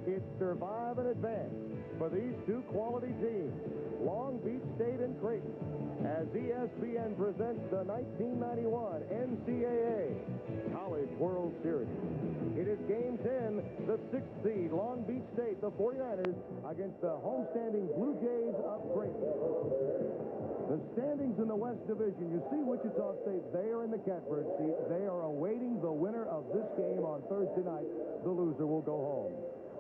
It's survive and advance for these two quality teams, Long Beach State and Creighton, as ESPN presents the 1991 NCAA College World Series. It is Game 10, the 6th seed, Long Beach State, the 49ers, against the homestanding Blue Jays of Creighton. The standings in the West Division, you see Wichita State, they are in the catbird seat. They are awaiting the winner of this game on Thursday night. The loser will go home.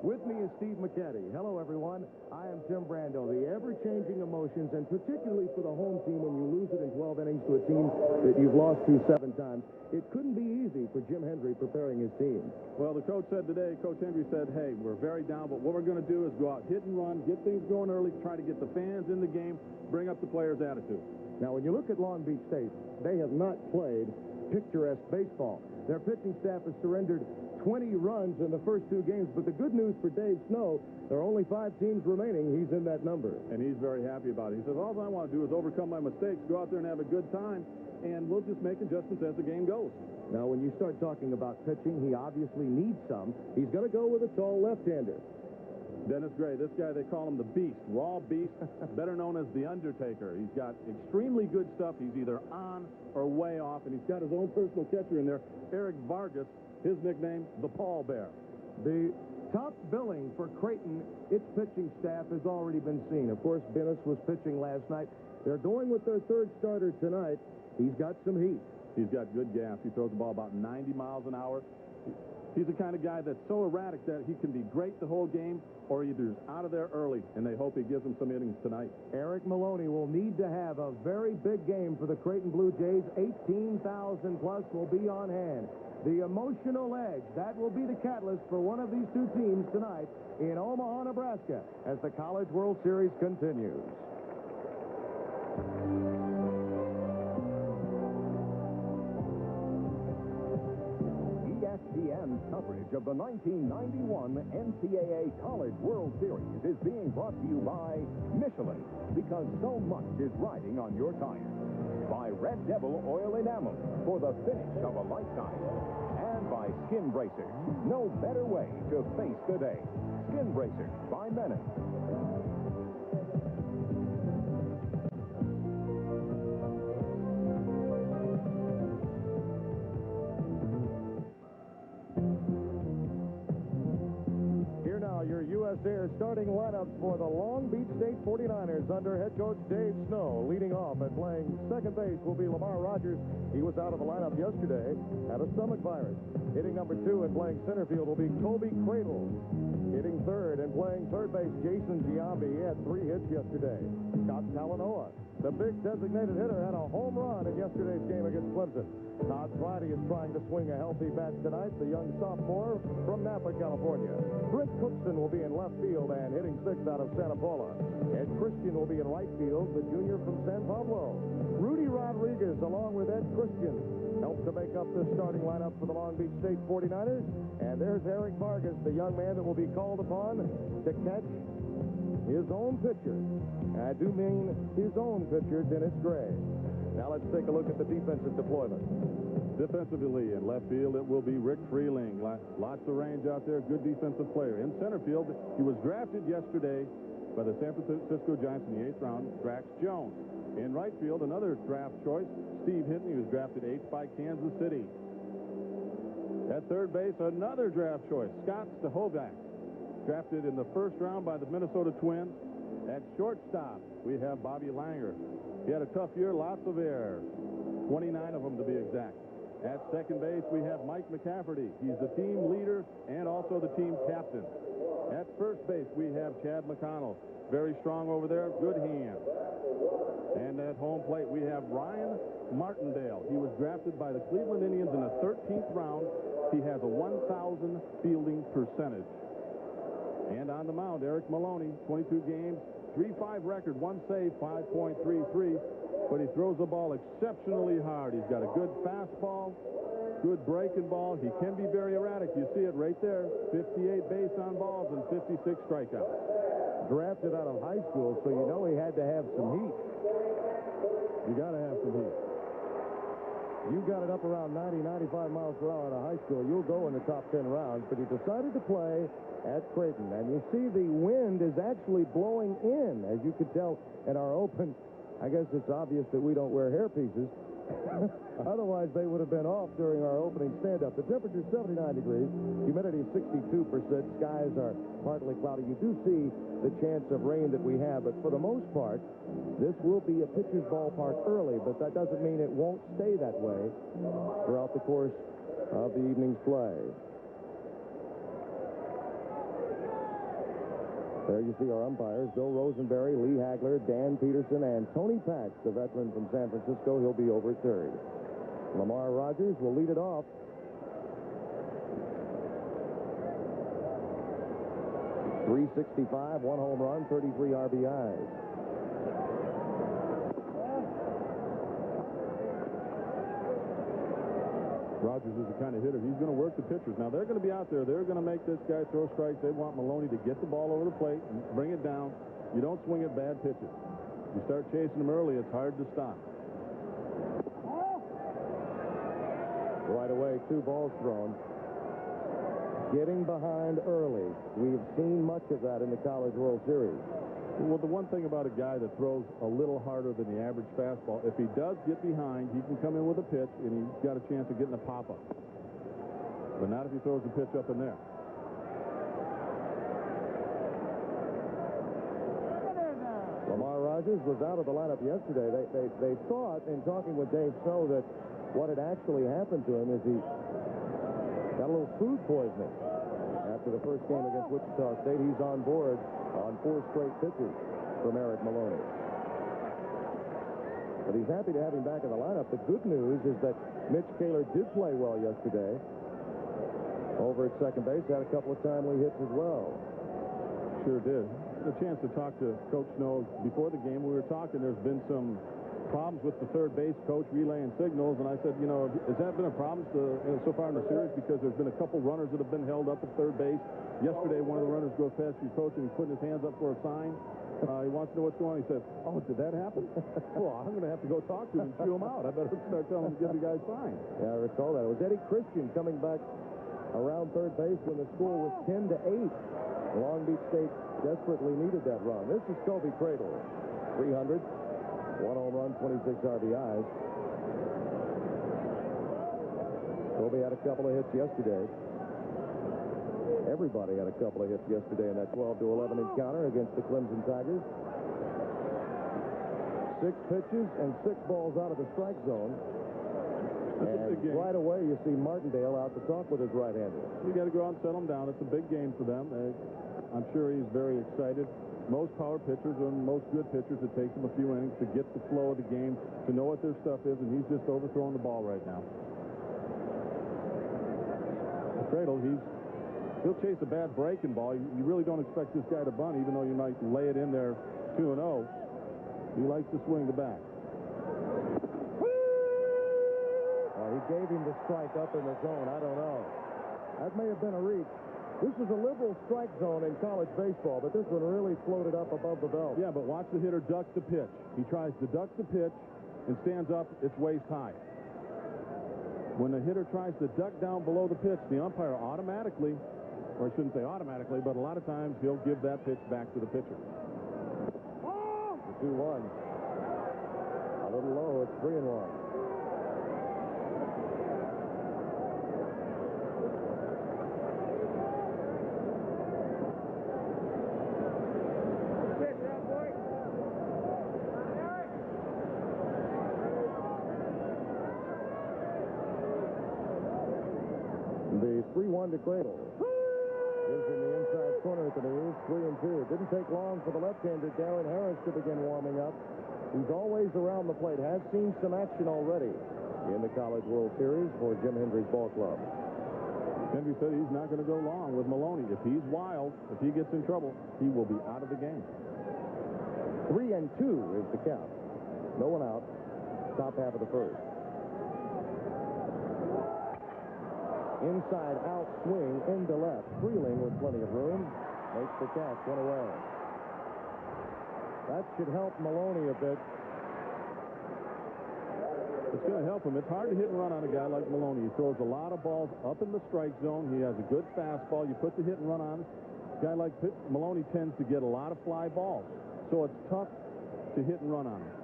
With me is Steve McCaddy. Hello, everyone. I am Tim Brando. The ever-changing emotions, and particularly for the home team when you lose it in 12 innings to a team that you've lost to 7 times, it couldn't be easy for Jim Hendry preparing his team. Well, the coach said today, Coach Hendry said, hey, we're very down, but what we're going to do is go out, hit and run, get things going early, try to get the fans in the game, bring up the players' attitude. Now, when you look at Long Beach State, they have not played picturesque baseball. Their pitching staff has surrendered 20 runs in the first 2 games, but the good news for Dave Snow, there are only 5 teams remaining. He's in that number. And he's very happy about it. He says, all I want to do is overcome my mistakes, go out there and have a good time, and we'll just make adjustments as the game goes. Now, when you start talking about pitching, he obviously needs some. He's going to go with a tall left-hander. Dennis Gray, this guy, they call him the Beast, Raw Beast, better known as the Undertaker. He's got extremely good stuff. He's either on or way off, and he's got his own personal catcher in there, Eric Vargas, his nickname, the Paul Bear. The top billing for Creighton, its pitching staff has already been seen. Of course, Bennis was pitching last night. They're going with their 3rd starter tonight. He's got some heat. He's got good gas. He throws the ball about 90 miles an hour. He's the kind of guy that's so erratic that he can be great the whole game or either out of there early, and they hope he gives them some innings tonight. Eric Maloney will need to have a very big game for the Creighton Blue Jays. 18,000 plus will be on hand. The emotional edge, that will be the catalyst for one of these 2 teams tonight in Omaha, Nebraska, as the College World Series continues. ESPN's coverage of the 1991 NCAA College World Series is being brought to you by Michelin, because so much is riding on your tires. By Red Devil Oil Enamel for the finish of a lifetime. And by Skin Bracer. No better way to face the day. Skin Bracer by Menace. Your U.S. Air starting lineup for the Long Beach State 49ers under head coach Dave Snow. Leading off and playing second base will be Lamar Rogers. He was out of the lineup yesterday, had a stomach virus. Hitting number 2 and playing center field will be Kobe Cradle. Hitting third and playing third base, Jason Giambi. He had 3 hits yesterday. Scott Talanoa, the big designated hitter, had a home run in yesterday's game against Clemson. Todd Friday is trying to swing a healthy bat tonight, the young sophomore from Napa, California. Britt Cookson will be in left field and hitting 6th out of Santa Paula. Ed Christian will be in right field, the junior from San Pablo. Rudy Rodriguez, along with Ed Christian, helped to make up the starting lineup for the Long Beach State 49ers. And there's Eric Vargas, the young man that will be called upon to catch his own pitcher. I do mean his own pitcher, Dennis Gray. Now let's take a look at the defensive deployment. Defensively in left field, it will be Rick Freeling. Lots of range out there, good defensive player. In center field, he was drafted yesterday by the San Francisco Giants in the 8th round, Drax Jones. In right field, another draft choice, Steve Hinton. He was drafted 8th by Kansas City. At third base, another draft choice, Scott Stahovac, drafted in the 1st round by the Minnesota Twins. At shortstop, we have Bobby Langer. He had a tough year, lots of errors, 29 of them to be exact. At second base, we have Mike McCafferty. He's the team leader and also the team captain. At first base, we have Chad McConnell. Very strong over there, good hand. And at home plate, we have Ryan Martindale. He was drafted by the Cleveland Indians in the 13th round. He has a 1,000 fielding percentage. And on the mound, Eric Maloney, 22 games, 3.5 record, 1 save, 5.33. But he throws the ball exceptionally hard. He's got a good fastball, good breaking ball. He can be very erratic. You see it right there. 58 base on balls and 56 strikeouts. Drafted out of high school, so you know he had to have some heat. You got to have some heat. You got it up around 90, 95 miles per hour in a high school, you'll go in the top 10 rounds, but he decided to play at Creighton. And you see the wind is actually blowing in, as you could tell in our open. I guess it's obvious that we don't wear hairpieces. Otherwise, they would have been off during our opening stand-up. The temperature is 79 degrees. Humidity is 62%. Skies are partly cloudy. You do see the chance of rain that we have, but for the most part, this will be a pitcher's ballpark early, but that doesn't mean it won't stay that way throughout the course of the evening's play. There you see our umpires, Bill Rosenberry, Lee Hagler, Dan Peterson, and Tony Pax, the veteran from San Francisco. He'll be over at third. Lamar Rogers will lead it off. .365, 1 home run, 33 RBIs. Rogers is the kind of hitter. He's going to work the pitchers. Now, they're going to be out there. They're going to make this guy throw strikes. They want Maloney to get the ball over the plate and bring it down. You don't swing at bad pitches. You start chasing them early, it's hard to stop. Right away, 2 balls thrown. Getting behind early. We've seen much of that in the College World Series. Well, the one thing about a guy that throws a little harder than the average fastball, if he does get behind, he can come in with a pitch, and he's got a chance of getting a pop-up. But not if he throws the pitch up in there. Lamar Rogers was out of the lineup yesterday. They thought, in talking with Dave Snow, that what had actually happened to him is he got a little food poisoning. After the first game against Wichita State, he's on board on 4 straight pitches from Eric Maloney. But he's happy to have him back in the lineup. The good news is that Mitch Kaler did play well yesterday. Over at second base, had a couple of timely hits as well. Sure did. The chance to talk to Coach Snow before the game. We were talking, there's been some problems with the third base coach relaying signals, and I said, you know, has that been a problem so far in the series? Because there's been a couple runners that have been held up at third base. Yesterday, one of the runners goes past your coach and he's putting his hands up for a sign. He wants to know what's going on. He says, oh, did that happen? Well, I'm going to have to go talk to him and chew him out. I better start telling him to give the guy a sign. Yeah, I recall that. It was Eddie Christian coming back around third base when the score was 10-8. Long Beach State desperately needed that run. This is Kobe Cradle. 300, 1 home run, 26 RBIs. Kobe had a couple of hits yesterday. Everybody had a couple of hits yesterday in that 12-11 encounter against the Clemson Tigers. 6 pitches and 6 balls out of the strike zone. And right away, you see Martindale out to talk with his right-hander. You got to go out and settle him down. It's a big game for them. I'm sure he's very excited. Most power pitchers and most good pitchers, it takes them a few innings to get the flow of the game, to know what their stuff is, and he's just overthrowing the ball right now. Cradle, he'll chase a bad breaking ball. You really don't expect this guy to bunt, even though you might lay it in there 2-0. He likes to swing the bat. He gave him the strike up in the zone. I don't know. That may have been a reach. This is a liberal strike zone in college baseball, but this one really floated up above the belt. Yeah, but watch the hitter duck the pitch. He tries to duck the pitch and stands up. It's waist high. When the hitter tries to duck down below the pitch, the umpire automatically, or I shouldn't say automatically, but a lot of times he'll give that pitch back to the pitcher. 2-1. A little low. It's 3-1. The 3-1 to Cradle. Gives him the inside corner at the knees. 3-2. Didn't take long for the left-hander Darren Harris to begin warming up. He's always around the plate. Has seen some action already in the College World Series for Jim Hendry's ball club. Henry said he's not going to go long with Maloney. If he's wild, if he gets in trouble, he will be out of the game. 3-2 is the count. No one out. Top half of the first. Inside out swing into left. Freeling with plenty of room. Makes the catch. 1 away. That should help Maloney a bit. It's going to help him. It's hard to hit and run on a guy like Maloney. He throws a lot of balls up in the strike zone. He has a good fastball. You put the hit and run on. A guy like Maloney tends to get a lot of fly balls. So it's tough to hit and run on him.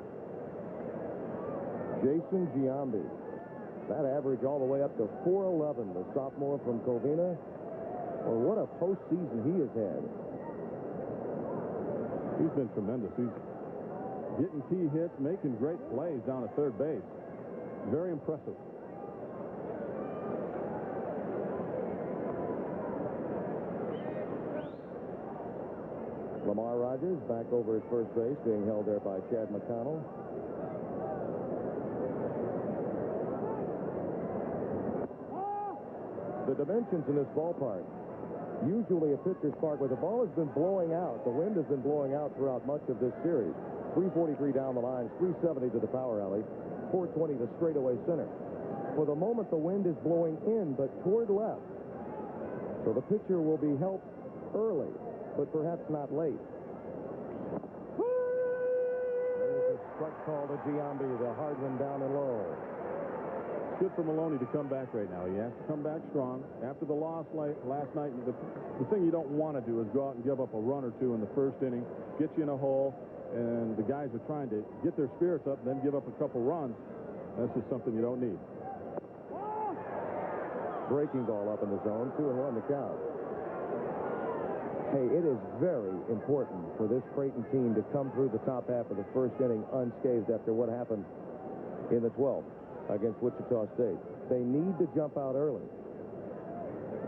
Jason Giambi. That average all the way up to 411, the sophomore from Covina. Well, what a postseason he has had. He's been tremendous. He's getting key hits, making great plays down at third base. Very impressive. Lamar Rogers back over at first base, being held there by Chad McConnell. The dimensions in this ballpark. Usually a pitcher's park where the ball has been blowing out. The wind has been blowing out throughout much of this series. 343 down the line, 370 to the power alley, 420 to straightaway center. For the moment, the wind is blowing in, but toward left. So the pitcher will be helped early, but perhaps not late. There's a strike call to Giambi, the hard one down and low. Good for Maloney to come back right now. He has to come back strong. After the loss last night, the thing you don't want to do is go out and give up a run or two in the first inning, get you in a hole, and the guys are trying to get their spirits up and then give up a couple runs. That's just something you don't need. Breaking ball up in the zone, 2-1 the count. Hey, it is very important for this Creighton team to come through the top half of the first inning unscathed after what happened in the 12th against Wichita State. They need to jump out early.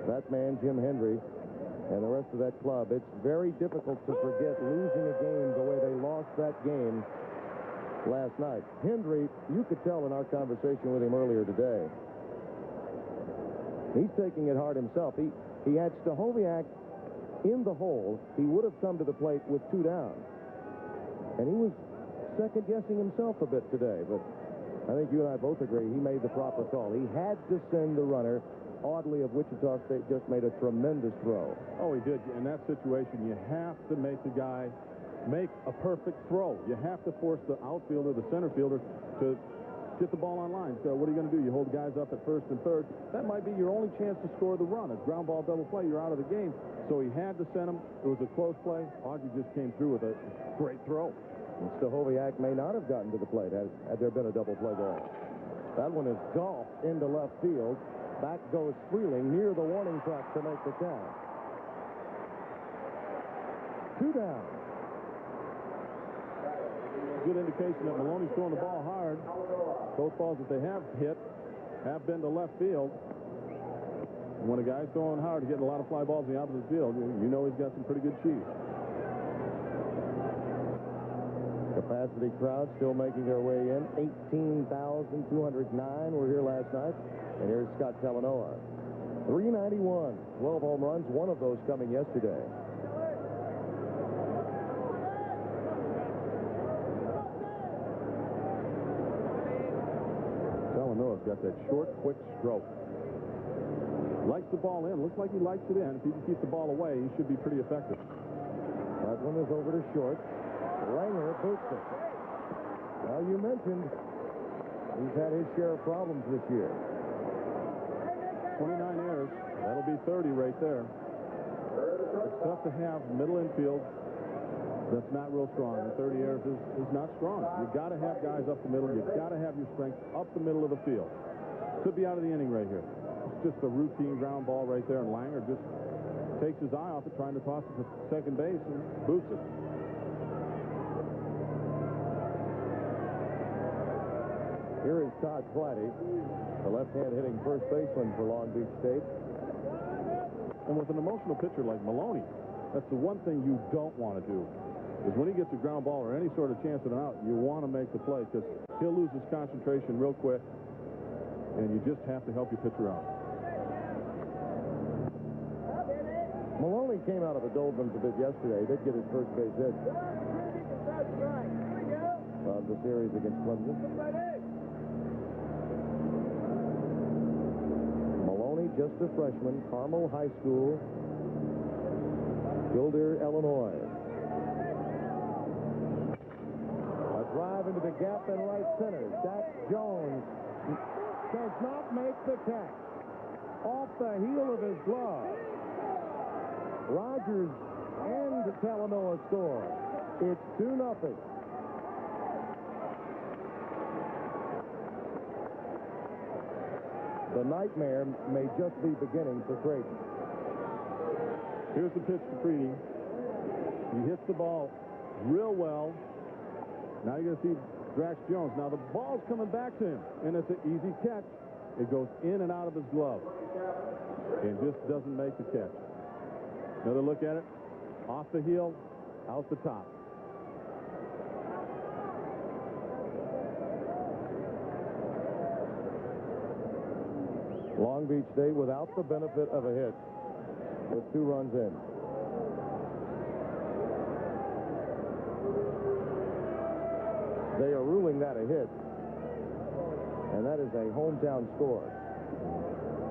That man, Jim Hendry, and the rest of that club, it's very difficult to forget losing a game the way they lost that game last night. Hendry, you could tell in our conversation with him earlier today, he's taking it hard himself. He had Stahoviak in the hole. He would have come to the plate with 2 down. And he was second-guessing himself a bit today, but I think you and I both agree he made the proper call. He had to send the runner. Oddly, of Wichita State just made a tremendous throw. Oh, he did. In that situation, you have to make the guy make a perfect throw. You have to force the outfielder, the center fielder, to get the ball on line. So what are you going to do? You hold guys up at first and third. That might be your only chance to score the run. A ground ball double play, you're out of the game. So he had to send him. It was a close play. Augie just came through with a great throw. And Stahoviak may not have gotten to the plate had there been a double play ball. That one is golfed into left field. Back goes Freeling near the warning track to make the count. 2 down. Good indication that Maloney's throwing the ball hard. Both balls that they have hit have been to left field. And when a guy's throwing hard, getting a lot of fly balls in the opposite field, you know he's got some pretty good cheese. Capacity crowd still making their way in. 18,209 were here last night. And here's Scott Talanoa. 391, 12 home runs, one of those coming yesterday. Talanoa's got that short, quick stroke. Likes the ball in. Looks like he likes it in. If he can keep the ball away, he should be pretty effective. That one is over to short. Langer boots it. Now, you mentioned he's had his share of problems this year. 29 errors. That'll be 30 right there. It's tough to have middle infield that's not real strong. And 30 errors is not strong. You've got to have guys up the middle. You've got to have your strength up the middle of the field. Could be out of the inning right here. It's just a routine ground ball right there, and Langer just takes his eye off it, trying to toss it to second base and boots it. Here is Todd Flatty, the left-hand hitting first baseman for Long Beach State. And with an emotional pitcher like Maloney, that's the one thing you don't want to do. Is when he gets a ground ball or any sort of chance at an out, you want to make the play because he'll lose his concentration real quick, and you just have to help your pitcher out. Maloney came out of the doldrums a bit yesterday. He did get his first base hit of the series against Clemson. Maloney, just a freshman, Carmel High School, Gilder, Illinois. A drive into the gap in right center. Dax Jones does not make the catch. Off the heel of his glove. Rogers and Talanoa score. It's 2-0. The nightmare may just be beginning for Creighton. Here's the pitch to Freedy. He hits the ball real well. Now you're going to see Dax Jones. Now the ball's coming back to him, and it's an easy catch. It goes in and out of his glove and just doesn't make the catch. Another look at it. Off the heel, out the top. Long Beach State without the benefit of a hit with 2 runs in. They are ruling that a hit, and that is a hometown score.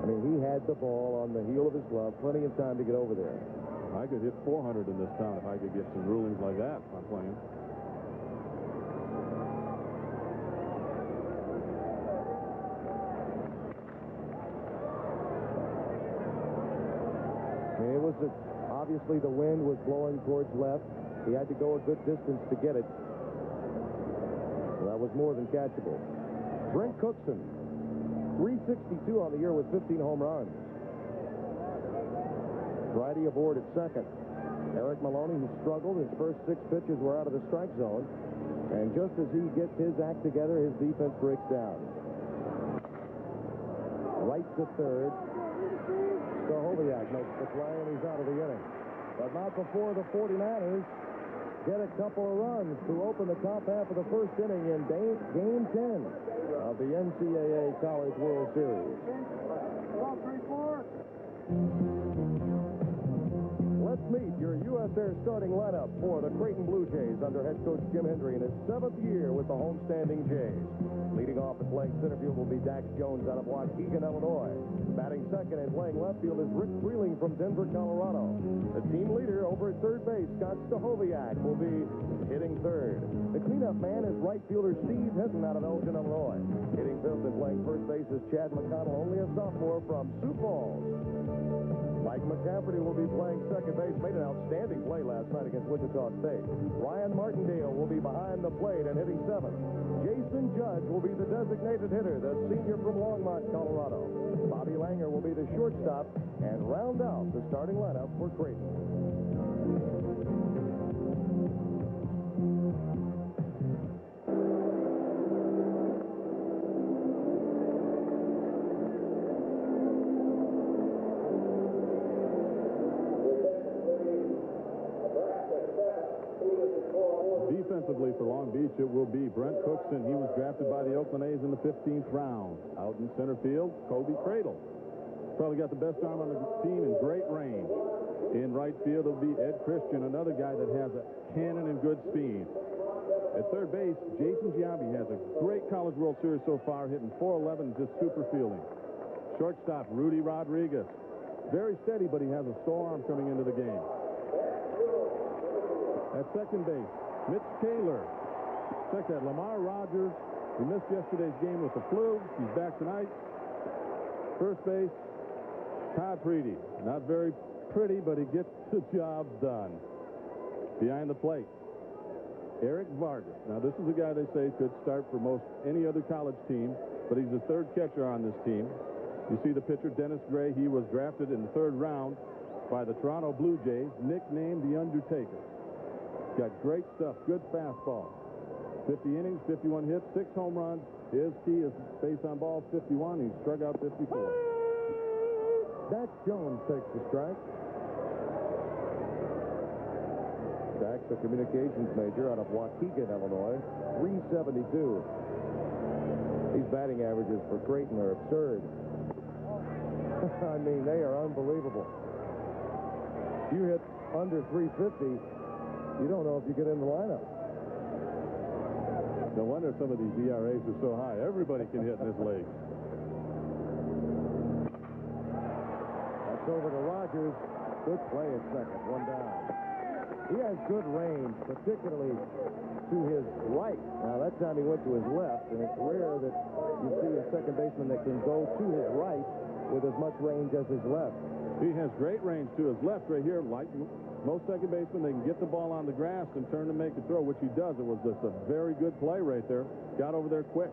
I mean, he had the ball on the heel of his glove, plenty of time to get over there. I could hit 400 in this town if I could get some rulings like that if I'm playing. It was obviously the wind was blowing towards left. He had to go a good distance to get it. That was more than catchable. Brent Cookson, 362 on the year with 15 home runs. Friday aboard at second. Eric Maloney, who struggled, his first 6 pitches were out of the strike zone. And just as he gets his act together, his defense breaks down. Right to third. Stahoviak makes the play, and he's out of the inning. But not before the 49ers get a couple of runs to open the top half of the first inning in Game 10 of the NCAA College World Series. Let's meet your U.S. Air starting lineup for the Creighton Blue Jays under head coach Jim Hendry in his 7th year with the homestanding Jays. Leading off and playing center field will be Dax Jones out of Waukegan, Illinois. Batting second and playing left field is Rick Freeling from Denver, Colorado. The team leader over at third base, Scott Stahoviak, will be hitting third. The cleanup man is right fielder Steve Hinton out of Elgin, Illinois. Hitting fifth and playing first base is Chad McConnell, only a sophomore from Sioux Falls. Mike McCafferty will be playing second base. Made an outstanding play last night against Wichita State. Ryan Martindale will be behind the plate and hitting seventh. Jason Judge will be the designated hitter, the senior from Longmont, Colorado. Bobby Langer will be the shortstop and round out the starting lineup for Creighton. Defensively for Long Beach, it will be Brent Cookson. He was drafted by the Oakland A's in the 15th round. Out in center field, Kobe Cradle. Probably got the best arm on the team and great range. In right field, it'll be Ed Christian, another guy that has a cannon and good speed. At third base, Jason Giambi has a great College World Series so far, hitting .411, just super fielding. Shortstop, Rudy Rodriguez. Very steady, but he has a sore arm coming into the game. At second base, Mitch Taylor. Check that. Lamar Rogers, who missed yesterday's game with the flu. He's back tonight. First base, Todd Preedy. Not very pretty, but he gets the job done. Behind the plate, Eric Vargas. Now, this is a guy they say could start for most any other college team, but he's the third catcher on this team. You see the pitcher, Dennis Gray. He was drafted in the 3rd round by the Toronto Blue Jays, nicknamed the Undertaker. Got great stuff, good fastball. 50 innings, 51 hits, 6 home runs. His key is base on balls 51. He struck out 54. Dax Jones takes the strike. Dax, a communications major out of Waukegan, Illinois. 372. These batting averages for Creighton are absurd. I mean, they are unbelievable. You hit under 350. You don't know if you get in the lineup. No wonder some of these ERAs are so high. Everybody can hit in this league. That's over to Rogers. Good play at second. One down. He has good range, particularly to his right. Now, that time he went to his left, and it's rare that you see a second baseman that can go to his right with as much range as his left. He has great range to his left right here. Like most second basemen, they can get the ball on the grass and turn to make a throw, which he does. It was just a very good play right there. Got over there quick.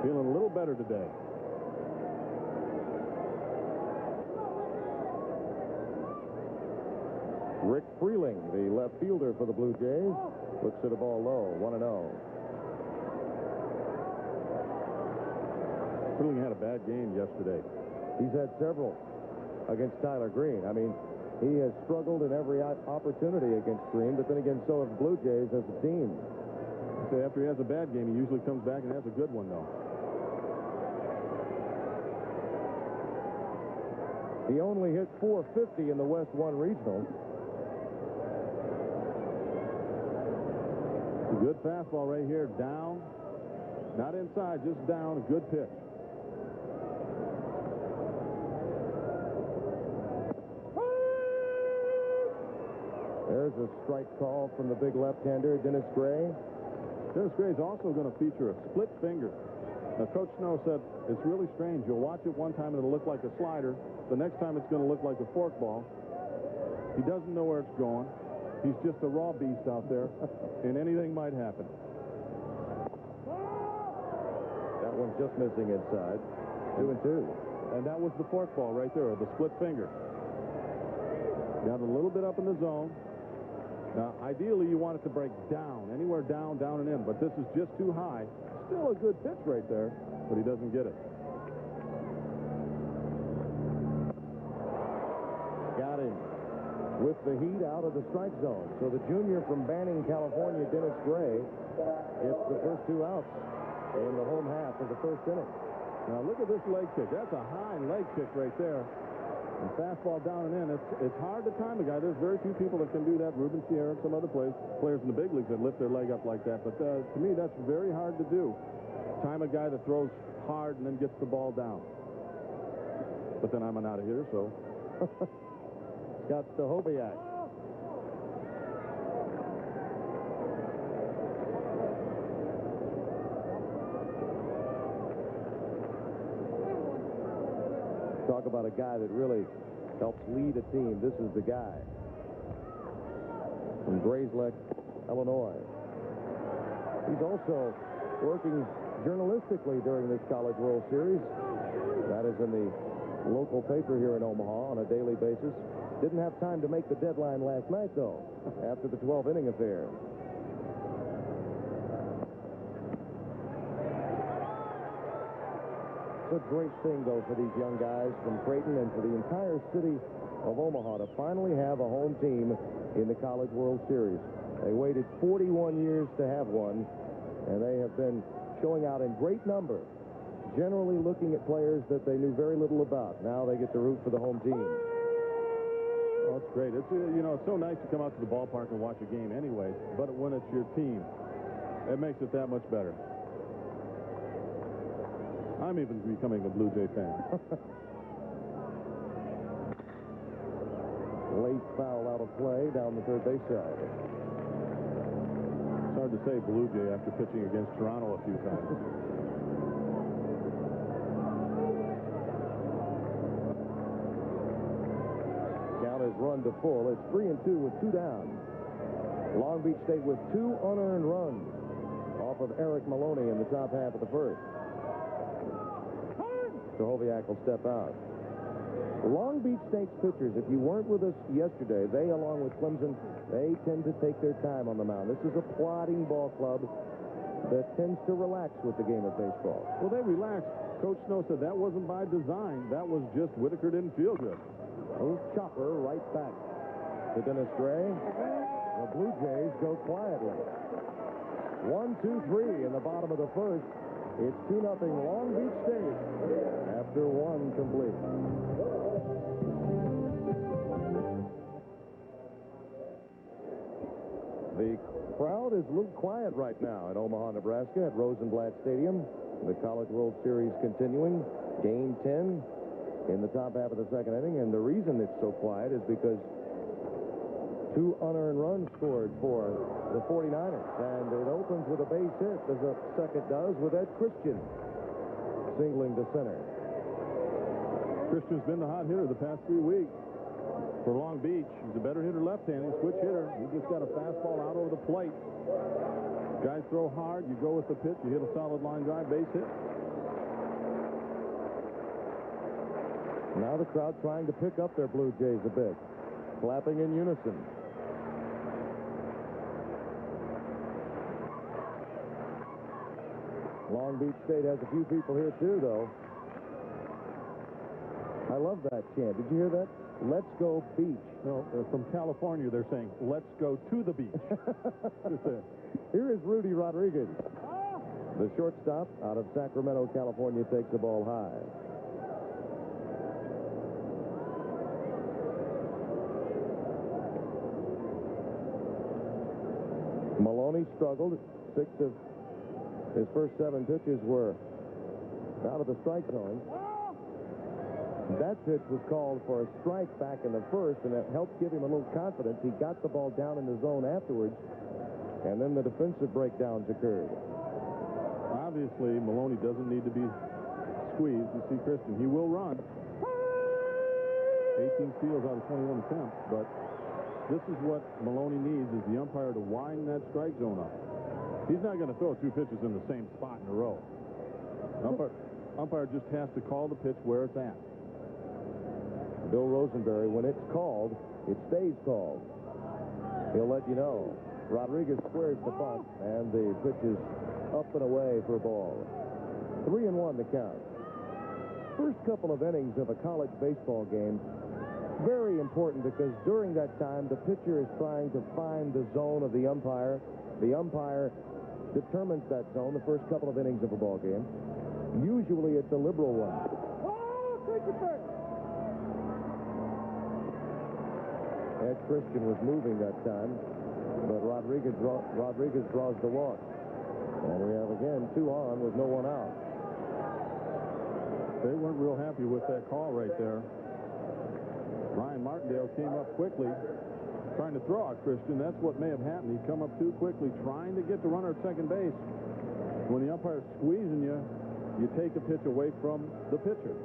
Feeling a little better today. Rick Freeling, the left fielder for the Blue Jays, looks at the ball low, 1-0. Freeling had a bad game yesterday. He's had several against Tyler Green. I mean, he has struggled in every opportunity against Green, but then again, so have the Blue Jays as a team. So after he has a bad game, he usually comes back and has a good one, though. He only hit .450 in the West 1 Regional. A good fastball right here, down. Not inside, just down. A good pitch. There's a strike call from the big left-hander, Dennis Gray. Dennis Gray is also going to feature a split finger. Now, Coach Snow said it's really strange. You'll watch it one time and it'll look like a slider. The next time it's going to look like a forkball. He doesn't know where it's going. He's just a raw beast out there, and anything might happen. That one's just missing inside. 2-2. And that was the forkball right there, the split finger. Got a little bit up in the zone. Now, ideally, you want it to break down, anywhere down, down, and in, but this is just too high. Still a good pitch right there, but he doesn't get it. Got him with the heat out of the strike zone. So the junior from Banning, California, Dennis Gray, gets the first 2 outs in the home half of the first inning. Now, look at this leg kick. That's a high leg kick right there. And fastball down and in. It's hard to time a guy. There's very few people that can do that. Ruben Sierra and some other players in the big leagues that lift their leg up like that. But to me, that's very hard to do. Time a guy that throws hard and then gets the ball down. But then I'm an out of here, so. Got Stahoviak. Talk about a guy that really helps lead a team. This is the guy from Grayslake, Illinois. He's also working journalistically during this College World Series. That is in the local paper here in Omaha on a daily basis. Didn't have time to make the deadline last night, though, after the 12-inning affair. It's a great thing, though, for these young guys from Creighton and for the entire city of Omaha to finally have a home team in the College World Series. They waited 41 years to have one, and they have been showing out in great number, generally looking at players that they knew very little about. Now they get to root for the home team. Oh, it's great. It's it's so nice to come out to the ballpark and watch a game anyway, but when it's your team, it makes it that much better. I'm even becoming a Blue Jay fan. Late foul out of play down the third base side. It's hard to say Blue Jay after pitching against Toronto a few times. Count is run to full. It's 3-2 with 2 down. Long Beach State with 2 unearned runs off of Eric Maloney in the top half of the first. Stahoviak will step out. Long Beach State's pitchers, if you weren't with us yesterday, they, along with Clemson, they tend to take their time on the mound. This is a plodding ball club that tends to relax with the game of baseball. Well, they relaxed. Coach Snow said that wasn't by design. That was just Whitaker didn't feel good. Little chopper right back to Dennis Gray. The Blue Jays go quietly. 1-2-3 in the bottom of the first. It's 2-0 Long Beach State after 1 complete. The crowd is a little quiet right now at Omaha, Nebraska at Rosenblatt Stadium. The College World Series continuing. Game 10 in the top half of the second inning. And the reason it's so quiet is because 2 unearned runs scored for the 49ers. And it opens with a base hit, as the second does, with Ed Christian singling to center. Christian's been the hot hitter the past 3 weeks for Long Beach. He's a better hitter left-handed, switch hitter. He just got a fastball out over the plate. Guys throw hard, you go with the pitch, you hit a solid line drive, base hit. Now the crowd trying to pick up their Blue Jays a bit, clapping in unison. Long Beach State has a few people here too, though. I love that chant. Did you hear that? Let's go beach. No, from California, they're saying, let's go to the beach. Here is Rudy Rodriguez. The shortstop out of Sacramento, California, takes the ball high. Maloney struggled. 6 of his first 7 pitches were out of the strike zone. That pitch was called for a strike back in the first, and it helped give him a little confidence. He got the ball down in the zone afterwards, and then the defensive breakdowns occurred. Obviously, Maloney doesn't need to be squeezed. You see Christian, he will run. 18 steals out of 21 attempts, but this is what Maloney needs, is the umpire to widen that strike zone up. He's not going to throw 2 pitches in the same spot in a row. Umpire just has to call the pitch where it's at. Bill Rosenberry, when it's called, it stays called. He'll let you know. Rodriguez squares the bunt, and the pitch is up and away for a ball. 3-1 the count. First couple of innings of a college baseball game, very important, because during that time, the pitcher is trying to find the zone of the umpire. The umpire determines that zone the first couple of innings of a ball game. Usually it's a liberal one. Ed Christian was moving that time, but Rodriguez draws the walk. And we have again 2 on with no one out. They weren't real happy with that call right there. Ryan Martindale came up quickly, trying to throw out Christian. That's what may have happened. He'd come up too quickly, trying to get the runner at second base. When the umpire's squeezing you, you take a pitch away from the pitcher.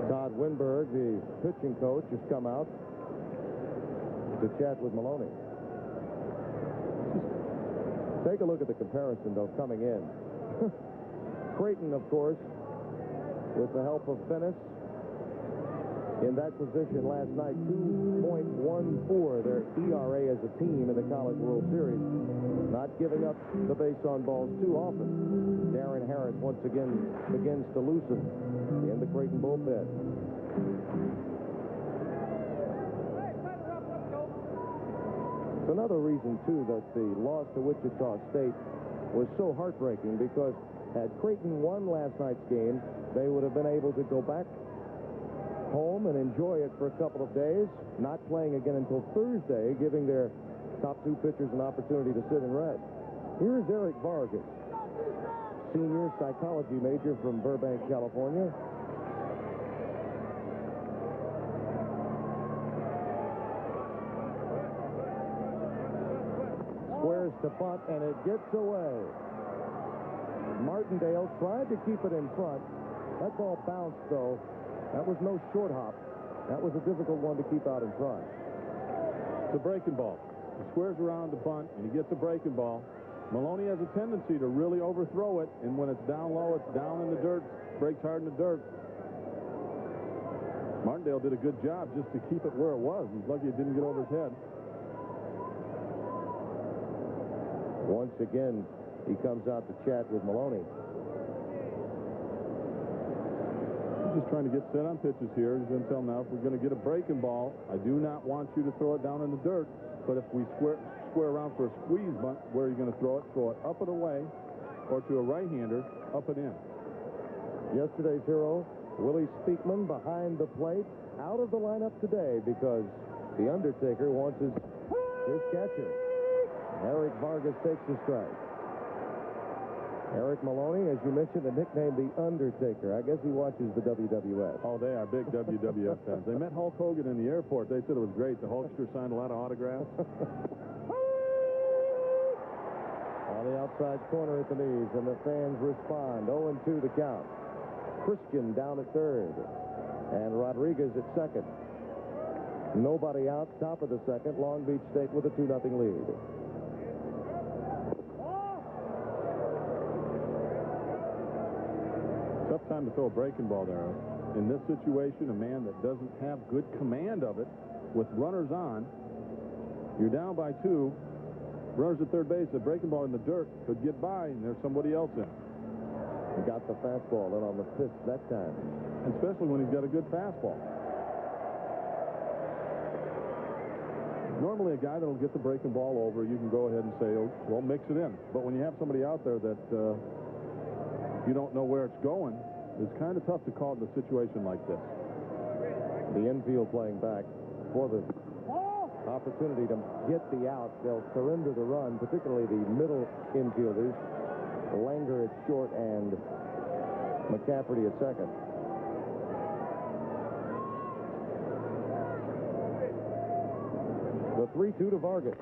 Todd Winberg, the pitching coach, has come out to chat with Maloney. Take a look at the comparison, though, coming in. Creighton, of course, with the help of Venice, in that position last night, 2.14 their ERA as a team in the College World Series. Not giving up the base on balls too often. Darren Harris once again begins to loosen in the Creighton bullpen. It's another reason, too, that the loss to Wichita State was so heartbreaking, because had Creighton won last night's game, they would have been able to go back home and enjoy it for a couple of days, not playing again until Thursday, giving their top 2 pitchers an opportunity to sit and rest. Here's Eric Vargas, senior psychology major from Burbank, California. Squares to bunt, and it gets away. Martindale tried to keep it in front. That ball bounced, though. That was no short hop. That was a difficult one to keep out in front. It's a breaking ball. He squares around the bunt, and he gets a breaking ball. Maloney has a tendency to really overthrow it, and when it's down low, it's down in the dirt, breaks hard in the dirt. Martindale did a good job just to keep it where it was. He's lucky it didn't get over his head. Once again, he comes out to chat with Maloney. He's just trying to get set on pitches here. He's going to tell him, now, if we're going to get a breaking ball, I do not want you to throw it down in the dirt. But if we square around for a squeeze bunt, where are you going to throw it? Throw it up and away, or to a right-hander, up and in. Yesterday's hero, Willie Speakman, behind the plate, out of the lineup today because the Undertaker wants his catcher. Eric Vargas takes the strike. Eric Maloney, as you mentioned, the nickname The Undertaker. I guess he watches the WWF. Oh, they are big WWF fans. They met Hulk Hogan in the airport. They said it was great. The Hulkster signed a lot of autographs. On the outside corner at the knees, and the fans respond. 0-2 the count. Christian down at third, and Rodriguez at second. Nobody out, top of the second. Long Beach State with a 2-0 lead. Tough time to throw a breaking ball there. In this situation, a man that doesn't have good command of it, with runners on, you're down by 2. Runners at third base, a breaking ball in the dirt could get by, and there's somebody else in. He got the fastball in on the 5th that time. Especially when he's got a good fastball. Normally, a guy that'll get the breaking ball over, you can go ahead and say, oh, well, mix it in. But when you have somebody out there that you don't know where it's going, it's kind of tough to call in a situation like this. The infield playing back for the opportunity to get the out. They'll surrender the run, particularly the middle infielders. Langer at short and McCafferty at second. The 3-2 to Vargas.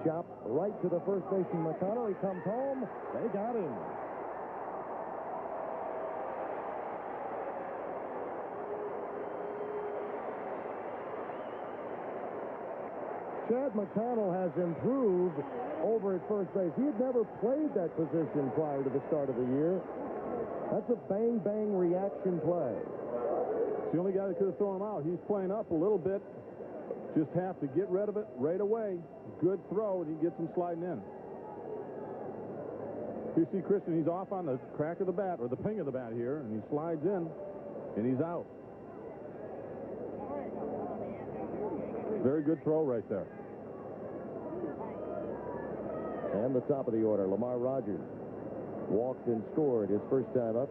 Chop right to the first baseman McConnell. He comes home. They got him. Chad McConnell has improved over at first base. He had never played that position prior to the start of the year. That's a bang-bang reaction play. It's the only guy that could have thrown him out. He's playing up a little bit. Just have to get rid of it right away. Good throw, and he gets him sliding in. You see Christian, he's off on the crack of the bat, or the ping of the bat here, and he slides in, and he's out. Very good throw right there. And the top of the order, Lamar Rogers walked and scored his first time up.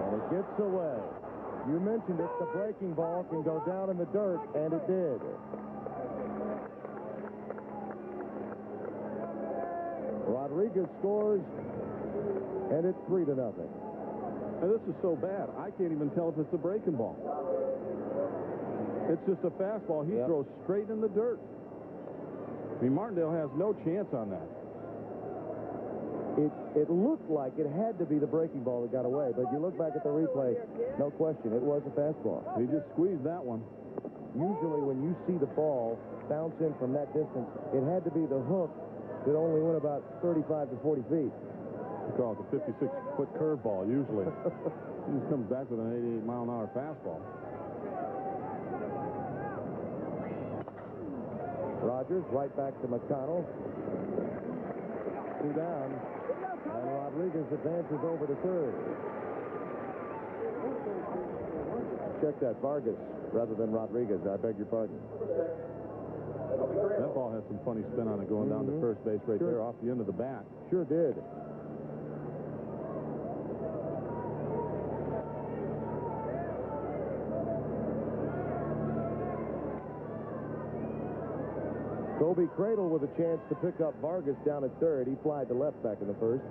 And it gets away. You mentioned it, the breaking ball can go down in the dirt, and it did. Rodriguez scores, and it's 3-0. Now, this is so bad, I can't even tell if it's a breaking ball. It's just a fastball. He throws straight in the dirt. I mean, Martindale has no chance on that. It looked like it had to be the breaking ball that got away, but you look back at the replay, no question, it was a fastball. He just squeezed that one. Usually when you see the ball bounce in from that distance, it had to be the hook that only went about 35 to 40 feet. We call it the 56-foot curveball, usually. He just comes back with an 88-mile-an-hour fastball. Rogers right back to McConnell. 2 down. And Rodriguez advances over to third. Check that, Vargas rather than Rodriguez. I beg your pardon. That ball has some funny spin on it going down to first base right there off the end of the bat. Sure did. Kobe Cradle with a chance to pick up Vargas down at third. He flied to left back in the first.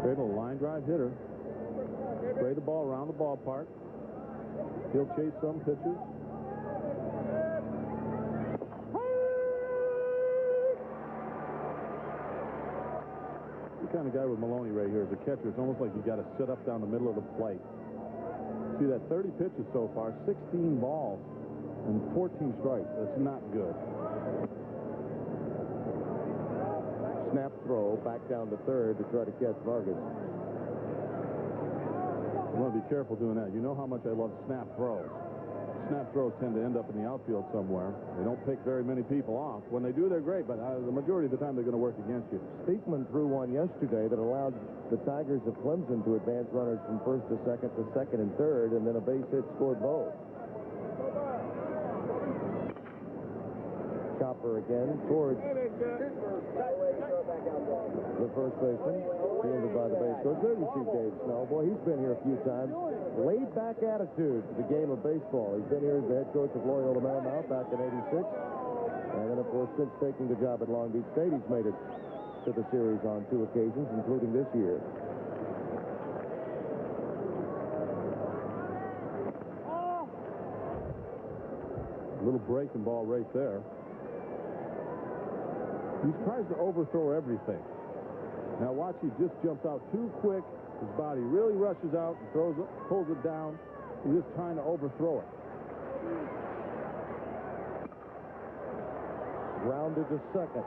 Cradle, line drive hitter. Spray the ball around the ballpark. He'll chase some pitches. The kind of guy with Maloney right here as a catcher, it's almost like you got to sit up down the middle of the plate. See that 30 pitches so far, 16 balls and 14 strikes. That's not good. Snap throw back down to third to try to catch Vargas. You want to be careful doing that. You know how much I love snap throws. Snap throws tend to end up in the outfield somewhere. They don't pick very many people off. When they do, they're great, but the majority of the time they're going to work against you. Speakman threw one yesterday that allowed the Tigers of Clemson to advance runners from first to second and third, and then a base hit scored both. chopper again towards the first baseman, fielded by the base coach. There you see Dave Snow. Boy, he's been here a few times. Laid back attitude to the game of baseball. He's been here as the head coach of Loyola Marymount back in '86. And then, of course, since taking the job at Long Beach State, he's made it to the series on 2 occasions, including this year. Little breaking ball right there. He tries to overthrow everything. Now watch, he just jumps out too quick. His body really rushes out and throws it, pulls it down. He's just trying to overthrow it. Grounded to second.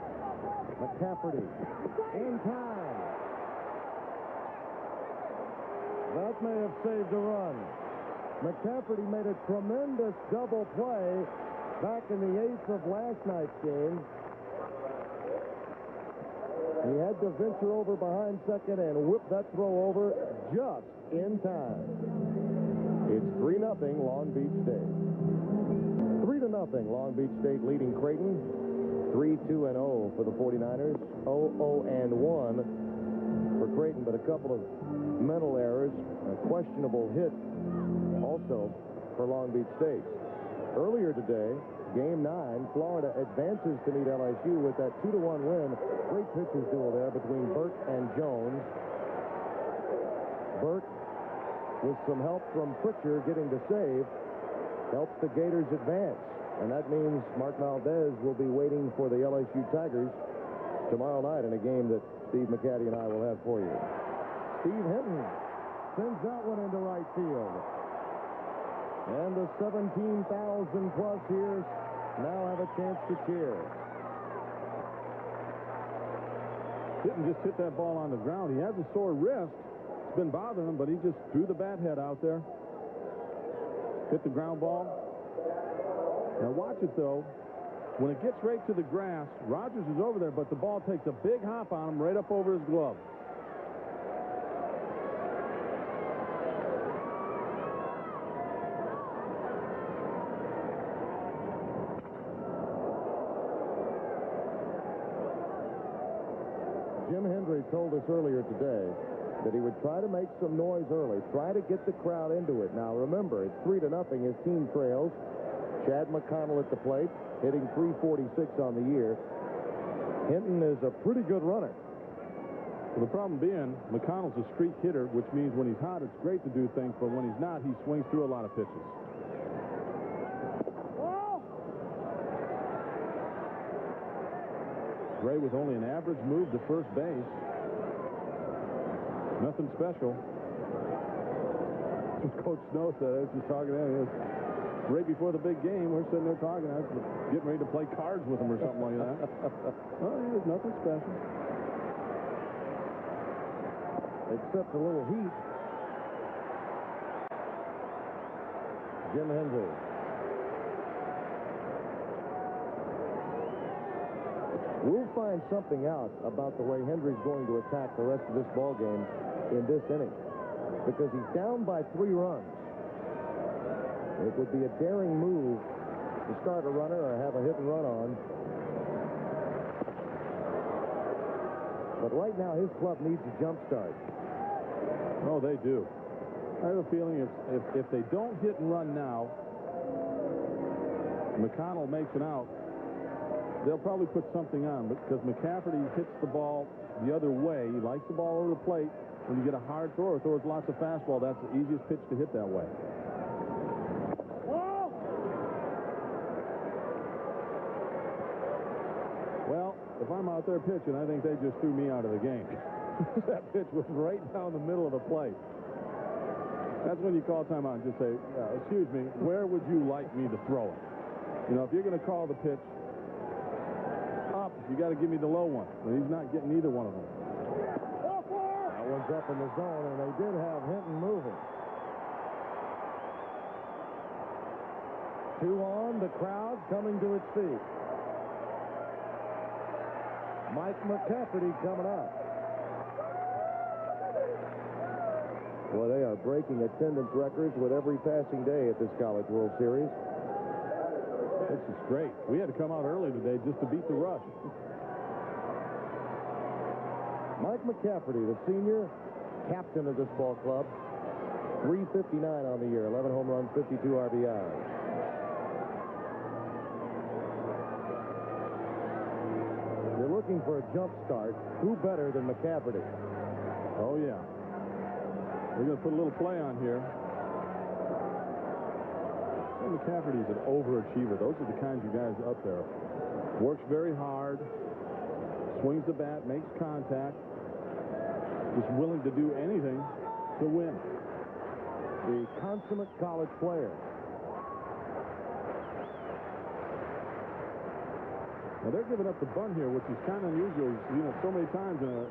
McCafferty in time. That may have saved a run. McCafferty made a tremendous double play back in the 8th of last night's game. He had to venture over behind second and whip that throw over just in time. It's 3-0 Long Beach State. 3-0 Long Beach State leading Creighton. 3-2-0 for the 49ers. 0-0-1 for Creighton, but a couple of mental errors, a questionable hit also for Long Beach State. Earlier today, Game 9, Florida advances to meet LSU with that 2-1 win. Great pitchers duel there between Burke and Jones. Burke, with some help from Pritchard getting the save, helps the Gators advance. And that means Mark Valdez will be waiting for the LSU Tigers tomorrow night in a game that Steve McCaddy and I will have for you. Steve Hinton sends that one into right field. And the 17,000-plus here now have a chance to cheer. Didn't just hit that ball on the ground. He has a sore wrist. It's been bothering him, but he just threw the bat head out there. Hit the ground ball. Now watch it, though. When it gets right to the grass, Rogers is over there, but the ball takes a big hop on him right up over his glove. Jim Hendry told us earlier today that he would try to make some noise early, try to get the crowd into it. Now, remember, it's 3-0. His team trails. Chad McConnell at the plate, hitting .346 on the year. Hinton is a pretty good runner. Well, the problem being, McConnell's a streak hitter, which means when he's hot, it's great to do things, but when he's not, he swings through a lot of pitches. Ray with only an average move to first base. Nothing special. Coach Snow said, I was just talking to him. Right before the big game, we're sitting there talking. I was getting ready to play cards with him or something like that. Oh, there's nothing special. Except a little heat. Jim Hendry. We'll find something out about the way Hendry's going to attack the rest of this ball game in this inning, because he's down by 3 runs. It would be a daring move to start a runner or have a hit and run on. But right now, his club needs a jump start. Oh, they do. I have a feeling if they don't hit and run now, McConnell makes it out, they'll probably put something on, because McCafferty hits the ball the other way. He likes the ball over the plate. When you get a hard thrower, throws lots of fastball, that's the easiest pitch to hit that way. Well, if I'm out there pitching, I think they just threw me out of the game. That pitch was right down the middle of the plate. That's when you call timeout and just say, excuse me, where would you like me to throw it? You know, if you're going to call the pitch up, you got to give me the low one. And he's not getting either one of them. That one's up in the zone, and they did have Hinton moving. 2 on, the crowd coming to its feet. Mike McCafferty coming up. Well, they are breaking attendance records with every passing day at this College World Series. As This is great. We had to come out early today just to beat the rush. Mike McCafferty, the senior captain of this ball club, 359 on the year, 11 home runs, 52 RBIs. You're looking for a jump start. Who better than McCafferty? Oh, yeah. We're going to put a little play on here. And McCafferty's an overachiever. Those are the kinds of guys up there. Works very hard, swings the bat, makes contact, is willing to do anything to win. The consummate college player. Now they're giving up the bunt here, which is kind of unusual. You know, so many times in a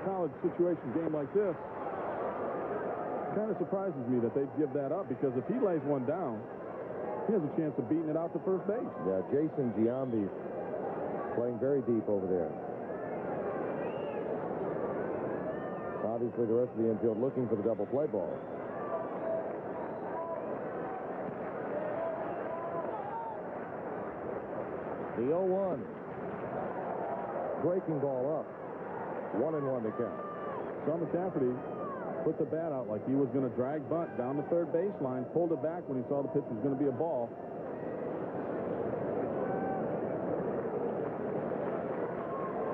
college situation game like this, it kind of surprises me that they'd give that up, because if he lays one down, he has a chance of beating it out to first base. Yeah, Jason Giambi playing very deep over there. Obviously, the rest of the infield looking for the double play ball. The 0-1. Breaking ball up. 1-1 to count. So McCafferty put the bat out like he was going to drag bunt down the third baseline, pulled it back when he saw the pitch was going to be a ball.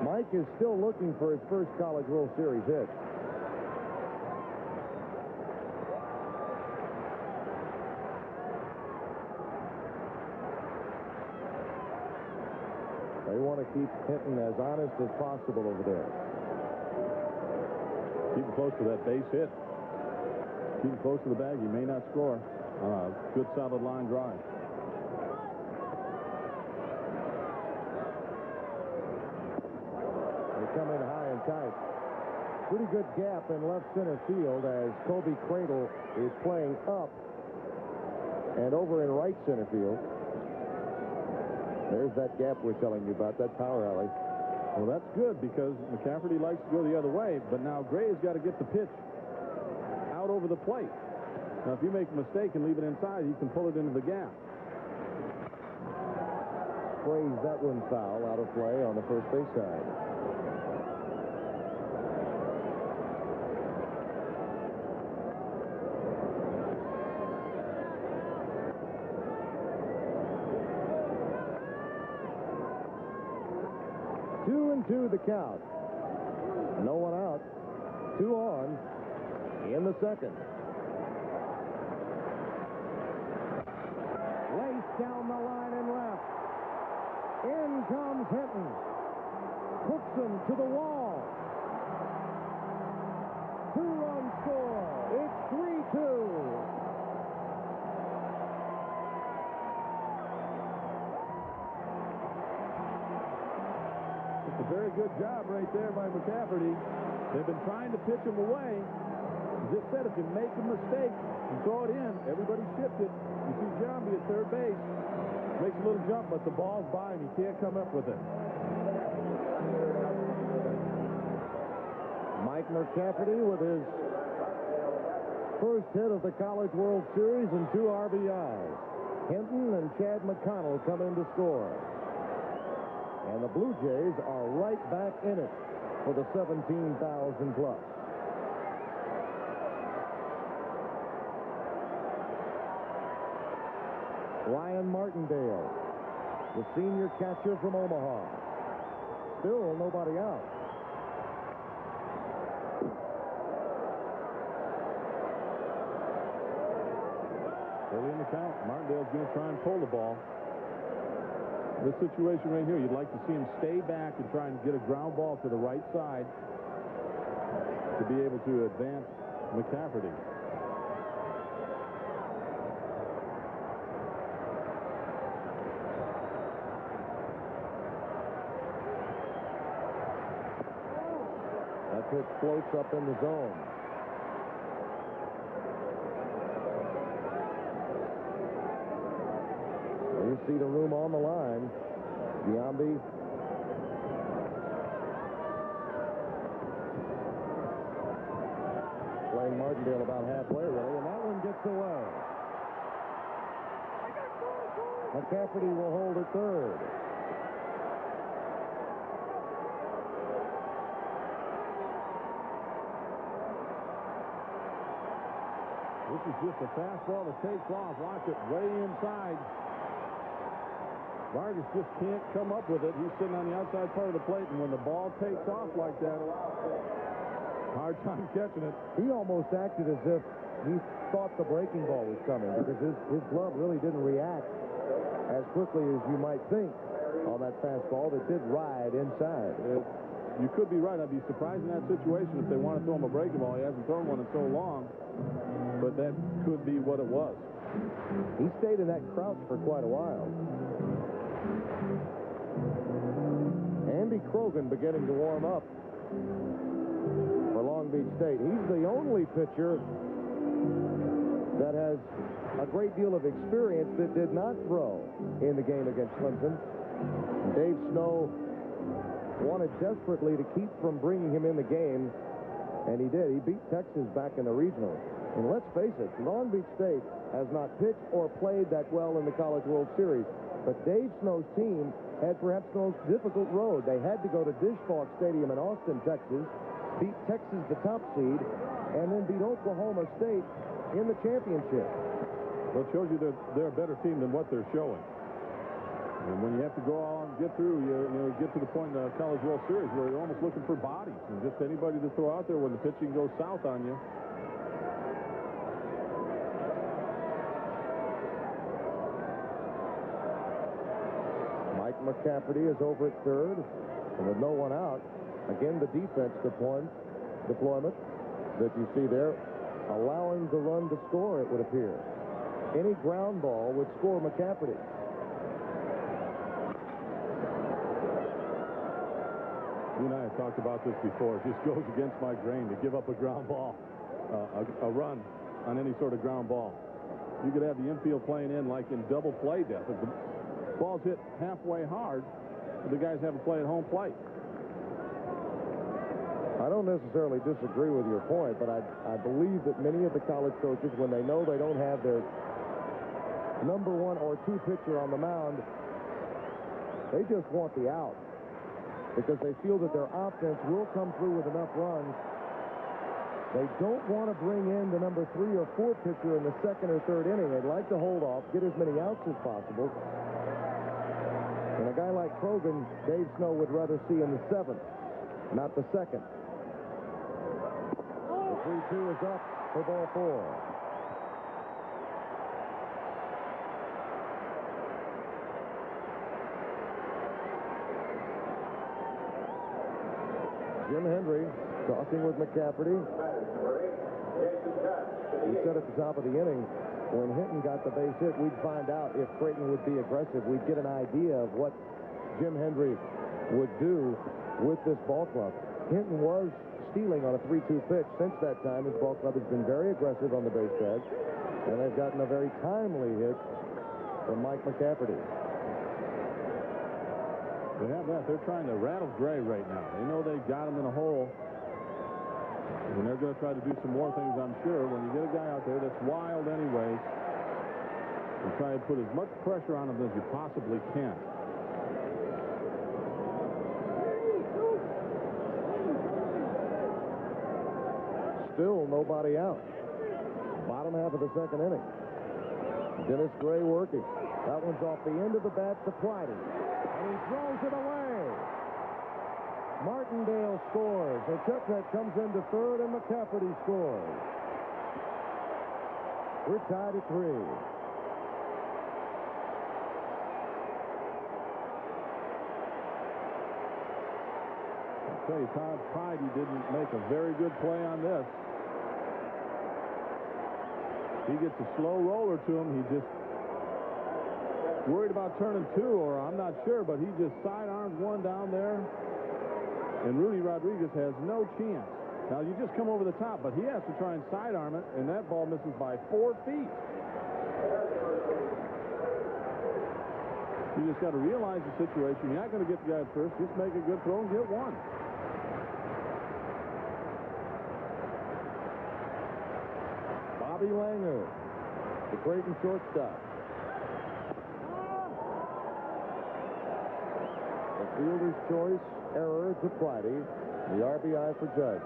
Mike is still looking for his first College World Series hit. They want to keep Hinton as honest as possible over there. Keep him close to that base hit. Keep him close to the bag. He may not score on a good solid line drive. They come in high and tight. Pretty good gap in left center field as Kobe Cradle is playing up and over in right center field. There's that gap we're telling you about, that power alley. Well, that's good, because McCafferty likes to go the other way, but now Gray has got to get the pitch out over the plate. Now, if you make a mistake and leave it inside, he can pull it into the gap. Sprays that one foul, out of play on the first base side. Two the count. No one out. 2 on in the second. Race down the line and left. In comes Hinton. Hooks him to the wall. 2-run score. It's 3-2. It's a very good job right there by McCafferty. They've been trying to pitch him away. As it said, if you make a mistake and throw it in, everybody shifts it. You see Giambi at third base. Makes a little jump, but the ball's by him. He can't come up with it. Mike McCafferty with his first hit of the College World Series and 2 RBIs. Hinton and Chad McConnell come in to score. And the Blue Jays are right back in it for the 17,000 plus. Ryan Martindale, the senior catcher from Omaha. Still nobody out. Early in the count, Martindale's going to try and pull the ball. This situation right here, you'd like to see him stay back and try and get a ground ball to the right side to be able to advance McCafferty. That pitch floats up in the zone. You see the room on the line. Giambi. Playing Martindale about halfway, really, and that one gets away. McCafferty will hold at third. This is just a fastball that takes off. Watch it way inside. Vargas just can't come up with it. He's sitting on the outside part of the plate, and when the ball takes off like that, hard time catching it. He almost acted as if he thought the breaking ball was coming because his glove really didn't react as quickly as you might think on that fastball that did ride inside. You could be right. I'd be surprised in that situation if they want to throw him a breaking ball. He hasn't thrown one in so long, but that could be what it was. He stayed in that crouch for quite a while. Andy Krogan beginning to warm up for Long Beach State. He's the only pitcher that has a great deal of experience that did not throw in the game against Clemson. Dave Snow wanted desperately to keep from bringing him in the game, and he did. He beat Texas back in the regional. And let's face it, Long Beach State has not pitched or played that well in the College World Series. But Dave Snow's team had perhaps the most difficult road. They had to go to Disch-Falk Stadium in Austin, Texas, beat Texas, the top seed, and then beat Oklahoma State in the championship. Well, it shows you they're a better team than what they're showing. And when you have to go out and get through, you get to the point in the College World Series where you're almost looking for bodies and just anybody to throw out there when the pitching goes south on you. Mike McCafferty is over at third, and with no one out, again the defense deployment that you see there, allowing the run to score, it would appear. Any ground ball would score McCafferty. You and I have talked about this before. It just goes against my grain to give up a ground ball, a run on any sort of ground ball. You could have the infield playing in like in double play depth. If the ball's hit halfway hard, the guys have to play at home plate. I don't necessarily disagree with your point, but I believe that many of the college coaches, when they know they don't have their number one or two pitcher on the mound, they just want the out because they feel that their offense will come through with enough runs. They don't want to bring in the number 3 or 4 pitcher in the second or third inning. They'd like to hold off, get as many outs as possible. And a guy like Krogan, Dave Snow would rather see in the 7th, not the 2nd. The 3-2 is up for ball 4. Jim Hendry talking with McCafferty. He said at the top of the inning, when Hinton got the base hit, we'd find out if Creighton would be aggressive. We'd get an idea of what Jim Hendry would do with this ball club. Hinton was stealing on a 3-2 pitch. Since that time, his ball club has been very aggressive on the base pads, and they've gotten a very timely hit from Mike McCafferty. They have that. They're trying to rattle Gray right now. They know they've got him in a hole. And they're going to try to do some more things, I'm sure. When you get a guy out there that's wild anyway, you try to put as much pressure on him as you possibly can. Still nobody out. Bottom half of the second inning. Dennis Gray working. That one's off the end of the bat to Plotty. And he throws it away. Martindale scores. Ochepnik comes into third, and McCafferty scores. We're tied at 3. I'll tell you, Todd Pride, he didn't make a very good play on this. He gets a slow roller to him. He just worried about turning 2, or I'm not sure, but he just sidearms one down there. And Rudy Rodriguez has no chance. Now, you just come over the top, but he has to try and sidearm it, and that ball misses by 4 feet. You just got to realize the situation. You're not going to get the guy at first. Just make a good throw and get one. Bobby Langer, the Creighton shortstop. The fielder's choice error to Friday. The RBI for Judge.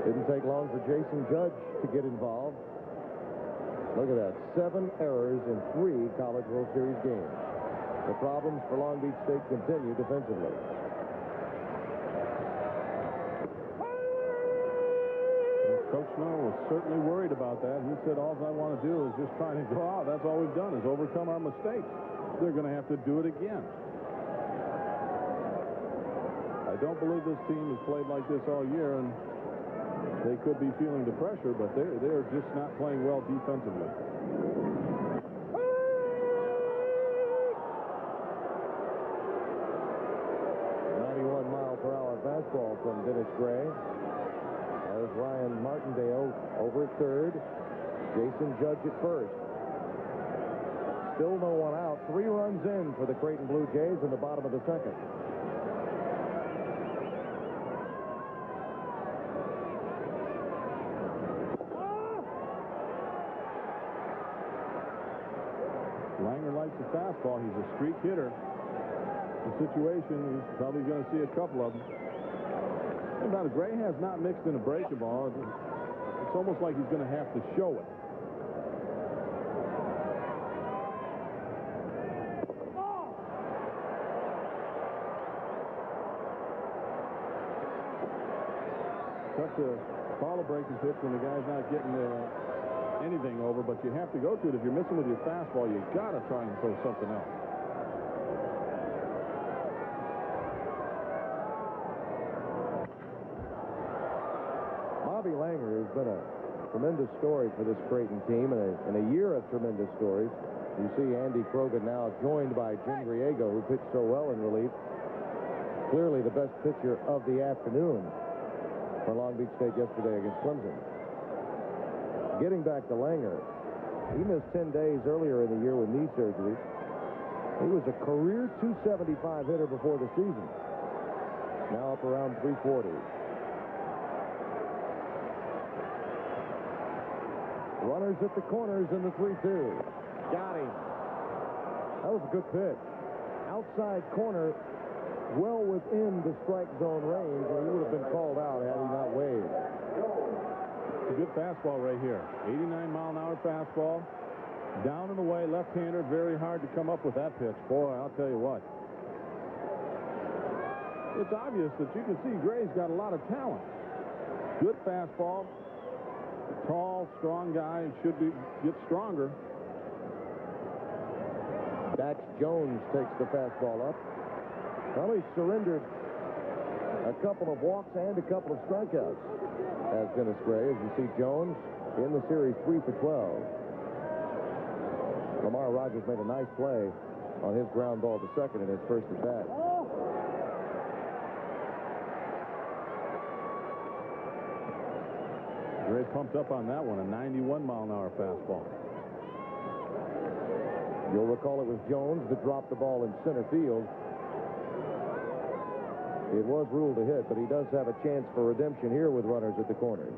Didn't take long for Jason Judge to get involved. Look at that. 7 errors in 3 College World Series games. The problems for Long Beach State continue defensively. Coach Snow was certainly worried about that. He said, all I want to do is just try to go out. That's all we've done is overcome our mistakes. They're going to have to do it again. I don't believe this team has played like this all year, and they could be feeling the pressure, but they're just not playing well defensively. Fastball from Dennis Gray. There's Ryan Martindale over at third. Jason Judge at first. Still no one out. 3 runs in for the Creighton Blue Jays in the bottom of the second. Langer likes the fastball. He's a streak hitter. The situation, he's probably going to see a couple of them. Now, Gray has not mixed in a breaking ball. It's almost like he's going to have to show it. Tough to call a breaking pitch when the guy's not getting anything over, but you have to go to it. If you're missing with your fastball, you got to try and throw something else. Langer has been a tremendous story for this Creighton team, and a year of tremendous stories. You see Andy Krogan now joined by Jim Griego, who pitched so well in relief. Clearly the best pitcher of the afternoon for Long Beach State yesterday against Clemson. Getting back to Langer, he missed 10 days earlier in the year with knee surgery. He was a career .275 hitter before the season. Now up around .340. Runners at the corners in the 3-2. Got him. That was a good pitch. Outside corner, well within the strike zone range, and he would have been called out had he not waved. It's a good fastball right here. 89-mile-an-hour fastball. Down and away, left-hander. Very hard to come up with that pitch. Boy, I'll tell you what. It's obvious that you can see Gray's got a lot of talent. Good fastball. Tall, strong guy, should get stronger. Dax Jones takes the fastball up. Well, he surrendered a couple of walks and a couple of strikeouts as Dennis Gray. As you see, Jones in the series 3 for 12. Lamar Rogers made a nice play on his ground ball to second in his first at bat. Gray pumped up on that one, a 91-mile-an-hour fastball. You'll recall it was Jones that dropped the ball in center field. It was ruled a hit, but he does have a chance for redemption here with runners at the corners.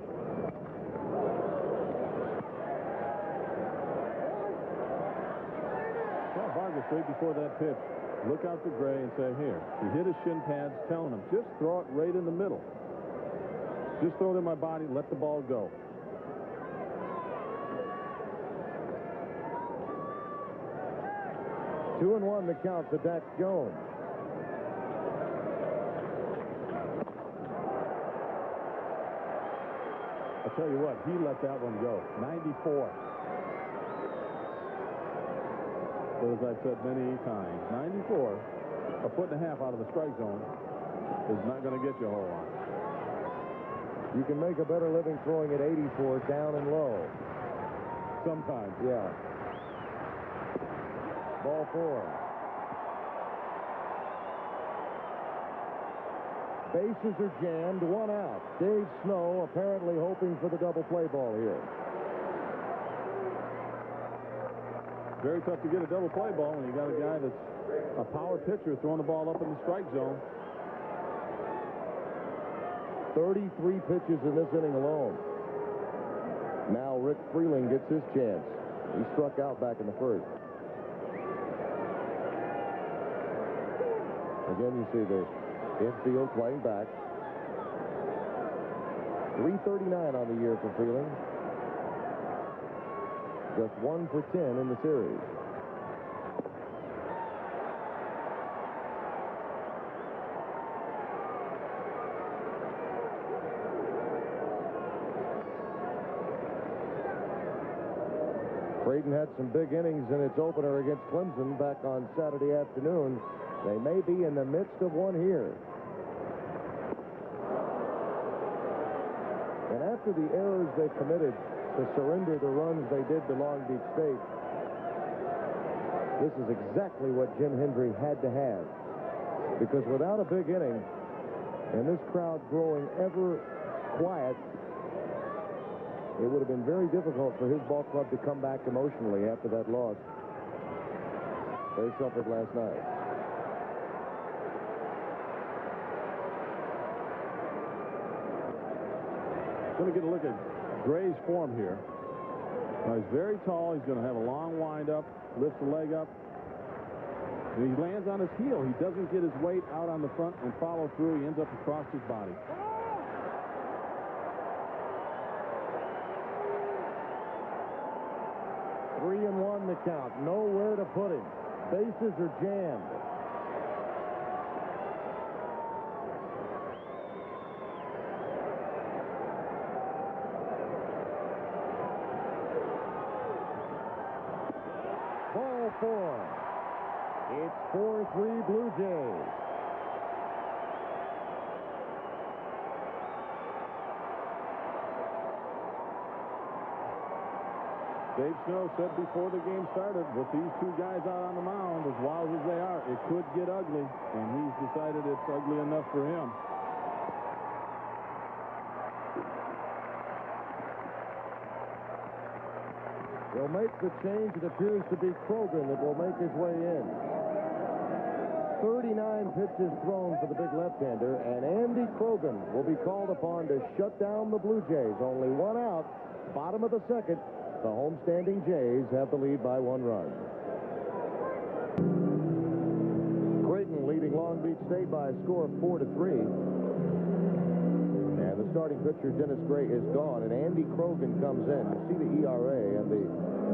Well, Vargas, right before that pitch, look out to Gray and say, here, he hit his shin pads, telling him, just throw it right in the middle. Just throw it in my body, let the ball go. Two and one the count to Dax Jones. I'll tell you what, he let that one go. 94. But as I've said many times, 94, a foot and a half out of the strike zone is not going to get you a whole lot. You can make a better living throwing at 84 down and low. Sometimes. Yeah. Ball 4. Bases are jammed, 1 out. Dave Snow apparently hoping for the double play ball here. Very tough to get a double play ball when you got a guy that's a power pitcher throwing the ball up in the strike zone. 33 pitches in this inning alone. Now Rick Freeling gets his chance. He struck out back in the first. Again, you see the infield playing back. 339 on the year for Freeling. Just 1 for 10 in the series. Creighton had some big innings in its opener against Clemson back on Saturday afternoon. They may be in the midst of one here. And after the errors they committed to surrender the runs they did to Long Beach State, this is exactly what Jim Hendry had to have. Because without a big inning, and this crowd growing ever quiet, it would have been very difficult for his ball club to come back emotionally after that loss they suffered last night. Going to get a look at Gray's form here. Now, he's very tall. He's going to have a long windup, lifts the leg up. And he lands on his heel. He doesn't get his weight out on the front and follow through. He ends up across his body. 3-1 the count. Nowhere to put him. Bases are jammed. Ball 4. It's 4-3 Blue Jays. Dave Snow said before the game started, with these two guys out on the mound, as wild as they are, it could get ugly, and he's decided it's ugly enough for him. They'll make the change. It appears to be Krogan that will make his way in. 39 pitches thrown for the big left-hander, and Andy Krogan will be called upon to shut down the Blue Jays. Only one out, bottom of the second. The homestanding Jays have the lead by 1 run. Creighton leading Long Beach State by a score of 4-3. And the starting pitcher, Dennis Gray, is gone, and Andy Krogan comes in. You see the ERA and the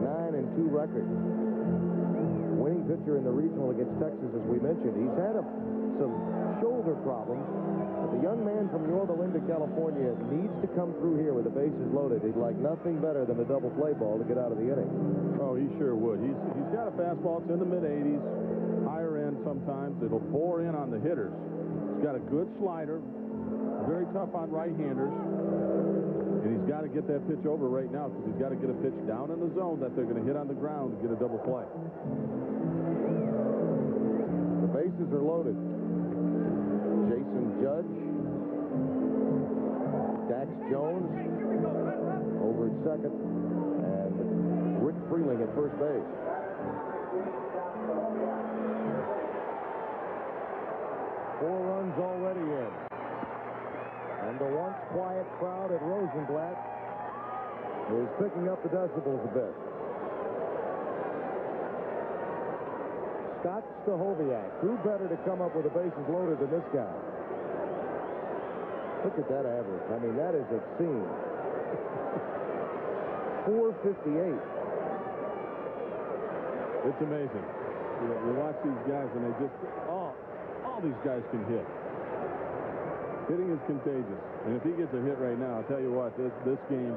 9-2 record. Winning pitcher in the regional against Texas, as we mentioned. He's had some shoulder problems. But the young man from Yorba Linda, California, needs to come through here with the bases loaded. He'd like nothing better than a double play ball to get out of the inning. Oh, he sure would. He's got a fastball. It's in the mid-80s, higher end sometimes. It'll bore in on the hitters. He's got a good slider, very tough on right-handers. And he's got to get that pitch over right now because he's got to get a pitch down in the zone that they're going to hit on the ground to get a double play. The bases are loaded. Jason Judge, Dax Jones over at second, and Rick Freeling at first base. Four runs already in. And the once quiet crowd at Rosenblatt is picking up the decibels a bit. Scott Stahoviak, who better to come up with the bases loaded than this guy? Look at that average. I mean, that is obscene. 458. It's amazing. You watch these guys, and they just, all these guys can hit. Hitting is contagious. And if he gets a hit right now, I'll tell you what, this game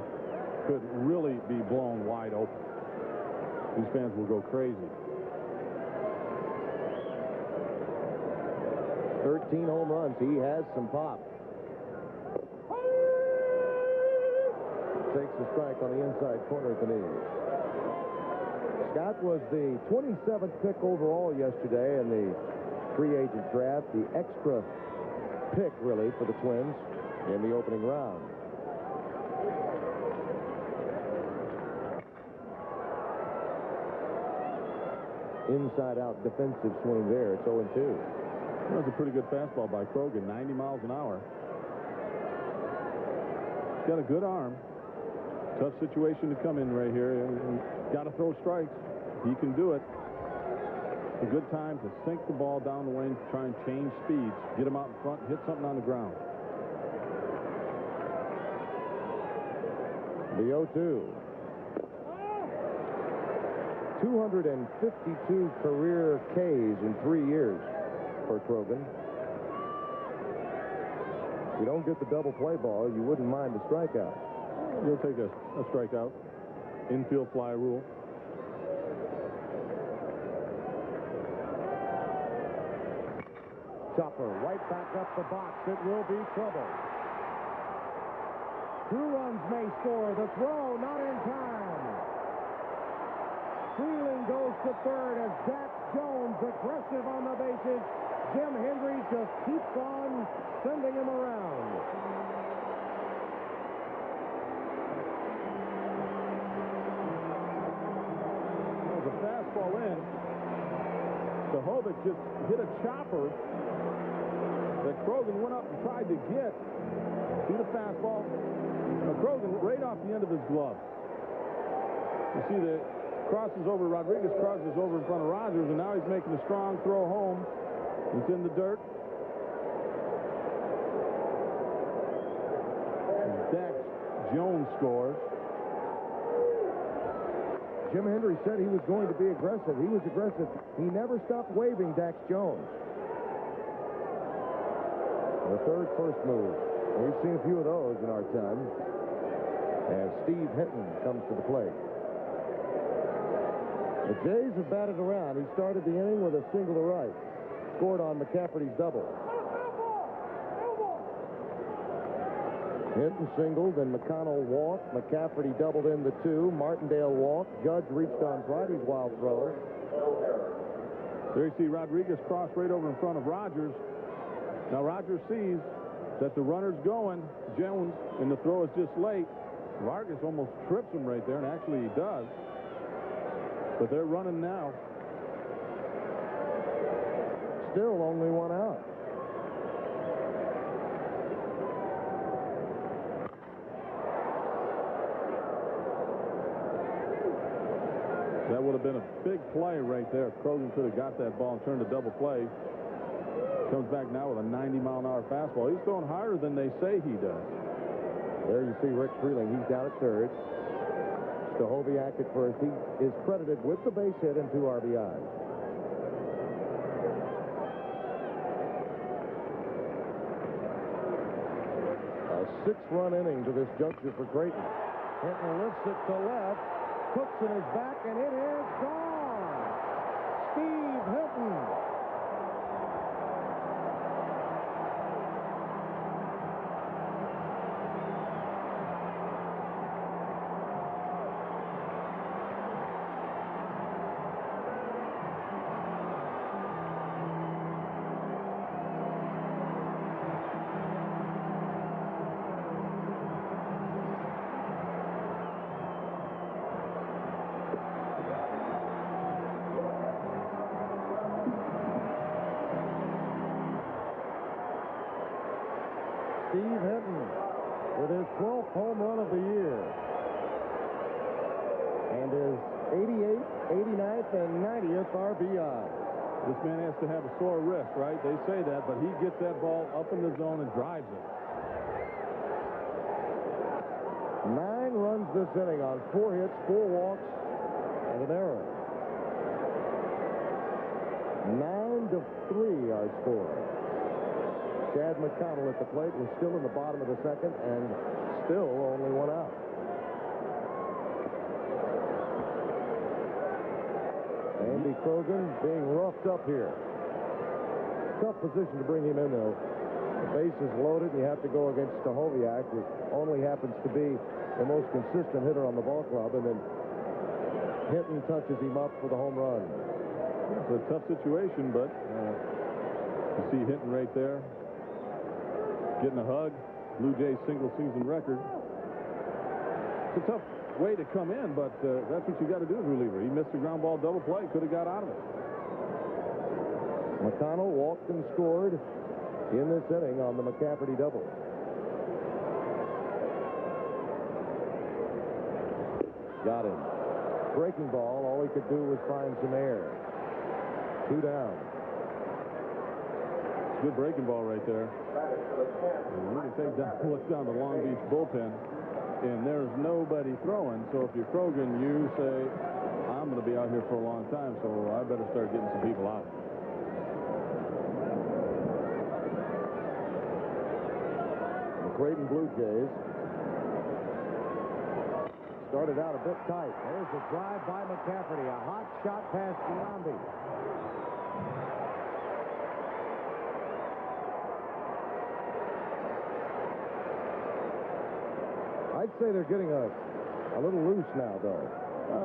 could really be blown wide open. These fans will go crazy. 13 home runs. He has some pop. Takes the strike on the inside corner at the knees. Scott was the 27th pick overall yesterday in the free agent draft. The extra pick, really, for the Twins in the opening round. Inside-out defensive swing there. It's 0-2. That was a pretty good fastball by Krogan, 90 miles an hour. He's got a good arm. Tough situation to come in right here. Got to throw strikes. He can do it. a good time to sink the ball down the lane, try and change speeds, get them out in front, hit something on the ground. The 0-2. 252 career Ks in 3 years for Krogan. If you don't get the double play ball, you wouldn't mind a strikeout. You'll take a strikeout. Infield fly rule. Chopper right back up the box. It will be trouble. 2 runs may score. The throw not in time. Freeling goes to third as Dax Jones aggressive on the bases. Jim Hendry just keeps on sending him around. There's a fastball in. Stahovic just hit a chopper that Krogan went up and tried to get. See the fastball? Krogan right off the end of his glove. You see the crosses over, Rodriguez crosses over in front of Rogers, and now he's making a strong throw home. It's in the dirt. Dax Jones scores. Jim Hendry said he was going to be aggressive. He was aggressive. He never stopped waving Dax Jones. The third first move. We've seen a few of those in our time. As Steve Hinton comes to the plate. The Jays have batted around. He started the inning with a single to right. Scored on McCafferty's double. Hinton singled, then McConnell walked. McCafferty doubled in the 2. Martindale walked. Judge reached on Frida's wild throw. There you see Rodriguez cross right over in front of Rogers. Now Rogers sees that the runner's going. Jones, and the throw is just late. Vargas almost trips him right there, and actually he does. But they're running now. Still only 1 out. That would have been a big play right there. Krogan could have got that ball and turned a double play. Comes back now with a 90-mile-an-hour fastball. He's throwing higher than they say he does. There you see Rick Freeling. He's down at third. Stahoviak at first. He is credited with the base hit and 2 RBIs. A 6-run inning to this juncture for Creighton. Hinton lifts it to left. Cooks in his back, and it is gone. Steve Hinton. Steve Hinton with his 12th home run of the year. And his 88th, 89th, and 90th RBI. This man has to have a sore wrist, right? They say that, but he gets that ball up in the zone and drives it. 9 runs this inning on 4 hits, 4 walks, and an error. 9-3 our score. Chad McConnell at the plate was still in the bottom of the second and still only 1 out. Andy Krogan being roughed up here. Tough position to bring him in, though. The base is loaded. You have to go against Stahoviak, who only happens to be the most consistent hitter on the ball club, and then Hinton touches him up for the home run. It's a tough situation, but you see Hinton right there getting a hug. Blue Jays single-season record. It's a tough way to come in, but that's what you got to do as a reliever. He missed the ground ball double play. Could have got out of it. McConnell walked and scored in this inning on the McCafferty double. Got him. Breaking ball. All he could do was find some air. 2 down. Good breaking ball right there. And you can take that look down the Long Beach bullpen, and there's nobody throwing. So if you're Krogan, you say, I'm going to be out here for a long time, so I better start getting some people out. The Creighton Blue Jays started out a bit tight. There's a drive by McCafferty. A hot shot past Giambi. I'd say they're getting a little loose now, though.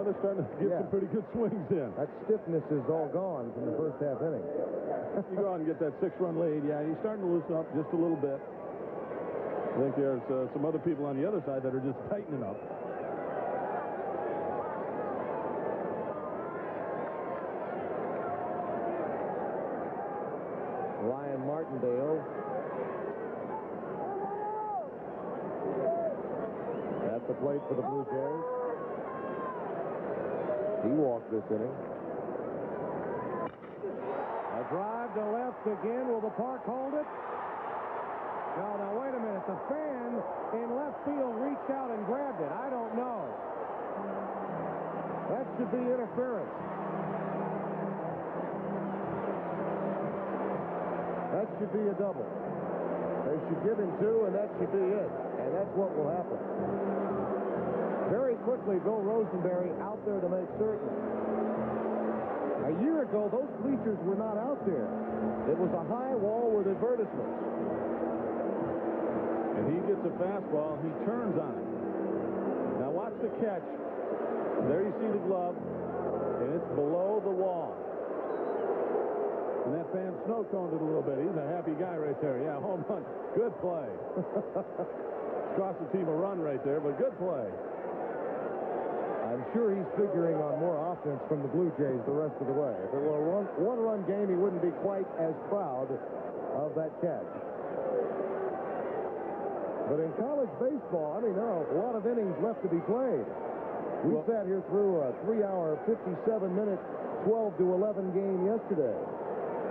They're starting to get some pretty good swings in. That stiffness is all gone from the first half inning. You go out and get that 6-run lead. Yeah, he's starting to loosen up just a little bit. I think there's some other people on the other side that are just tightening up. Ryan Martindale. At the plate for the Blue Jays. He walked this inning. A drive to left again. Will the park hold it? No, now wait a minute. The fan in left field reached out and grabbed it. I don't know. That should be interference. That should be a double. They should give him 2, and that should be it. And that's what will happen. Very quickly, Bill Rosenberry out there to make certain. A year ago, those bleachers were not out there. It was a high wall with advertisements. And he gets a fastball. He turns on it. Now watch the catch. There you see the glove, and it's below the wall. And that fan snow-coned it a little bit. He's a happy guy right there. Yeah, home run. Good play. Cost the team a run right there, but good play. I'm sure he's figuring on more offense from the Blue Jays the rest of the way. If it were a one-run game, he wouldn't be quite as proud of that catch. But in college baseball, I mean, there are a lot of innings left to be played. We sat here through a 3-hour, 57-minute, 12-11 game yesterday.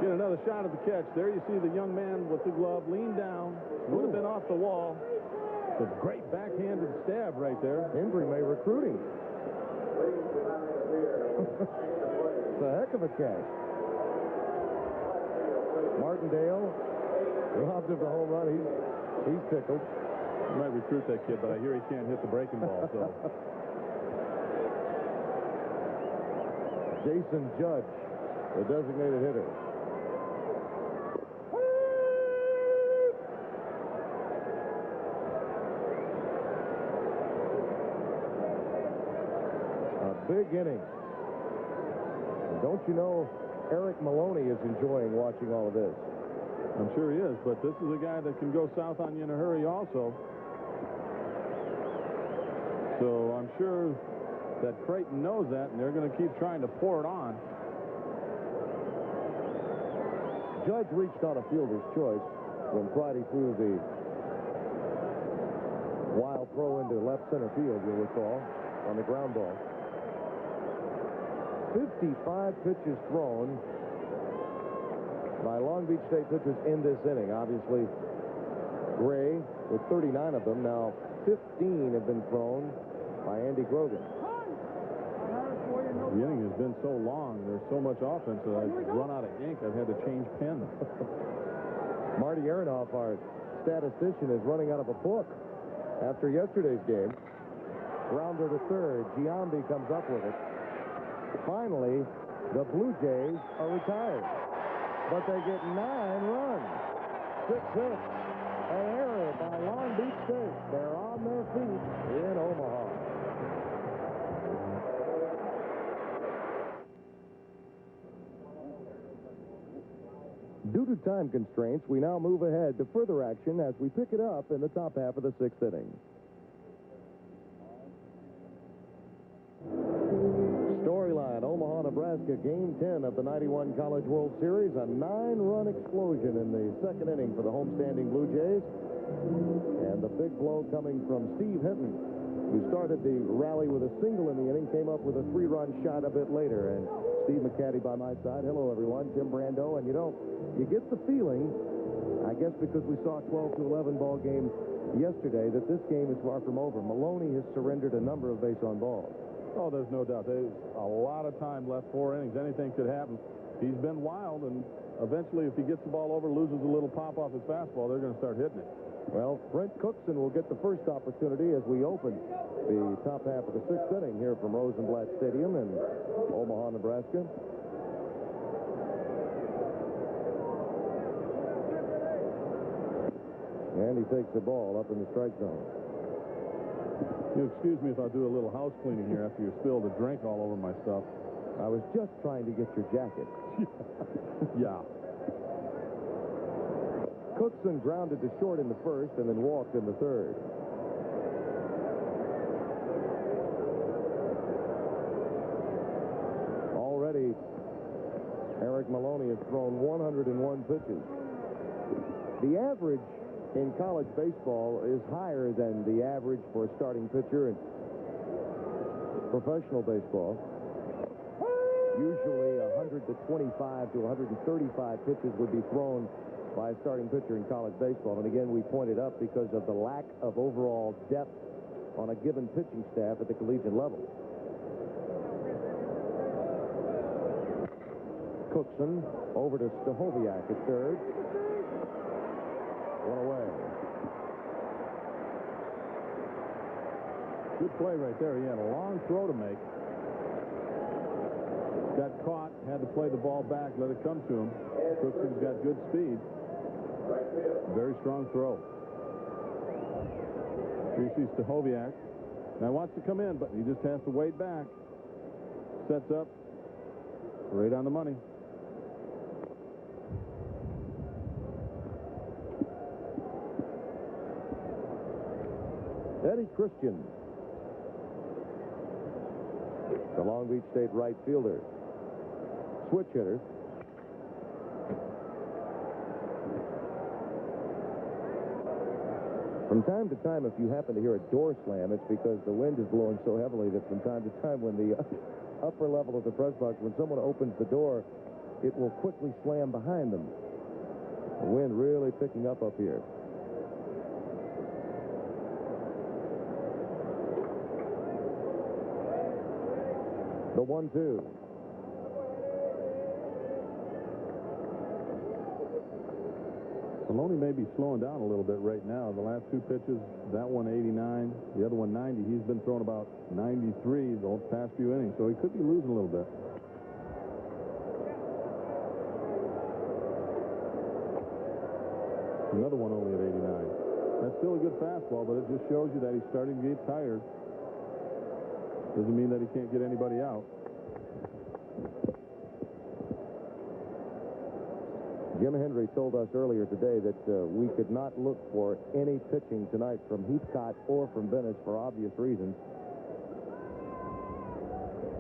Get another shot at the catch. There you see the young man with the glove lean down. Would have been off the wall. It's a great backhanded stab right there. Embry may recruit him. It's a heck of a catch. Martindale robbed of the home run. He's tickled. He might recruit that kid, but I hear he can't hit the breaking ball. So Jason Judge, the designated hitter. Big inning. And don't you know, Eric Maloney is enjoying watching all of this. I'm sure he is, but this is a guy that can go south on you in a hurry also. So I'm sure that Creighton knows that, and they're going to keep trying to pour it on. Judge reached on a fielder's choice when Friday threw the wild throw into left center field, you'll recall, on the ground ball. 55 pitches thrown by Long Beach State pitchers in this inning. Obviously, Gray with 39 of them. Now 15 have been thrown by Andy Grogan. The inning has been so long. There's so much offense that I've run out of ink. I've had to change pens. Marty Aronoff, our statistician, is running out of a book after yesterday's game. Grounder to third. Giambi comes up with it. Finally, the Blue Jays are retired. But they get 9 runs. 6 hits. An error by Long Beach State. They're on their feet in Omaha. Due to time constraints, we now move ahead to further action as we pick it up in the top half of the 6th inning. Storyline, Omaha, Nebraska, Game 10 of the 91 College World Series. A 9-run explosion in the 2nd inning for the homestanding Blue Jays. And the big blow coming from Steve Hinton. who started the rally with a single in the inning, came up with a 3-run shot a bit later. And Steve McCaddy by my side. Hello, everyone. Tim Brando. And you get the feeling, I guess because we saw a 12-11 ball game yesterday, that this game is far from over. Maloney has surrendered a number of base on balls. Oh, there's no doubt. There's a lot of time left. 4 innings. Anything could happen. He's been wild, and eventually, if he gets the ball over, loses a little pop off his fastball, they're going to start hitting it. Well, Brent Cookson will get the first opportunity as we open the top half of the 6th inning here from Rosenblatt Stadium in Omaha, Nebraska. And he takes the ball up in the strike zone. You excuse me if I do a little house cleaning here after you spilled a drink all over my stuff. I was just trying to get your jacket. Yeah. Cookson grounded to short in the first and then walked in the third. Already, Eric Maloney has thrown 101 pitches. The average in college baseball is higher than the average for a starting pitcher in professional baseball. Usually 125 to 135 pitches would be thrown by a starting pitcher in college baseball. And again, we pointed up because of the lack of overall depth on a given pitching staff at the collegiate level. Cookson over to Stahoviak at third. One away. Good play right there. He had a long throw to make. Got caught, had to play the ball back, let it come to him. Cookson's got good speed. Very strong throw. Here you see Stahoviak. Now wants to come in, but he just has to wait back. Sets up. Right on the money. Eddie Christian, the Long Beach State right fielder. Switch hitter. From time to time, if you happen to hear a door slam, it's because the wind is blowing so heavily that from time to time, when the upper level of the press box, when someone opens the door, it will quickly slam behind them. The wind really picking up here. The 1-2. Maloney may be slowing down a little bit right now. The last 2 pitches, that one 89, the other one 90. He's been throwing about 93 the past few innings, so he could be losing a little bit. Another one only at 89. That's still a good fastball, but it just shows you that he's starting to get tired. Doesn't mean that he can't get anybody out. Jim Hendry told us earlier today that we could not look for any pitching tonight from Heathcott or from Venice for obvious reasons.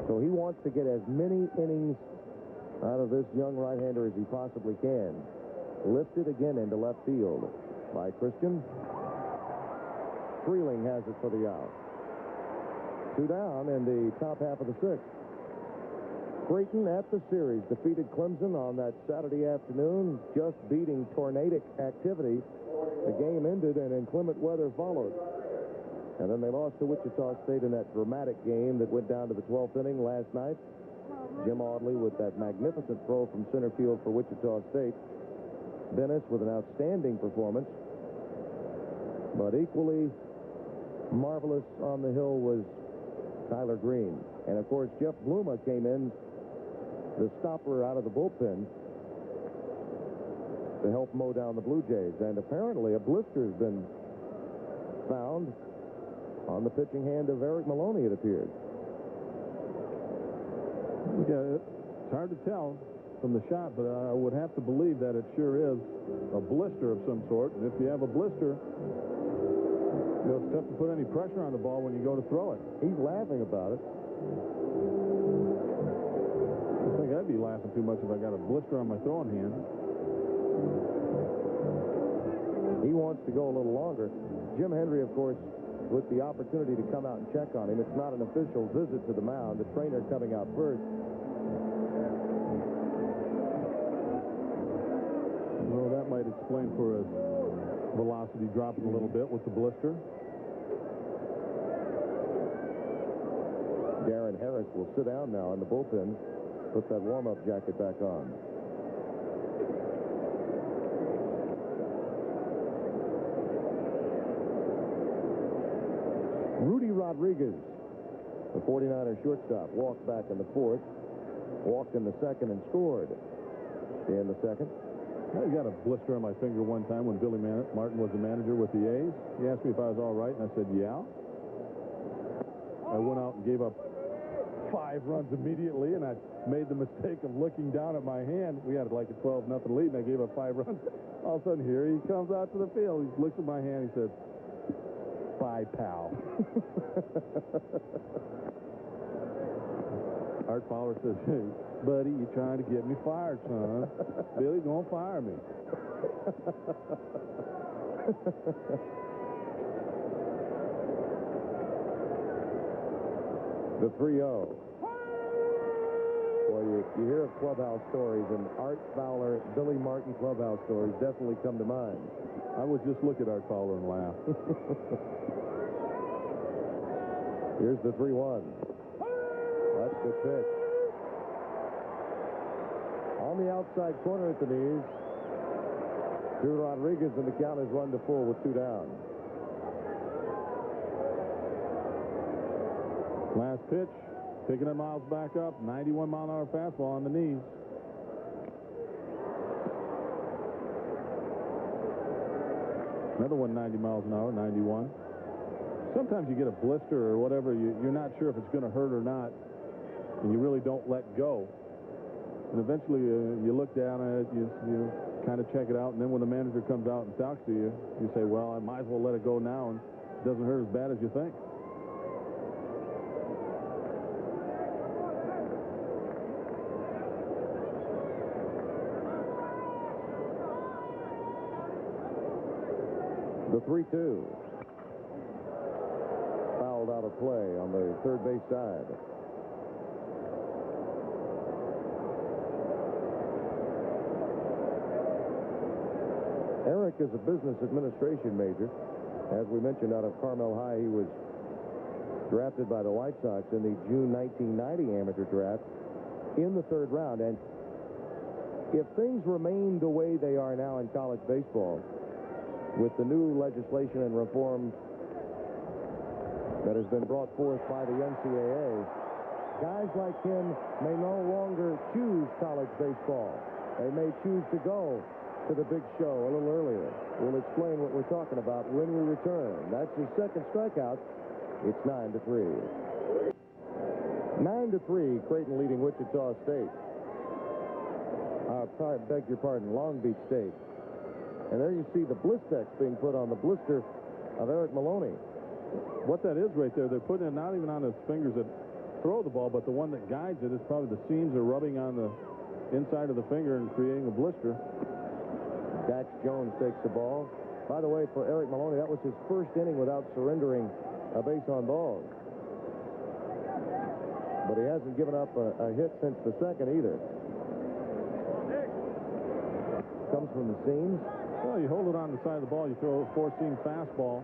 So he wants to get as many innings out of this young right-hander as he possibly can. Lifted again into left field by Christian. Freeling has it for the out. 2 down in the top half of the 6th. Creighton at the series defeated Clemson on that Saturday afternoon, just beating tornadic activity. The game ended and inclement weather followed. And then they lost to Wichita State in that dramatic game that went down to the 12th inning last night. Jim Audley with that magnificent throw from center field for Wichita State. Venice with an outstanding performance. But equally marvelous on the hill was Tyler Green. And, of course, Jeff Bluma came in, the stopper out of the bullpen, to help mow down the Blue Jays. And apparently a blister has been found on the pitching hand of Eric Maloney, it appears. Yeah, it's hard to tell from the shot, but I would have to believe that it sure is a blister of some sort. And if you have a blister, it's tough to put any pressure on the ball when you go to throw it. He's laughing about it. I think I'd be laughing too much if I got a blister on my throwing hand. He wants to go a little longer. Jim Hendry, of course, with the opportunity to come out and check on him. It's not an official visit to the mound. The trainer coming out first. Well, that might explain for his velocity dropping a little bit with the blister. Darren Harris will sit down now in the bullpen. Put that warm-up jacket back on. Rudy Rodriguez, the 49er shortstop, walked back in the fourth, walked in the second, and scored in the second. I got a blister on my finger one time when Billy Martin was the manager with the A's. He asked me if I was all right, and I said, yeah. I went out and gave up 5 runs immediately, and I made the mistake of looking down at my hand. We had like a 12-0 lead, and I gave up 5 runs. All of a sudden, here he comes out to the field. He looks at my hand. He says, bye, pal. Art Fowler says, hey, buddy, you trying to get me fired, son. Billy's going to fire me. The 3-0. Well, you hear of clubhouse stories, and Art Fowler, Billy Martin clubhouse stories definitely come to mind. I would just look at Art Fowler and laugh. Here's the 3-1. That's a good pitch. On the outside corner at the knees. Drew Rodriguez, and the count is run to full with 2 down. Last pitch, picking the miles back up, 91-mile-an-hour fastball on the knees. Another one 90 miles an hour, 91. Sometimes you get a blister or whatever, you're not sure if it's going to hurt or not, and you really don't let go. And eventually you look down at it, you kind of check it out, and then when the manager comes out and talks to you, you say, well, I might as well let it go now, and it doesn't hurt as bad as you think. The 3-2. Fouled out of play on the third base side. Eric is a business administration major. As we mentioned, out of Carmel High, he was drafted by the White Sox in the June 1990 amateur draft in the 3rd round. And if things remain the way they are now in college baseball, with the new legislation and reform that has been brought forth by the NCAA, guys like him may no longer choose college baseball. They may choose to go to the big show a little earlier. We'll explain what we're talking about when we return. That's his second strikeout. It's 9-3. 9-3, Creighton leading Wichita State. Beg your pardon, Long Beach State. And there you see the Blistex being put on the blister of Eric Maloney. What that is right there, they're putting it not even on his fingers that throw the ball, but the one that guides it is probably the seams are rubbing on the inside of the finger and creating a blister. Dax Jones takes the ball. By the way, for Eric Maloney, that was his first inning without surrendering a base on balls. But he hasn't given up a hit since the second either. Comes from the seams. Well, you hold it on the side of the ball, you throw a 4-seam fastball,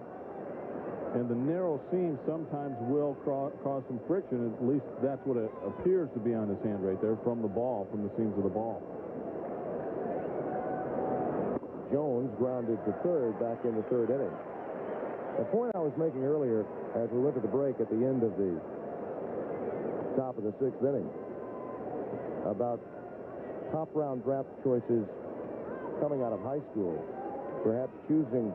and the narrow seam sometimes will cause some friction. At least that's what it appears to be on his hand right there from the ball, from the seams of the ball. Jones grounded to third back in the 3rd inning. The point I was making earlier as we went to the break at the end of the top of the 6th inning about top round draft choices coming out of high school, perhaps choosing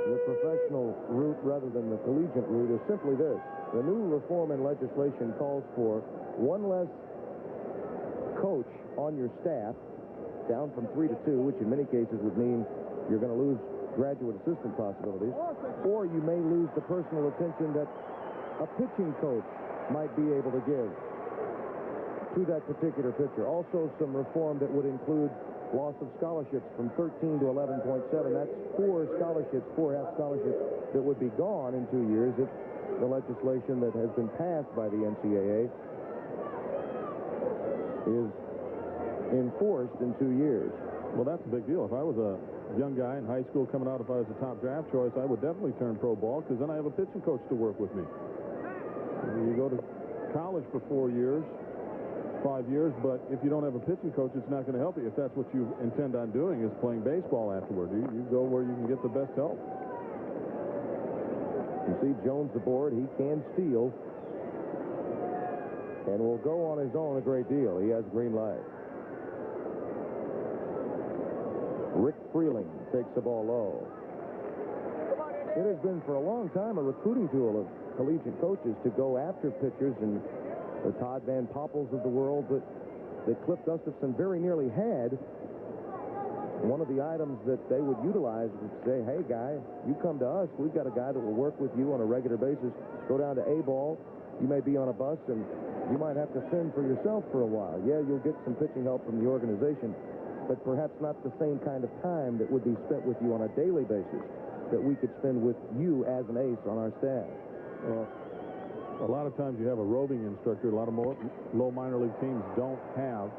the professional route rather than the collegiate route, is simply this. The new reform and legislation calls for one less coach on your staff, down from 3 to 2, which in many cases would mean you're going to lose graduate assistant possibilities, or you may lose the personal attention that a pitching coach might be able to give to that particular pitcher. Also some reform that would include loss of scholarships from 13 to 11.7. That's 4 scholarships, 4 half scholarships that would be gone in 2 years if the legislation that has been passed by the NCAA is enforced in 2 years. Well, that's a big deal. If I was a young guy in high school coming out, if I was a top draft choice, I would definitely turn pro ball, because then I have a pitching coach to work with me. You go to college for 4 years, 5 years, but if you don't have a pitching coach, it's not going to help you. If that's what you intend on doing, is playing baseball afterward, you go where you can get the best help. You see Jones aboard. He can steal and will go on his own a great deal. He has green light. Rick Freeling takes the ball low. It has been for a long time a recruiting tool of collegiate coaches to go after pitchers, and the Todd Van Poppels of the world that Cliff Gustafson very nearly had. One of the items that they would utilize would say, hey, guy, you come to us. We've got a guy that will work with you on a regular basis. Go down to A-ball. You may be on a bus, and you might have to fend for yourself for a while. Yeah, you'll get some pitching help from the organization, but perhaps not the same kind of time that would be spent with you on a daily basis that we could spend with you as an ace on our staff. A lot of times you have a roving instructor. A lot of low minor league teams don't have.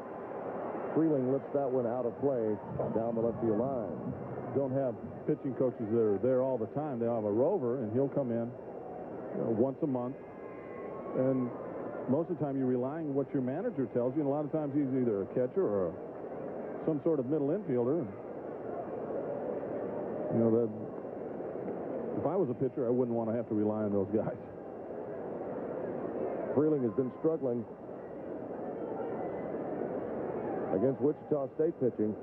Freeling lifts that one out of play down the left field line. Don't have pitching coaches that are there all the time. They have a rover, and he'll come in once a month. And most of the time you're relying on what your manager tells you. And a lot of times he's either a catcher or some sort of middle infielder. You know, if I was a pitcher, I wouldn't want to have to rely on those guys. Freeling has been struggling against Wichita State pitching,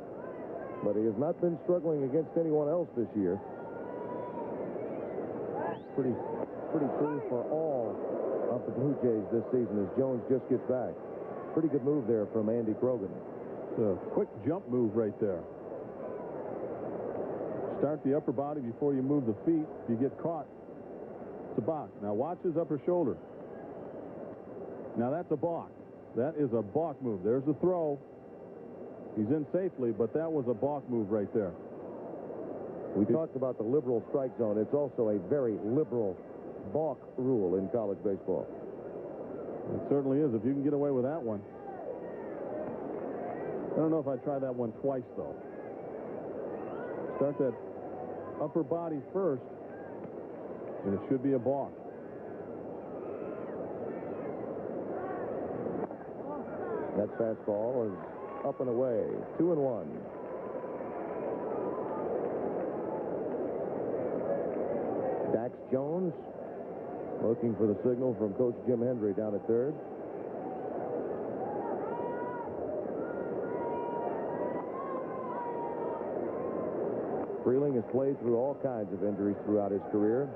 but he has not been struggling against anyone else this year. Pretty true for all of the Blue Jays this season as Jones just gets back. Pretty good move there from Andy Krogan. It's a quick jump move right there. Start the upper body before you move the feet. If you get caught, it's a balk. Now watch his upper shoulder. Now that's a balk. That is a balk move. There's the throw. He's in safely, but that was a balk move right there. We talked about the liberal strike zone. It's also a very liberal balk rule in college baseball. It certainly is, if you can get away with that one. I don't know if I'd try that one twice, though. Start that upper body first, and it should be a balk. That fastball is up and away. 2-1. Dax Jones looking for the signal from Coach Jim Hendry down at third. Freeling has played through all kinds of injuries throughout his career.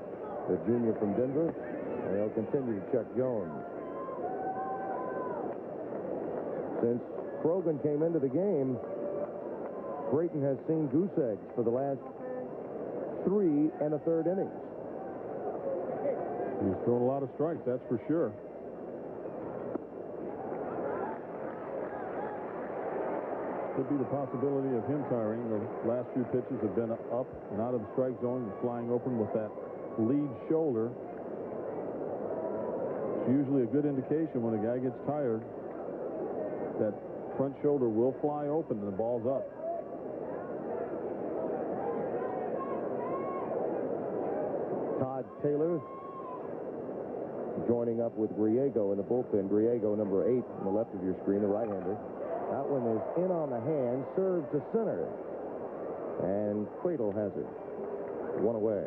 The junior from Denver, and he'll continue to check Jones. Since Krogan came into the game, Creighton has seen goose eggs for the last 3 1/3 innings. He's thrown a lot of strikes, that's for sure. Could be the possibility of him tiring. The last few pitches have been up and out of the strike zone and flying open with that lead shoulder. It's usually a good indication when a guy gets tired. That front shoulder will fly open and the ball's up. Todd Taylor joining up with Griego in the bullpen. Griego, number 8 on the left of your screen, the right-hander. That one is in on the hand, served to center. And Cradle has it. 1 away.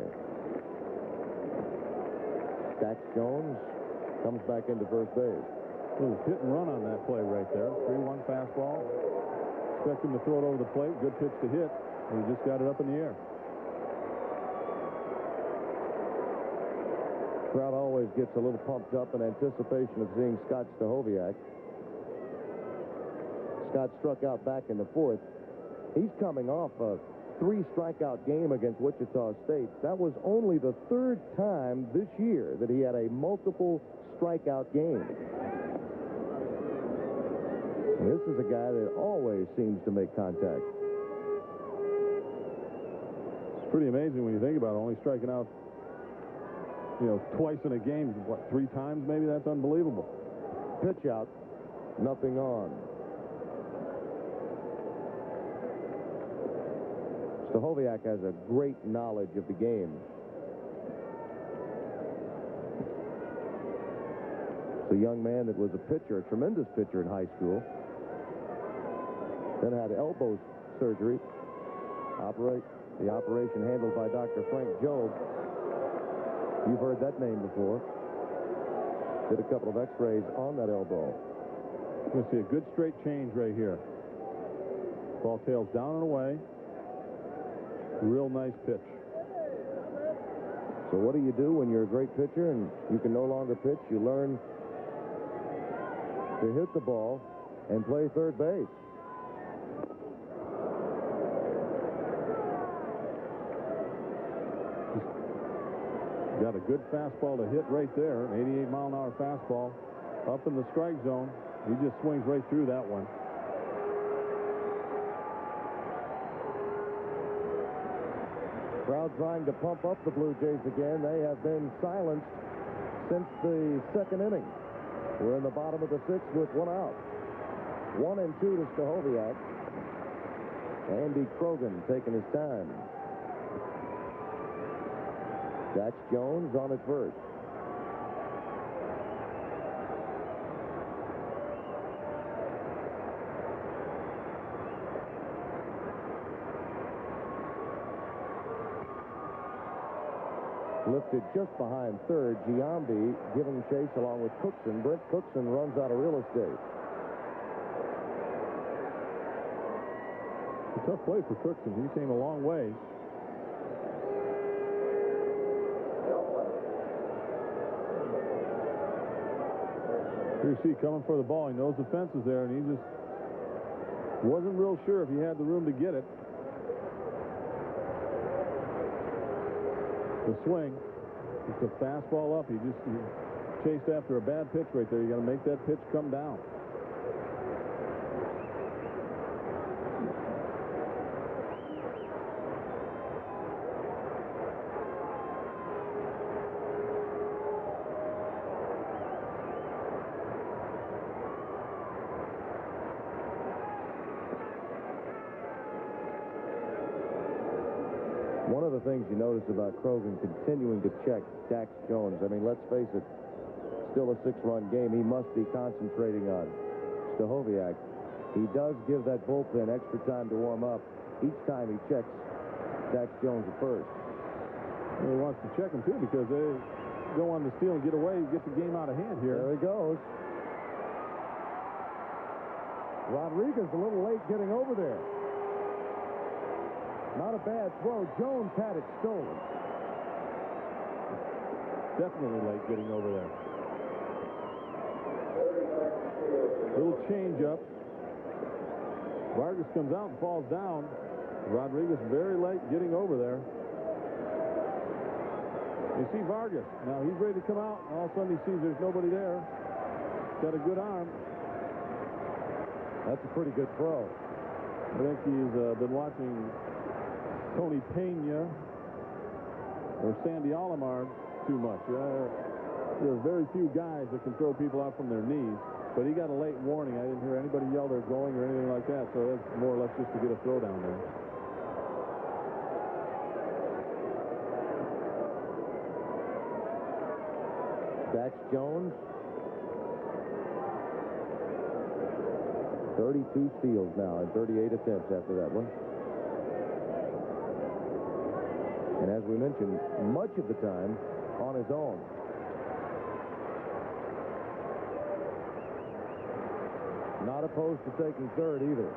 Dax Jones comes back into first base. Little hit and run on that play right there. 3-1 fastball. Expect him to throw it over the plate. Good pitch to hit. And he just got it up in the air. Crowd always gets a little pumped up in anticipation of seeing Scott Stahoviak. Scott struck out back in the 4th. He's coming off a 3-strikeout game against Wichita State. That was only the 3rd time this year that he had a multiple strikeout game. This is a guy that always seems to make contact. It's pretty amazing when you think about it, only striking out, twice in a game. What, 3 times maybe? That's unbelievable. Pitch out, nothing on. Stahoviak has a great knowledge of the game. It's a young man that was a pitcher, a tremendous pitcher in high school. Then had elbow surgery. The operation handled by Dr. Frank Jobe. You've heard that name before. Did a couple of x-rays on that elbow. You're going to see a good straight change right here. Ball tails down and away. Real nice pitch. So what do you do when you're a great pitcher and you can no longer pitch? You learn to hit the ball and play third base. Got a good fastball to hit right there. An 88-mile-an-hour fastball up in the strike zone. He just swings right through that one. Crowd trying to pump up the Blue Jays again. They have been silenced since the second inning. We're in the bottom of the 6th with 1 out. 1-2 to Stahoviak. Andy Krogan taking his time. Dax Jones on at first. Lifted just behind third. Giambi giving chase along with Cookson. Brent Cookson runs out of real estate. A tough play for Cookson. He came a long way. Here you see coming for the ball. He knows the fence is there, and he just wasn't real sure if he had the room to get it. The swing. It's a fastball up. He chased after a bad pitch right there. You got to make that pitch come down. One of the things you notice about Krogan continuing to check Dax Jones, I mean, let's face it, still a 6-run game. He must be concentrating on Stahoviak. He does give that bullpen extra time to warm up each time he checks Dax Jones at first. He wants to check him, too, because they go on the steal and get away, get the game out of hand here. There he goes. Rodriguez a little late getting over there. Not a bad throw. Jones had it stolen. Definitely late getting over there. Little change up. Vargas comes out and falls down. Rodriguez very late getting over there. You see Vargas. Now he's ready to come out. And all of a sudden he sees there's nobody there. Got a good arm. That's a pretty good throw. I think he's been watching Tony Pena or Sandy Alomar too much. There are very few guys that can throw people out from their knees, but he got a late warning. I didn't hear anybody yell they're going or anything like that, so that's more or less just to get a throw down there. Dax Jones, 32 steals now and 38 attempts after that one. And as we mentioned, much of the time on his own. Not opposed to taking third either.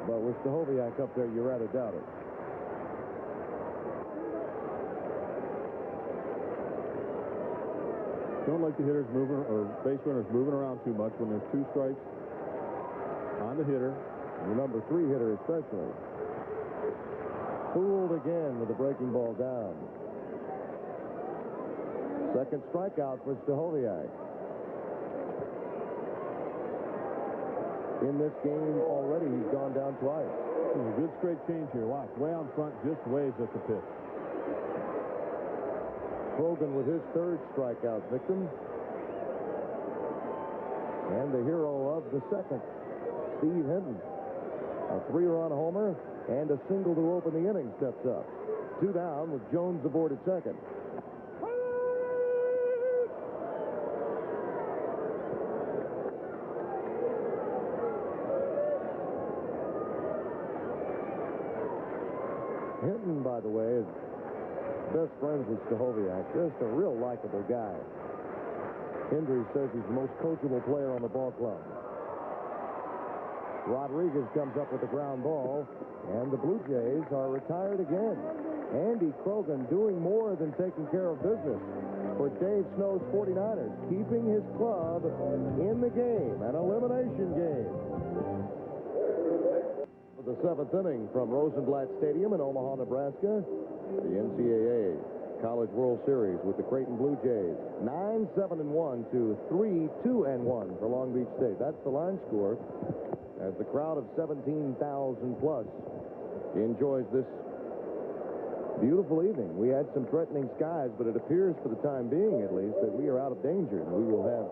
But with Stahoviak up there, you rather doubt it. Don't like the hitters moving or base runners moving around too much when there's 2 strikes on the hitter. The number 3 hitter especially. Fooled again with the breaking ball down. Second strikeout for Stahoviak. in this game already. He's gone down twice. A good straight change here. Watch. Way on front, just waves at the pitch. Krogan with his third strikeout victim. And the hero of the second, Steve Hinton. A 3-run homer and a single to open the inning steps up. 2 down with Jones aboard at second. Hinton, by the way, is best friends with Stahoviak. Just a real likable guy. Hendry says he's the most coachable player on the ball club. Rodriguez comes up with the ground ball, and the Blue Jays are retired again. Andy Krogan doing more than taking care of business for Dave Snow's 49ers, keeping his club in the game, an elimination game. The 7th inning from Rosenblatt Stadium in Omaha, Nebraska. The NCAA College World Series with the Creighton Blue Jays. 9-7-1 to 3-2-1 for Long Beach State. That's the line score as the crowd of 17,000 plus enjoys this beautiful evening. We had some threatening skies, but it appears for the time being, at least, that we are out of danger. We will have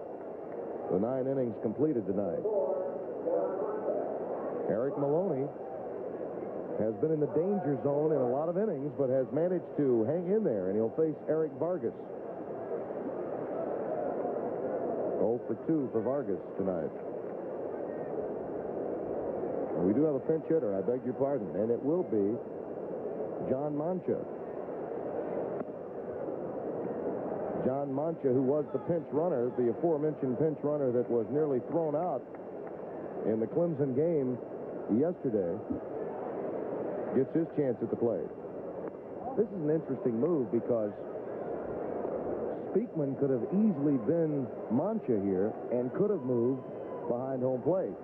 the 9 innings completed tonight. Eric Maloney has been in the danger zone in a lot of innings, but has managed to hang in there, and he'll face Eric Vargas. 0 for 2 for Vargas tonight. And we do have a pinch hitter, I beg your pardon, and it will be John Mancha. John Mancha, who was the pinch runner, the aforementioned pinch runner that was nearly thrown out in the Clemson game yesterday, gets his chance at the plate. This is an interesting move because Speakman could have easily been Mancha here and could have moved behind home plate.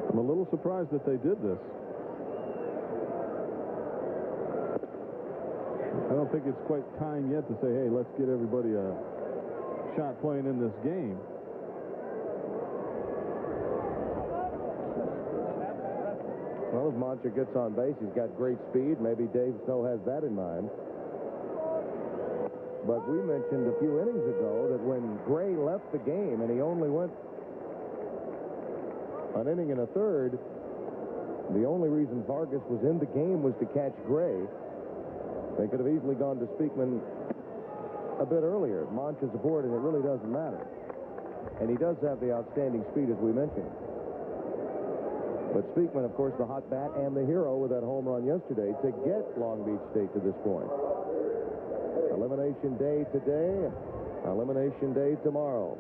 I'm a little surprised that they did this. I don't think it's quite time yet to say, hey, let's get everybody a shot playing in this game. Well, if Mancha gets on base, he's got great speed. Maybe Dave Snow has that in mind. But we mentioned a few innings ago that when Gray left the game and he only went an inning and a third, the only reason Vargas was in the game was to catch Gray. They could have easily gone to Speakman a bit earlier. Mancha's aboard, and it really doesn't matter. And he does have the outstanding speed, as we mentioned. But Speakman, of course, the hot bat and the hero with that home run yesterday to get Long Beach State to this point. Elimination day today, elimination day tomorrow.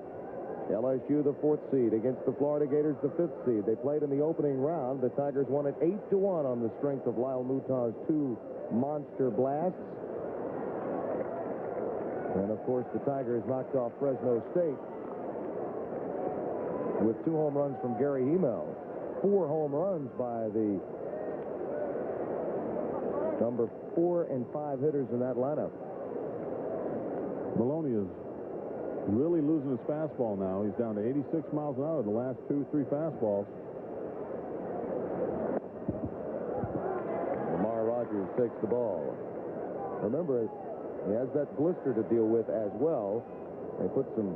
LSU, the 4th seed, against the Florida Gators, the 5th seed. They played in the opening round. The Tigers won it 8-1 on the strength of Lyle Mutah's 2 monster blasts. And, of course, the Tigers knocked off Fresno State with 2 home runs from Gary Hemel. 4 home runs by the number 4 and 5 hitters in that lineup. Maloney is really losing his fastball now. He's down to 86 miles an hour the last 2-3 fastballs. Lamar Rogers takes the ball. Remember, he has that blister to deal with as well. They put some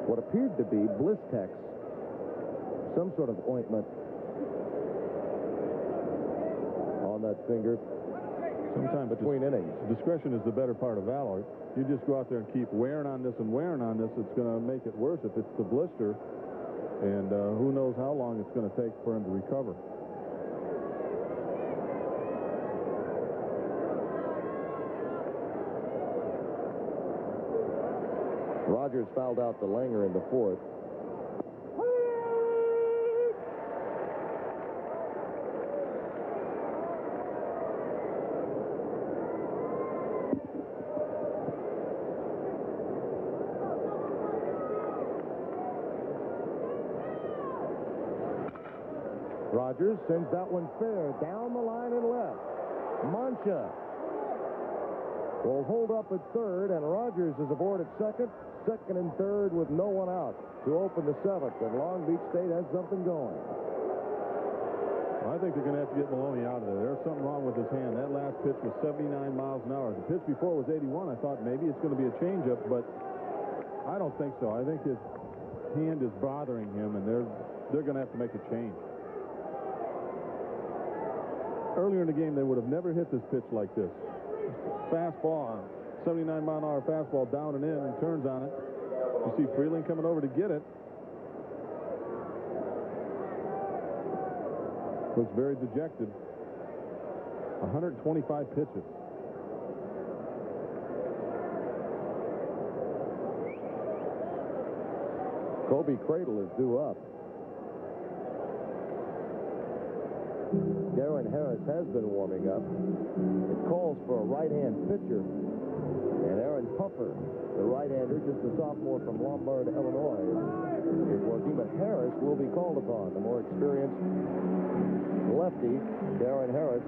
what appeared to be Blistex, some sort of ointment on that finger. Sometimes between innings. Discretion is the better part of valor. You just go out there and keep wearing on this and wearing on this, it's going to make it worse if it's the blister. And who knows how long it's going to take for him to recover. Rogers fouled out the Langer in the 4th. Rogers sends that one fair down the line and left. Mancha will hold up at third, and Rogers is aboard at second. second and third with no one out to open the seventh, and Long Beach State has something going. I think they're going to have to get Maloney out of there. There's something wrong with his hand. That last pitch was 79 miles an hour. The pitch before was 81. I thought maybe it's going to be a changeup, but I don't think so. I think his hand is bothering him, and they're going to have to make a change. Earlier in the game, they would have never hit this pitch like this. Fastball, 79-mile-an-hour fastball down and in, and turns on it. You see Freeling coming over to get it. Looks very dejected. 125 pitches. Kobe Cradle is due up. Darren Harris has been warming up. It calls for a right-hand pitcher. And Aaron Puffer, the right-hander, just a sophomore from Lombard, Illinois, is working. But Harris will be called upon. The more experienced lefty, Darren Harris,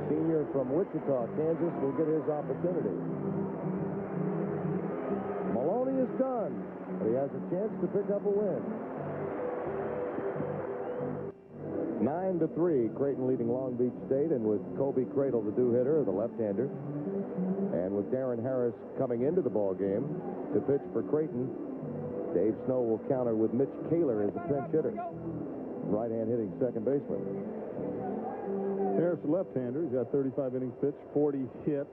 senior from Wichita, Kansas, will get his opportunity. Maloney is done, but he has a chance to pick up a win. 9-3, Creighton leading Long Beach State, and with Kobe Cradle, the do-hitter, the left-hander, and with Darren Harris coming into the ball game to pitch for Creighton, Dave Snow will counter with Mitch Kaler as a pinch hitter, right-hand hitting second baseman. Harris, a left-hander. He's got 35 innings pitched, 40 hits.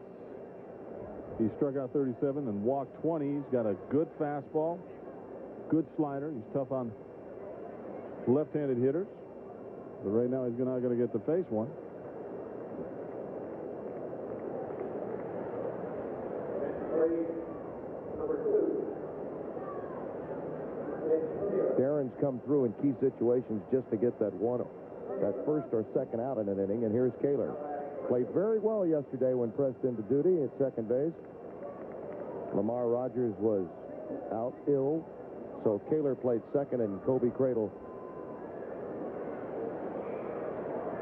He struck out 37 and walked 20. He's got a good fastball, good slider. He's tough on left-handed hitters. But right now he's not going to get to face one. Darren's come through in key situations just to get that first or second out in an inning, and here's Kaler. Played very well yesterday when pressed into duty at second base. Lamar Rogers was out ill, so Kaler played second, and Kobe Cradle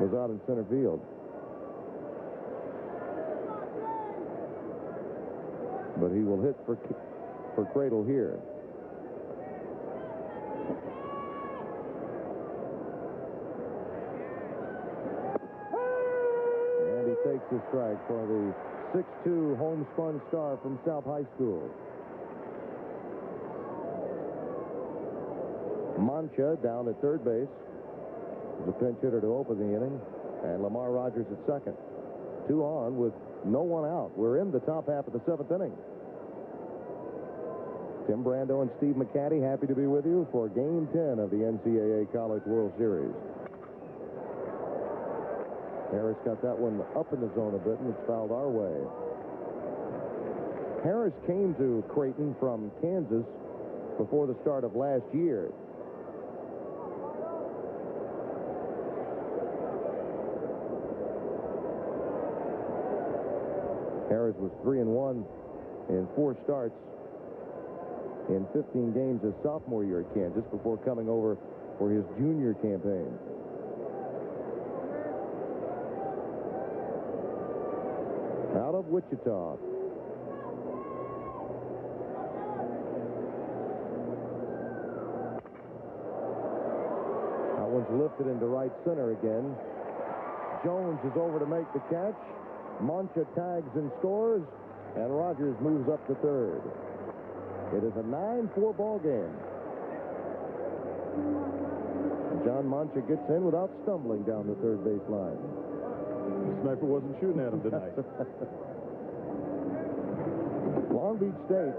was out in center field. But he will hit for Cradle here. And he takes his strike for the 6'2" homespun star from South High School. Mancha down at third base. A pinch hitter to open the inning, and Lamar Rogers at second. 2 on with no one out. We're in the top half of the seventh inning. Tim Brando and Steve McCaddy happy to be with you for Game 10 of the NCAA College World Series. Harris got that one up in the zone a bit, and it's fouled our way. Harris came to Creighton from Kansas before the start of last year. Harris was 3-1 in 4 starts in 15 games his sophomore year at Kansas before coming over for his junior campaign. Out of Wichita. That one's lifted into right center again. Jones is over to make the catch. Mancha tags and scores, and Rogers moves up to third. It is a 9-4 ball game. John Mancha gets in without stumbling down the third base line. The sniper wasn't shooting at him tonight. Long Beach State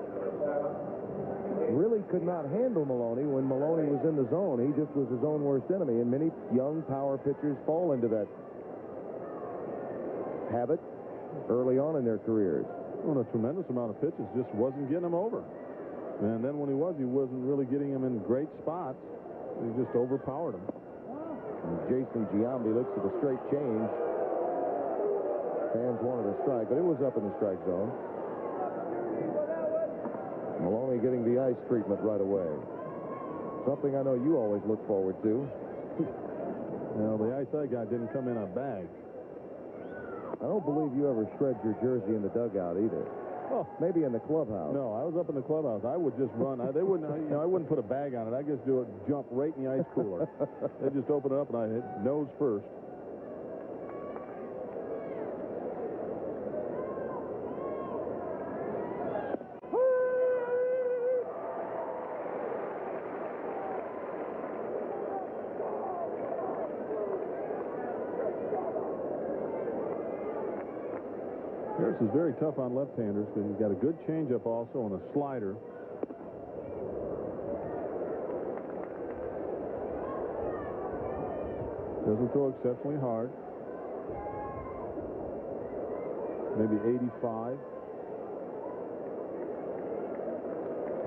really could not handle Maloney when Maloney was in the zone. He just was his own worst enemy, and many young power pitchers fall into that habit early on in their careers. Well, a tremendous amount of pitches just wasn't getting him over. And then when he wasn't really getting him in great spots. He just overpowered him. And Jason Giambi looks at the straight change. Fans wanted a strike, but it was up in the strike zone. Maloney getting the ice treatment right away. Something I know you always look forward to. Well, the ice I got didn't come in a bag. I don't believe you ever shred your jersey in the dugout either. Oh, maybe in the clubhouse. No, I was up in the clubhouse. I would just run. They wouldn't, I wouldn't put a bag on it. I just do it, jump right in the ice cooler. They just open it up and I hit nose first. Harris is very tough on left-handers because he's got a good changeup also and a slider. Doesn't throw exceptionally hard. Maybe 85.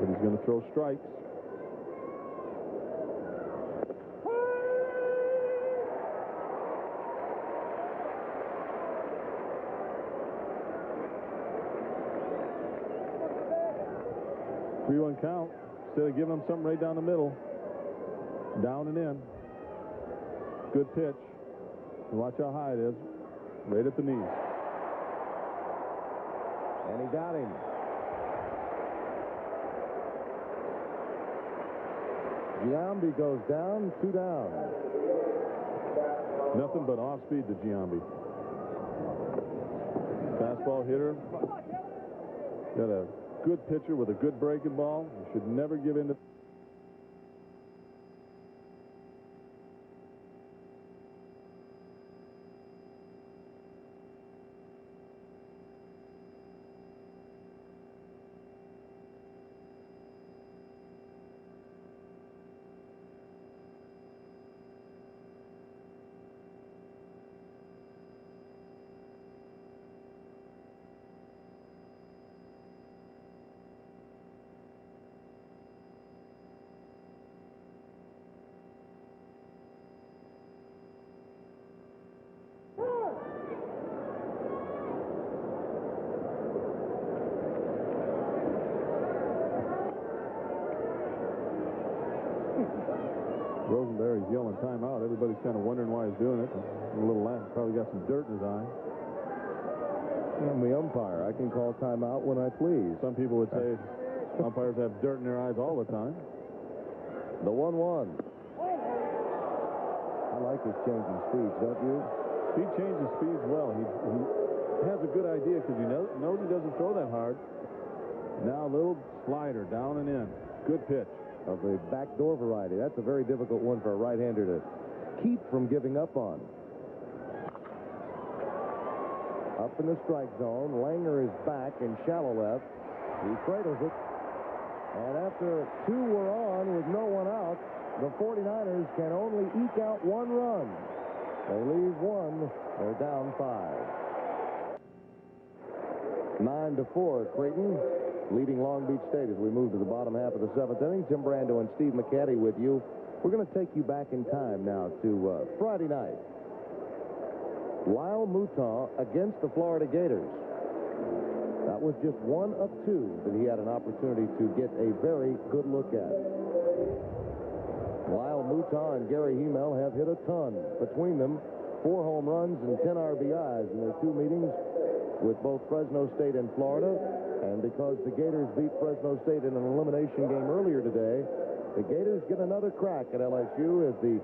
But he's going to throw strikes. Three-one count. Instead of giving him something right down the middle. Down and in. Good pitch. And watch how high it is. Right at the knees. And he got him. Giambi goes down, 2 down. Nothing but off-speed to Giambi. Fastball hitter. Got a good pitcher with a good breaking ball. You should never give in to... Rosenberry's yelling timeout. Everybody's kind of wondering why he's doing it. A little laugh. Probably got some dirt in his eye. I'm the umpire. I can call timeout when I please. Some people would say umpires have dirt in their eyes all the time. The 1-1. I like his changing speeds, don't you? He changes speeds well. He has a good idea because he knows he doesn't throw that hard. Now a little slider down and in. Good pitch. Of the backdoor variety. That's a very difficult one for a right-hander to keep from giving up on. Up in the strike zone. Langer is back in shallow left. He cradles it. And after 2 were on with no one out, the 49ers can only eke out 1 run. They leave 1. They're down 5. 9-4, Creighton leading Long Beach State as we move to the bottom half of the 7th inning. Tim Brando and Steve McCaddy with you. We're going to take you back in time now to Friday night. Lyle Mouton against the Florida Gators. That was just 1 of 2 that he had an opportunity to get a very good look at. Lyle Mouton and Gary Hemel have hit a ton. Between them, 4 home runs and 10 RBIs in their 2 meetings with both Fresno State and Florida. And because the Gators beat Fresno State in an elimination game earlier today, the Gators get another crack at LSU as the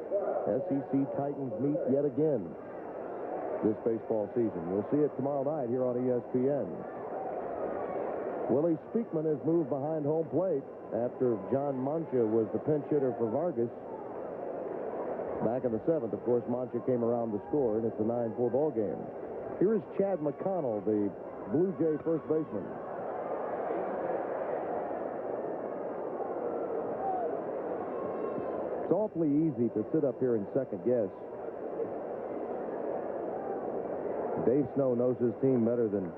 SEC Titans meet yet again this baseball season. We'll see it tomorrow night here on ESPN. Willie Speakman has moved behind home plate after John Mancha was the pinch hitter for Vargas. Back in the 7th, of course, Mancha came around to score, and it's a 9-4 ball game. Here is Chad McConnell, the Blue Jay first baseman. It's awfully easy to sit up here and second guess. Dave Snow knows his team better than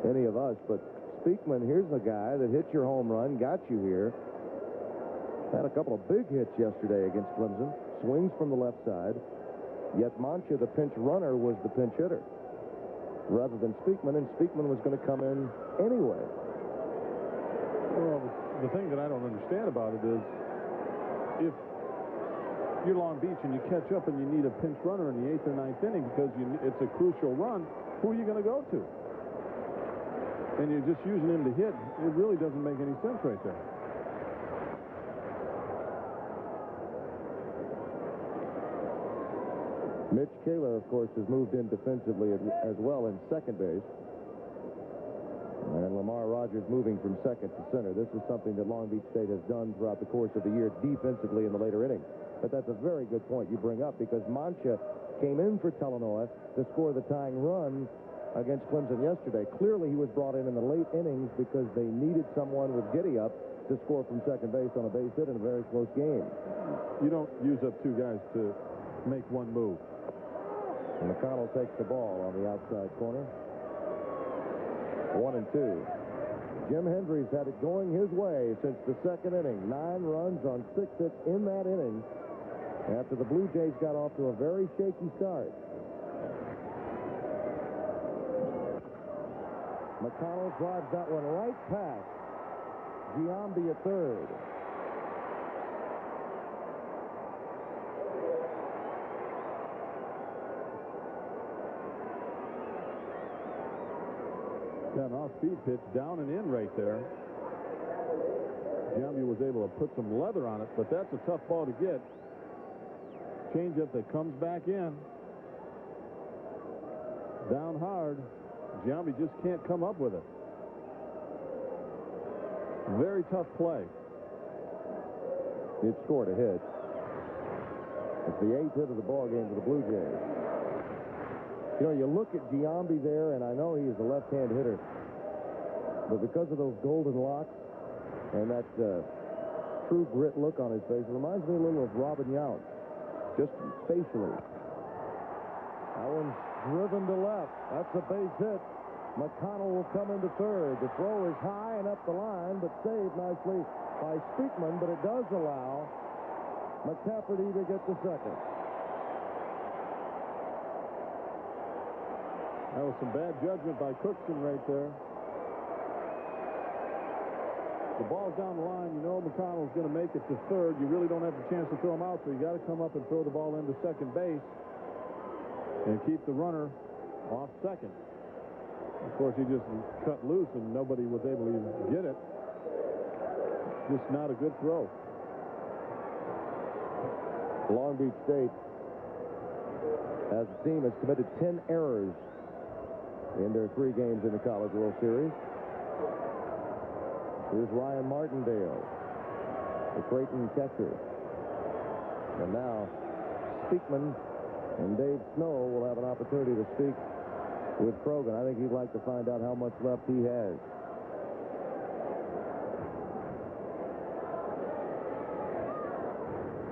any of us, but Speakman, here's a guy that hit your home run, got you here. Had a couple of big hits yesterday against Clemson. Swings from the left side. Yet Mancha, the pinch runner, was the pinch hitter rather than Speakman, and Speakman was going to come in anyway. Well, the thing that I don't understand about it is if you're Long Beach and you catch up and you need a pinch runner in the 8th or 9th inning because it's a crucial run, who are you going to go to? and you're just using him to hit, it really doesn't make any sense right there. Mitch Kaler, of course, has moved in defensively as well in second base. And Lamar Rogers moving from second to center. This is something that Long Beach State has done throughout the course of the year defensively in the later innings. But that's a very good point you bring up, because Mancha came in for Talanoa to score the tying run against Clemson yesterday. Clearly, he was brought in the late innings because they needed someone with giddy-up to score from second base on a base hit in a very close game. You don't use up two guys to make one move. And McConnell takes the ball on the outside corner. 1-2. Jim Hendry's had it going his way since the second inning. 9 runs on 6 hits in that inning after the Blue Jays got off to a very shaky start. McConnell drives that one right past Giambi at third. Got an off-speed pitch down and in right there. Giambi was able to put some leather on it, but that's a tough ball to get. Changeup that comes back in. Down hard. Giambi just can't come up with it. Very tough play. It scored a hit. It's the 8th hit of the ball game for the Blue Jays. You know, you look at Giambi there, and I know he is a left-hand hitter, but because of those golden locks and that true grit look on his face, it reminds me a little of Robin Yount, just facially. That one's driven to left. That's a base hit. McConnell will come into third. The throw is high and up the line, but saved nicely by Speakman, but it does allow McCafferty to get to second. That was some bad judgment by Cookson right there. The ball's down the line. You know McConnell's going to make it to third. You really don't have the chance to throw him out, so you got to come up and throw the ball into second base and keep the runner off second. Of course, he just cut loose, and nobody was able to even get it. Just not a good throw. Long Beach State, as a team, has committed 10 errors in their 3 games in the College World Series. Here's Ryan Martindale, the Creighton catcher. And now Speakman and Dave Snow will have an opportunity to speak with Krogan. I think he'd like to find out how much left he has.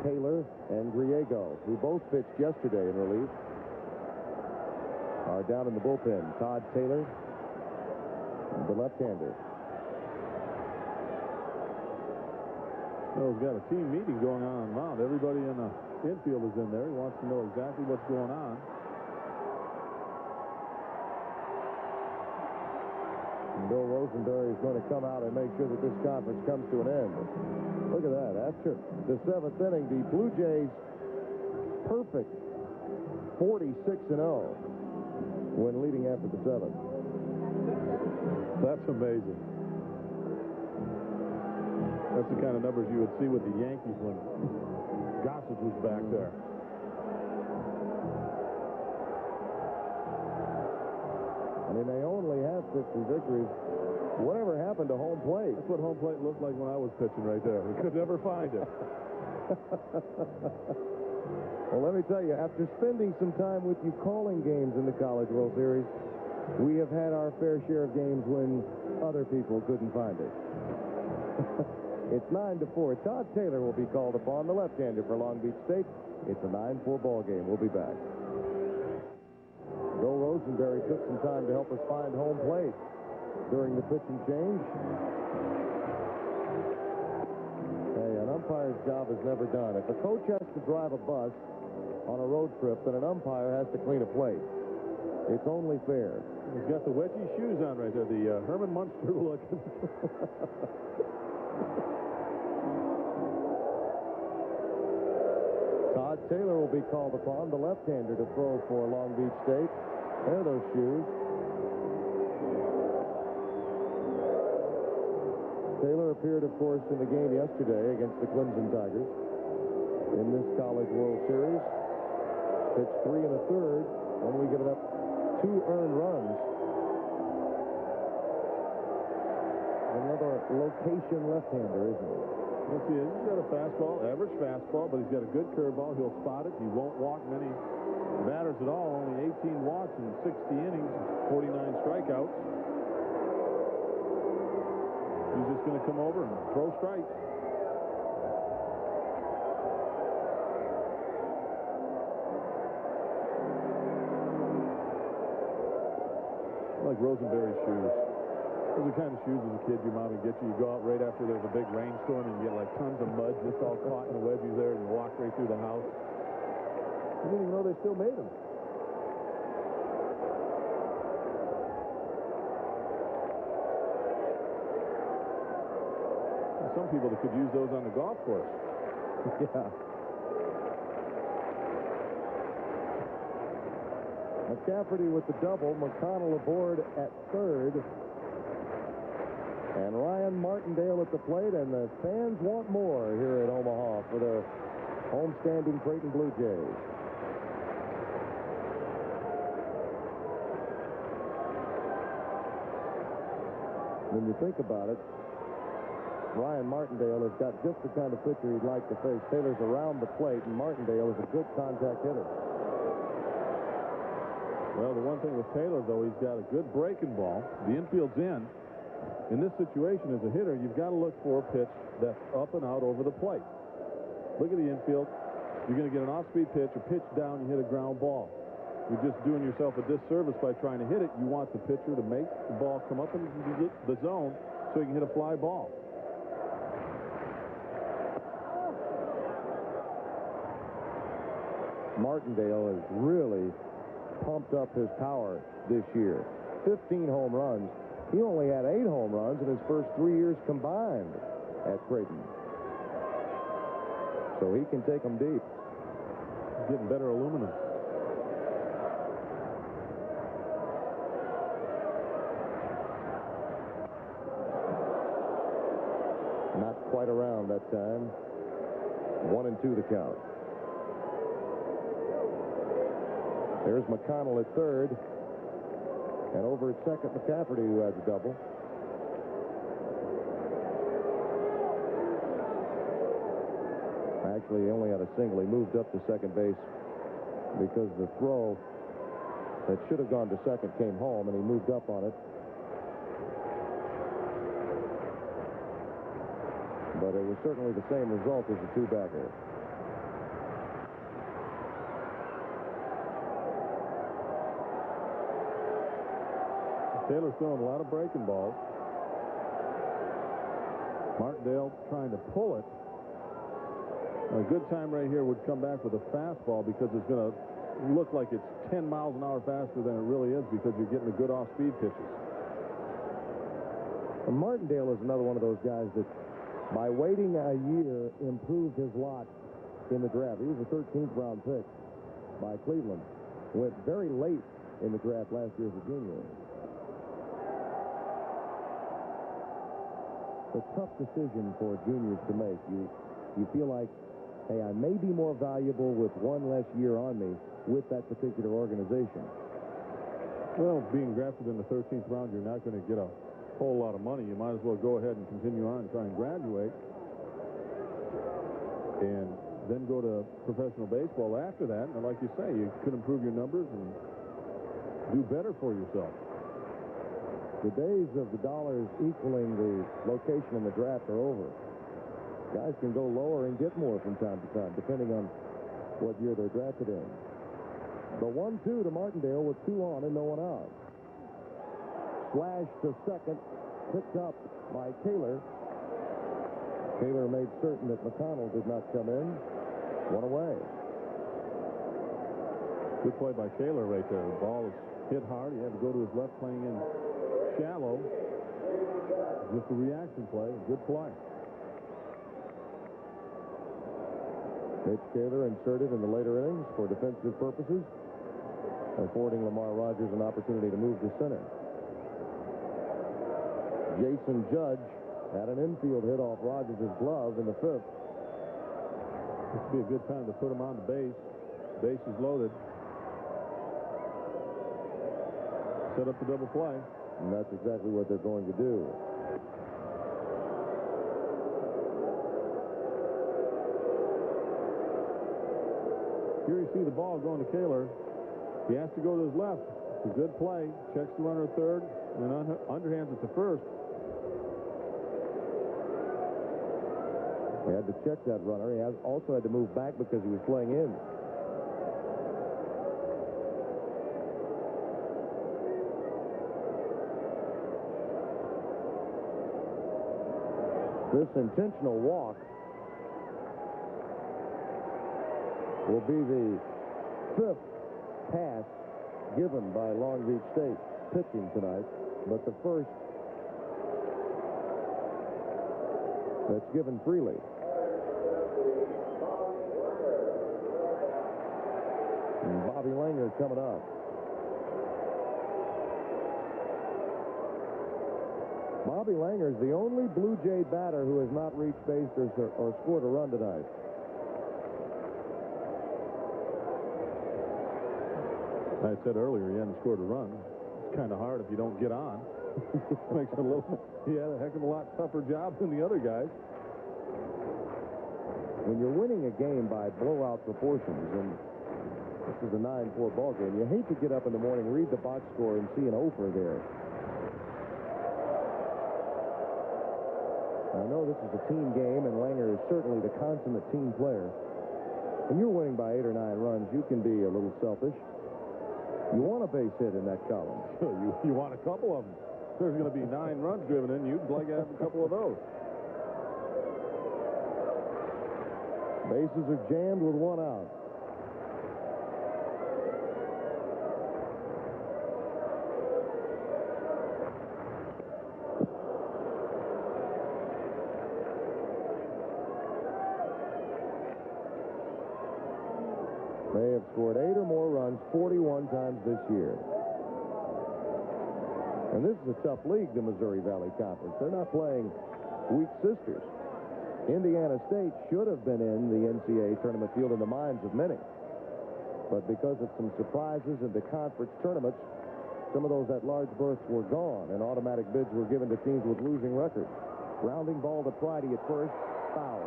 Taylor and Griego, who both pitched yesterday in relief, are down in the bullpen. Todd Taylor, the left-hander. Snow's got a team meeting going on mound. Everybody in the infield is in there. He wants to know exactly what's going on. And Bill Rosenberry is going to come out and make sure that this conference comes to an end. Look at that. After the 7th inning, the Blue Jays perfect 46-0 when leading after the 7th. That's amazing. That's the kind of numbers you would see with the Yankees when Gossage was back there. I mean, they only have 50 victories. Whatever happened to home plate? That's what home plate looked like when I was pitching right there. We could never find it. Well, let me tell you, after spending some time with you calling games in the College World Series, we have had our fair share of games when other people couldn't find it. It's 9-4. Todd Taylor will be called upon, the left-hander for Long Beach State. It's a 9-4 ball game. We'll be back. Bill Rosenberry took some time to help us find home plate during the pitching change. Hey, an umpire's job is never done. If a coach has to drive a bus on a road trip, then an umpire has to clean a plate. It's only fair. He's got the wedgie shoes on right there, the Herman Munster look. Todd Taylor will be called upon, the left-hander, to throw for Long Beach State. There are those shoes. Taylor appeared, of course, in the game yesterday against the Clemson Tigers in this College World Series. Pitched 3 1/3, only giving up 2 earned runs. Another location left-hander, isn't he? Yes, he is. He's got a fastball, average fastball, but he's got a good curveball. He'll spot it. He won't walk many batters at all. Only 18 walks in 60 innings, 49 strikeouts. He's just going to come over and throw strikes. Like Rosenberry's shoes. Those are the kind of shoes as a kid your mom would get you. You go out right after there's a big rainstorm and you get like tons of mud just all caught in the wedges there, and you walk right through the house. I didn't even know they still made them. Some people that could use those on the golf course. Yeah. McCafferty with the double. McConnell aboard at third. And Ryan Martindale at the plate, and the fans want more here at Omaha for the homestanding Creighton Blue Jays. When you think about it, Ryan Martindale has got just the kind of pitcher he'd like to face. Taylor's around the plate, and Martindale is a good contact hitter. Well, the one thing with Taylor, though, he's got a good breaking ball. The infield's in. In this situation, as a hitter, you've got to look for a pitch that's up and out over the plate. Look at the infield. You're going to get an off-speed pitch, a pitch down, you hit a ground ball. You're just doing yourself a disservice by trying to hit it. You want the pitcher to make the ball come up into the zone so you can hit a fly ball. Martindale has really pumped up his power this year. 15 home runs. He only had 8 home runs in his first 3 years combined at Creighton. So he can take them deep. He's getting better aluminum. Not quite around that time. 1-2 the count. There's McConnell at third. And over at second, McCafferty, who has a double. Actually, he only had a single. He moved up to second base because the throw that should have gone to second came home, and he moved up on it. But it was certainly the same result as the two-bagger. Taylor's throwing a lot of breaking balls. Martindale trying to pull it. A good time right here would come back with a fastball, because it's going to look like it's 10 miles an hour faster than it really is, because you're getting the good off-speed pitches. And Martindale is another one of those guys that, by waiting a year, improved his lot in the draft. He was a 13th round pick by Cleveland. Went very late in the draft last year as a junior. It's a tough decision for juniors to make. You feel like, hey, I may be more valuable with one less year on me with that particular organization. Well, being drafted in the 13th round, you're not going to get a whole lot of money. You might as well go ahead and continue on and try and graduate, and then go to professional baseball after that. And like you say, you could improve your numbers and do better for yourself. The days of the dollars equaling the location in the draft are over. Guys can go lower and get more from time to time, depending on what year they're drafted in. The 1-2 to Martindale with 2 on and no one out. Slash to second, picked up by Taylor. Taylor made certain that McConnell did not come in. 1 away. Good play by Taylor right there. The ball was hit hard. He had to go to his left, playing in shallow. Just a reaction play. Good play. Mitch Taylor inserted in the later innings for defensive purposes, affording Lamar Rogers an opportunity to move to center. Jason Judge Had an infield hit off Rogers' glove in the 5th. This would be a good time to put him on the base. Base is loaded. Set up the double play. And that's exactly what they're going to do. Here you see the ball going to Kaler. He has to go to his left. It's a good play. Checks the runner at third and underhands it to first. He had to check that runner. He also had to move back because he was playing in. This intentional walk will be the 5th pass given by Long Beach State pitching tonight, but the first that's given freely. And Bobby Langer coming up. Bobby Langer is the only Blue Jay batter who has not reached base or scored a run tonight. I said earlier he hadn't scored a run. It's kind of hard if you don't get on. Makes it a little. He had a heck of a lot tougher job than the other guys. When you're winning a game by blowout proportions, and this is a 9-4 ball game, you hate to get up in the morning, read the box score, and see an over there. I know this is a team game, and Langer is certainly the consummate team player. When you're winning by 8 or 9 runs, you can be a little selfish. You want a base hit in that column. You want a couple of them. There's going to be 9 runs driven in. You'd like to have a couple of those. Bases are jammed with 1 out. They have scored 8 or more runs 41 times this year. And this is a tough league, the Missouri Valley Conference. They're not playing weak sisters. Indiana State should have been in the NCAA tournament field in the minds of many. But because of some surprises in the conference tournaments, some of those at-large berths were gone, and automatic bids were given to teams with losing records. Grounding ball to Friday at first, foul.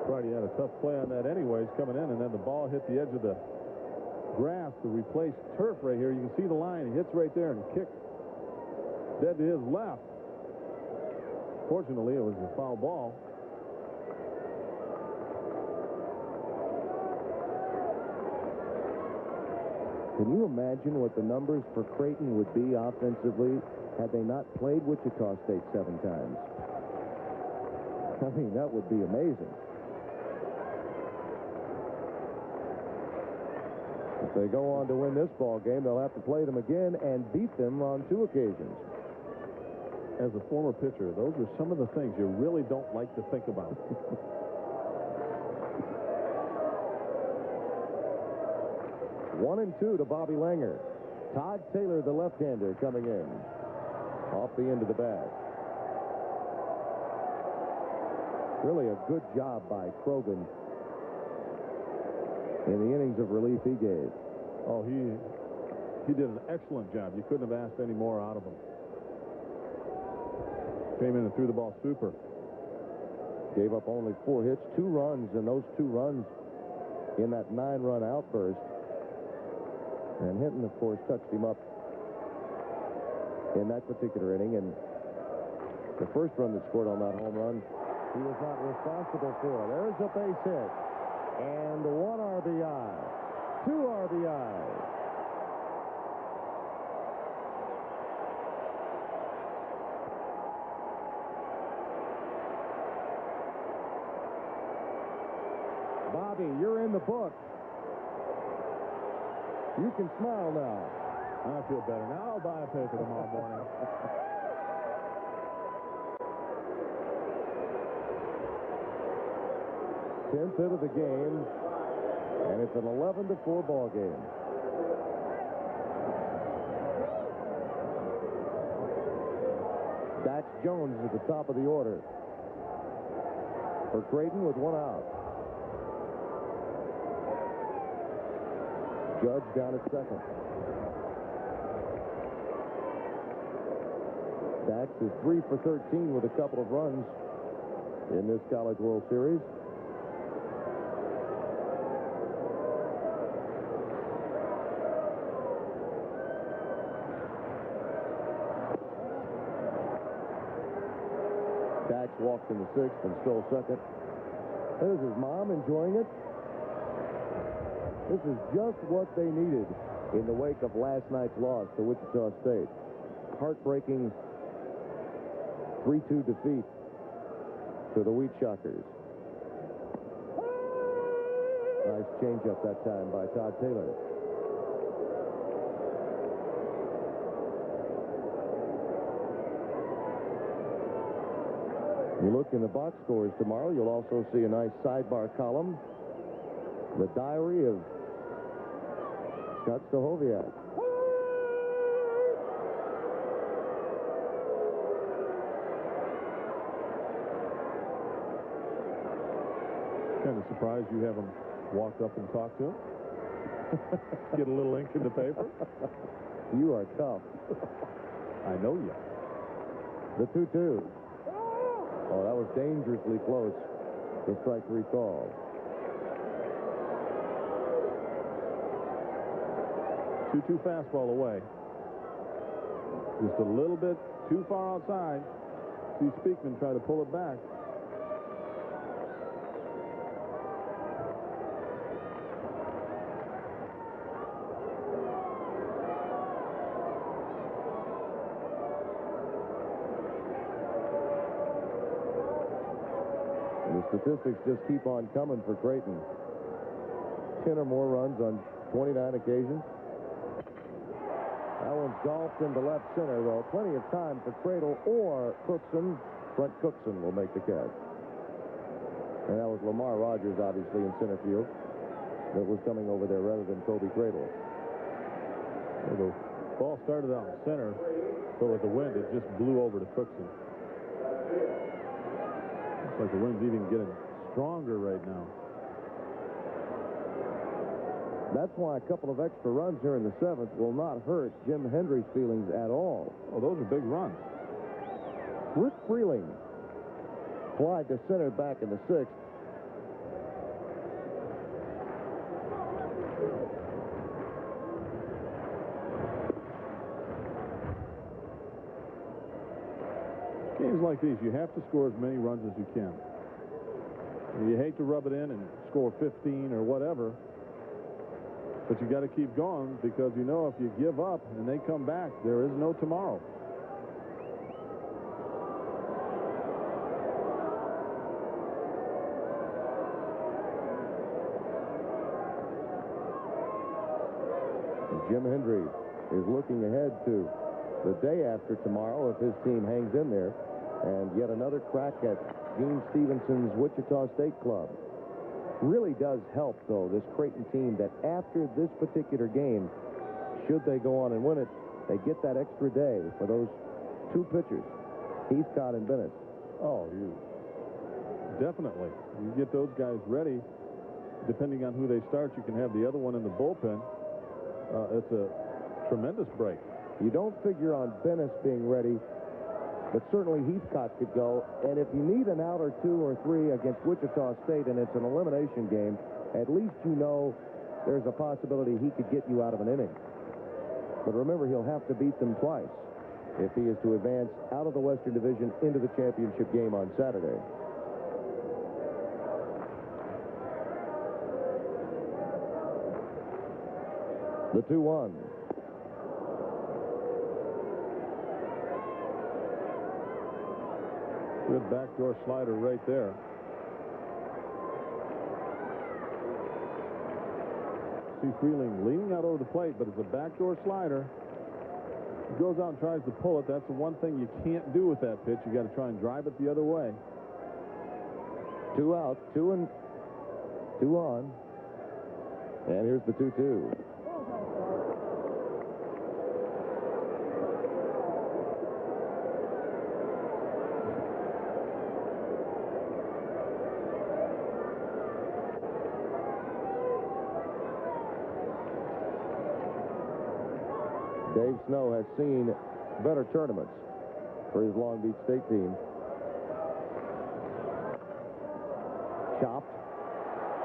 Friday had a tough play on that anyways coming in, and then the ball hit the edge of the grass to replace turf right here. You can see the line. He hits right there and kicks dead to his left. Fortunately, it was a foul ball. Can you imagine what the numbers for Creighton would be offensively had they not played Wichita State 7 times? I mean, that would be amazing. If they go on to win this ball game, they'll have to play them again and beat them on 2 occasions. As a former pitcher, those are some of the things you really don't like to think about. 1-2 to Bobby Langer. Todd Taylor, the left-hander, coming in off the end of the bat. Really a good job by Krogan in the innings of relief he gave. Oh, he did an excellent job. You couldn't have asked any more out of him. Came in and threw the ball super. Gave up only 4 hits, 2 runs, and those 2 runs in that 9-run outburst. And Hinton, of course, touched him up in that particular inning. And the first run that scored on that home run, he was not responsible for. There's a base hit. And 1 RBI. 2 RBIs. Bobby, you're in the book. You can smile now. I feel better. Now I'll buy a paper tomorrow morning. 10th hit of the game, and it's an 11-4 ball game. Dax Jones is at the top of the order for Creighton with 1 out. Judge down at second. Dax is 3 for 13 with a couple of runs in this College World Series. Dax walked in the 6th and stole second. There's his mom enjoying it. This is just what they needed in the wake of last night's loss to Wichita State. Heartbreaking 3-2 defeat to the Wheat Shockers. Nice changeup that time by Todd Taylor. You look in the box scores tomorrow, you'll also see a nice sidebar column. The diary of Scott Stahoviak. Kind of surprised you haven't walked up and talked to him. Get a little ink in the paper. You are tough. I know you. The 2-2. Oh, that was dangerously close. The strike 3 call. 2-2 fastball away. Just a little bit too far outside. See Speakman try to pull it back. The statistics just keep on coming for Creighton. 10 or more runs on 29 occasions. That one's golfed into left center, though. Plenty of time for Cradle or Cookson. Brent Cookson will make the catch. And that was Lamar Rogers, obviously, in center field. That was coming over there rather than Kobe Cradle. The ball started out in center, so with the wind, it just blew over to Cookson. Looks like the wind's even getting stronger right now. That's why a couple of extra runs here in the 7th will not hurt Jim Hendry's feelings at all. Oh, those are big runs. Rick Freeling flied to center back in the 6th. Games like these, you have to score as many runs as you can. You hate to rub it in and score 15 or whatever, but you got to keep going, because you know if you give up and they come back, there is no tomorrow. Jim Hendry is looking ahead to the day after tomorrow if his team hangs in there, and yet another crack at Gene Stevenson's Wichita State club. Really does help, though, this Creighton team, that after this particular game, should they go on and win it, they get that extra day for those 2 pitchers, Heathcott and Bennett. Oh, definitely. You get those guys ready. Depending on who they start, you can have the other one in the bullpen. It's a tremendous break. You don't figure on Bennett being ready, but certainly Heathcott could go. And if you need an out or 2 or 3 against Wichita State and it's an elimination game, at least you know there's a possibility he could get you out of an inning. But remember, he'll have to beat them twice if he is to advance out of the Western Division into the championship game on Saturday. The 2-1. Good backdoor slider right there. See Freeling leaning out over the plate, but it's a backdoor slider. He goes out and tries to pull it. That's the one thing you can't do with that pitch. You got to try and drive it the other way. 2 out, 2 on. And here's the 2-2. Dave Snow has seen better tournaments for his Long Beach State team. Chopped.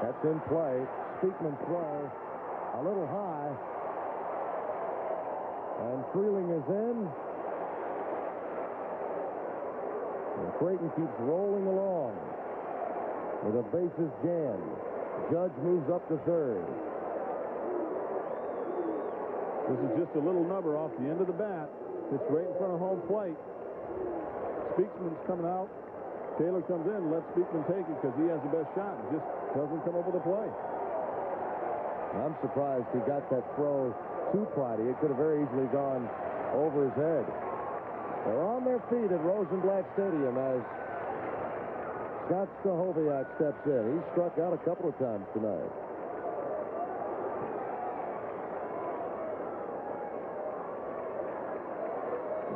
That's in play. Speakman's throw a little high. And Freeling is in. And Creighton keeps rolling along with the bases jammed. Judge moves up to third. This is just a little number off the end of the bat. It's right in front of home plate. Speakman's coming out. Taylor comes in, lets Speakman take it because he has the best shot. It just doesn't come over the plate. I'm surprised he got that throw too Friday. It could have very easily gone over his head. They're on their feet at Rosenblatt Stadium as Scott Stahoviak steps in. He's struck out a couple of times tonight.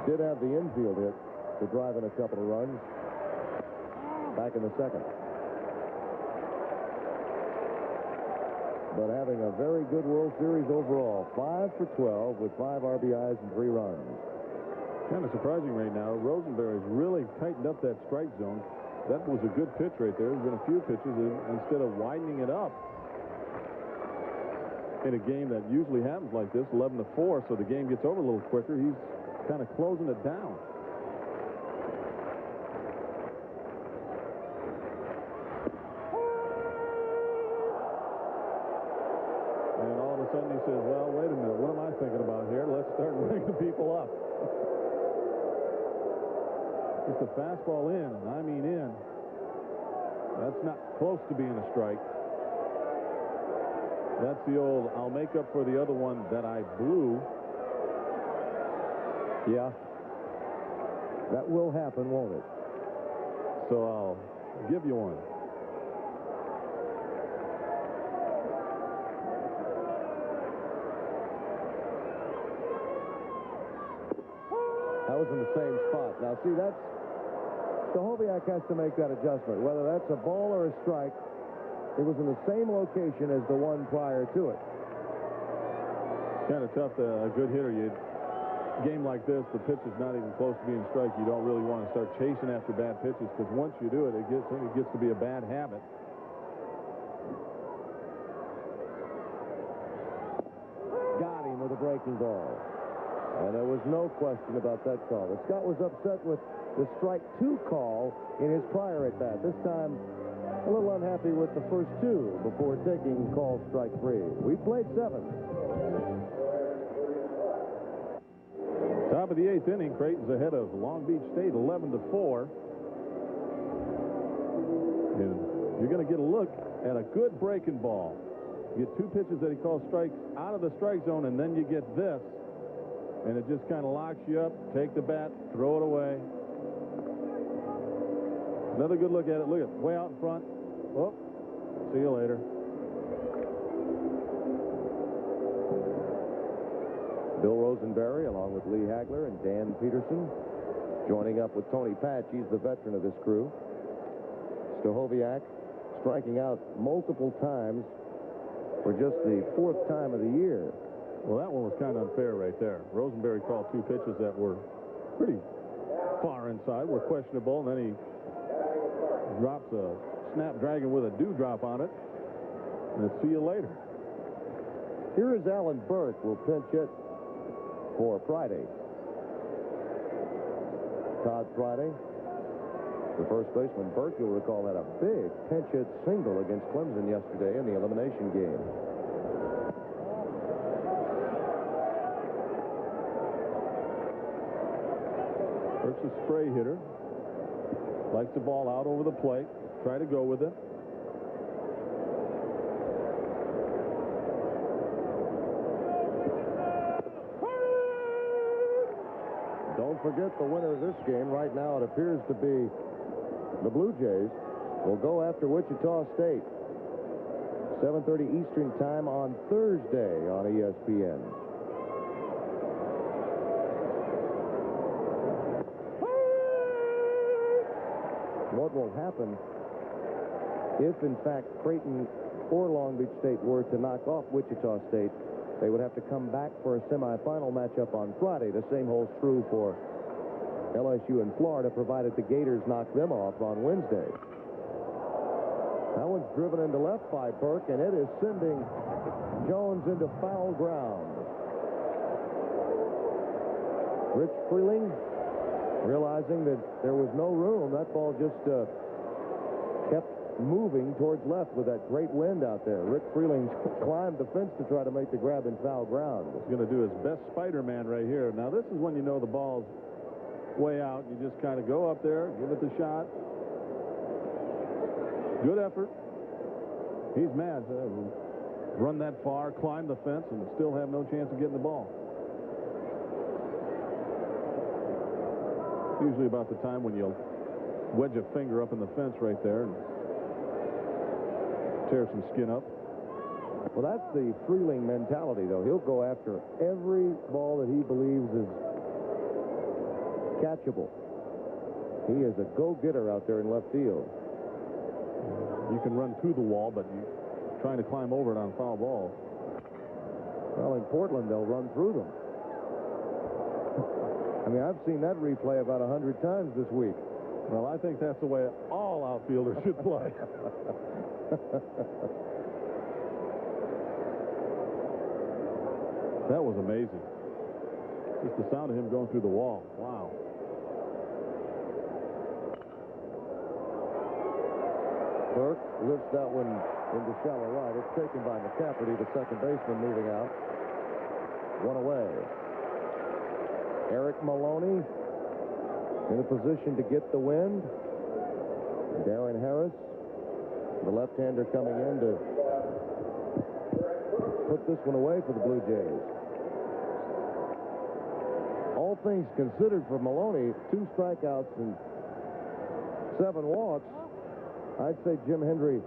Did have the infield hit to drive in a couple of runs back in the second. But having a very good World Series overall. 5 for 12 with 5 RBIs and 3 runs. Kind of surprising right now. Rosenberry's really tightened up that strike zone. That was a good pitch right there. There's been a few pitches, and instead of widening it up in a game that usually happens like this, 11-4, so the game gets over a little quicker, he's kind of closing it down. And all of a sudden he says, well, wait a minute, what am I thinking about here? Let's start bringing people up. Just a fastball in, and I mean in. That's not close to being a strike. That's the old, I'll make up for the other one that I blew. Yeah. That will happen, won't it? So I'll give you one. That was in the same spot. Now, see, that's Stahoviak has to make that adjustment. Whether that's a ball or a strike, it was in the same location as the one prior to it. Kind of tough to a good hitter. Game like this, the pitch is not even close to being a strike. You don't really want to start chasing after bad pitches because once you do it, it gets to be a bad habit. Got him with a breaking ball. And there was no question about that call. But Scott was upset with the strike 2 call in his prior at bat. This time, a little unhappy with the first 2 before taking call strike 3. We played 7. Top of the 8th inning, Creighton's ahead of Long Beach State 11-4. And you're going to get a look at a good breaking ball. You get 2 pitches that he calls strikes out of the strike zone, and then you get this. And it just kind of locks you up. Take the bat, throw it away. Another good look at it. Look at it, way out in front. Oh, see you later. Bill Rosenberry, along with Lee Hagler and Dan Peterson, joining up with Tony Patch. He's the veteran of this crew. Stahoviak striking out multiple times for just the 4th time of the year. Well, that one was kind of unfair right there. Rosenberry called 2 pitches that were pretty far inside, were questionable, and then he drops a Snapdragon with a dewdrop on it. And see you later. Here is Alan Burke, will pinch hit for Friday. Todd Friday, the first baseman. Burke, you'll recall, had a big pinch hit single against Clemson yesterday in the elimination game. Burke's a spray hitter. Likes the ball out over the plate. Try to go with it. Don't forget the winner of this game. Right now it appears to be the Blue Jays. Will go after Wichita State. 7:30 Eastern time on Thursday on ESPN. What will happen if, in fact, Creighton or Long Beach State were to knock off Wichita State They would have to come back for a semifinal matchup on Friday. The same holds true for LSU and Florida, provided the Gators knock them off on Wednesday. That one's driven into left by Burke, and it is sending Jones into foul ground. Rich Freeling, realizing that there was no room, that ball just kept moving towards left with that great wind out there. Rick Freeling climbed the fence to try to make the grab in foul ground. He's going to do his best Spider-Man right here. Now, this is when you know the ball's way out. You just kind of go up there, give it the shot. Good effort. He's mad. Run that far, climb the fence, and still have no chance of getting the ball. Usually about the time when you'll wedge a finger up in the fence right there and tear some skin up. Well, that's the Freeling mentality, though. He'll go after every ball that he believes is catchable. He is a go-getter out there in left field. You can run through the wall, but you're trying to climb over it on foul balls. Well, in Portland, they'll run through them. I mean, I've seen that replay about 100 times this week. Well, I think that's the way all outfielders should play. That was amazing. Just the sound of him going through the wall. Wow. Burke lifts that one into shallow right. It's taken by McCafferty, the second baseman, moving out. One away. Eric Maloney in a position to get the wind. Darren Harris, the left-hander, coming in to put this one away for the Blue Jays. All things considered for Maloney, 2 strikeouts and 7 walks. I'd say Jim Hendry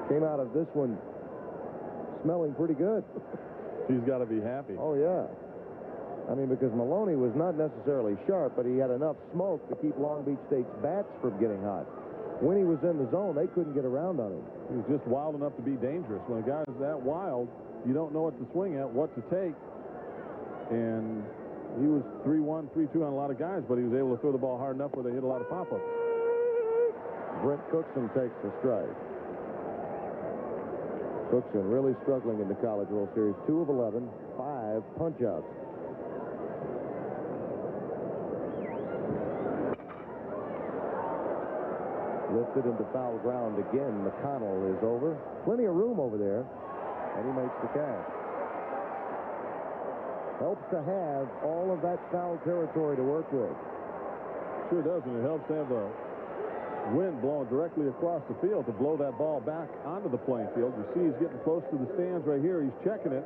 came out of this one smelling pretty good. He's got to be happy. Oh, yeah. I mean, because Maloney was not necessarily sharp, but he had enough smoke to keep Long Beach State's bats from getting hot. When he was in the zone, they couldn't get around on him. He was just wild enough to be dangerous. When a guy is that wild, you don't know what to swing at, what to take. And he was 3-1, 3-2 on a lot of guys, but he was able to throw the ball hard enough where they hit a lot of pop-ups. Brent Cookson takes the strike. Cookson really struggling in the College World Series. 2 of 11, 5 punch-outs. Lifted into foul ground again. McConnell is over. Plenty of room over there. And he makes the catch. Helps to have all of that foul territory to work with. Sure does, and it helps to have the wind blowing directly across the field to blow that ball back onto the playing field. You see he's getting close to the stands right here. He's checking it.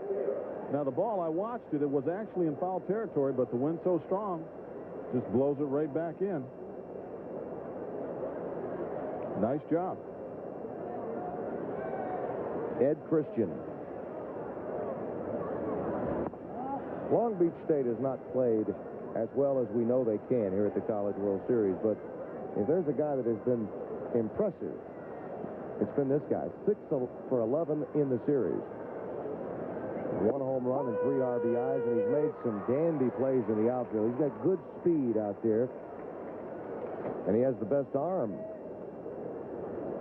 Now the ball, I watched it. It was actually in foul territory, but the wind's so strong, just blows it right back in. Nice job. Ed Christian. Long Beach State has not played as well as we know they can here at the College World Series, but if there's a guy that has been impressive, it's been this guy. 6 for 11 in the series. 1 home run and 3 RBIs, and he's made some dandy plays in the outfield. He's got good speed out there, and he has the best arm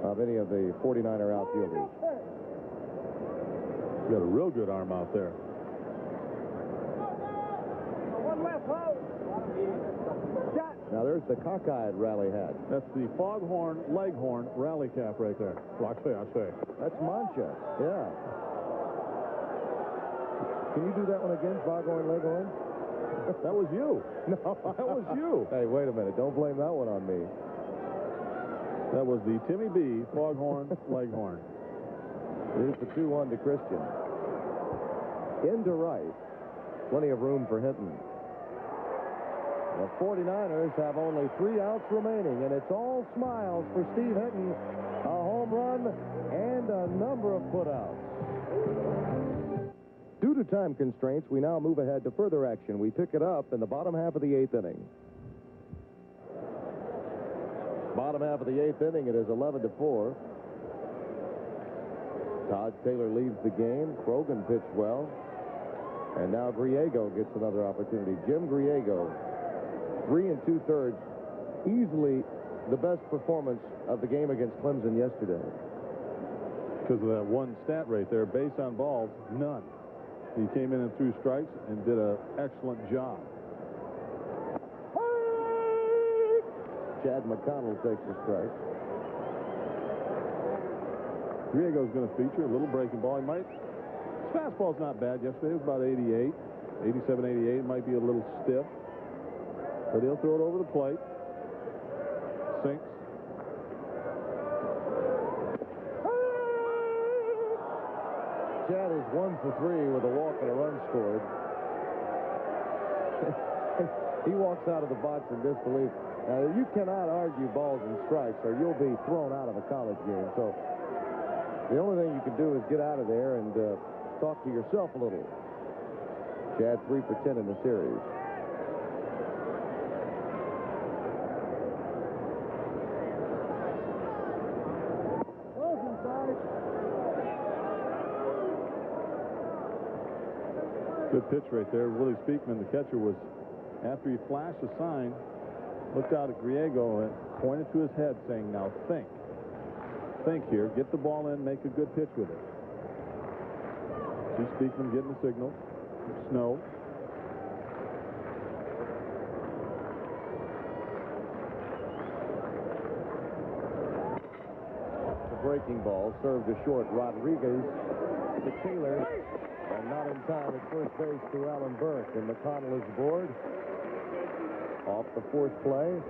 of any of the 49er outfielders. He's got a real good arm out there. Now there's the cockeyed rally hat. That's the foghorn leghorn rally cap right there. Well, I say. That's Mancha. Yeah. Can you do that one again, foghorn leghorn? That was you. No, that was you. Hey, wait a minute. Don't blame that one on me. That was the Timmy B foghorn leghorn. Here's the 2-1 to Christian. Into right. Plenty of room for Hinton. The 49ers have only 3 outs remaining, and it's all smiles for Steve Hinton. A home run and a number of putouts. Due to time constraints, we now move ahead to further action. We pick it up in the bottom half of the 8th inning. Bottom half of the 8th inning, it is 11-4. Todd Taylor leaves the game. Krogan pitched well. And now Griego gets another opportunity. Jim Griego, 3 2/3, easily the best performance of the game against Clemson yesterday. Because of that one stat right there, base on balls, none. He came in and threw strikes and did an excellent job. Chad McConnell takes a strike. Griego's going to feature a little breaking ball. He might. His fastball's not bad yesterday. It was about 88, 87, 88. It might be a little stiff, but he'll throw it over the plate. Sinks. Chad is 1 for 3 with a walk and a run scored. He walks out of the box in disbelief. Now, you cannot argue balls and strikes or you'll be thrown out of a college game. So the only thing you can do is get out of there and talk to yourself a little. Chad 3 for 10 in the series. Good pitch right there. Willie Speakman, the catcher, was, after he flashed a sign, looked out at Griego and pointed to his head saying, now think. Think here. Get the ball in, make a good pitch with it. See Speakman getting the signal. Snow. The breaking ball served to short. Rodriguez to Taylor. And not in time at first base to Alan Burke. And McConnell is aboard. Off the fourth play.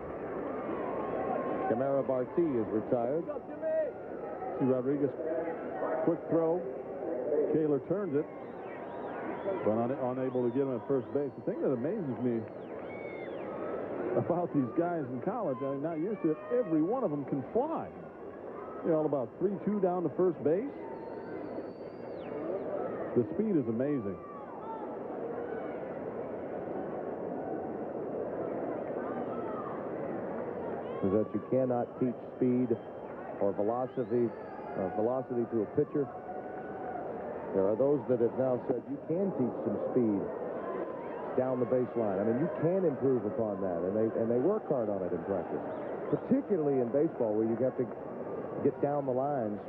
Camara Barti is retired. See Rodriguez, quick throw. Taylor turns it, but unable to get him at first base. The thing that amazes me about these guys in college, I'm not used to it, every one of them can fly. They're all about 3-2 down to first base. The speed is amazing. Is that you cannot teach speed or velocity to a pitcher. There are those that have now said you can teach some speed down the baseline. I mean, you can improve upon that, and they work hard on it in practice, particularly in baseball where you have to get down the lines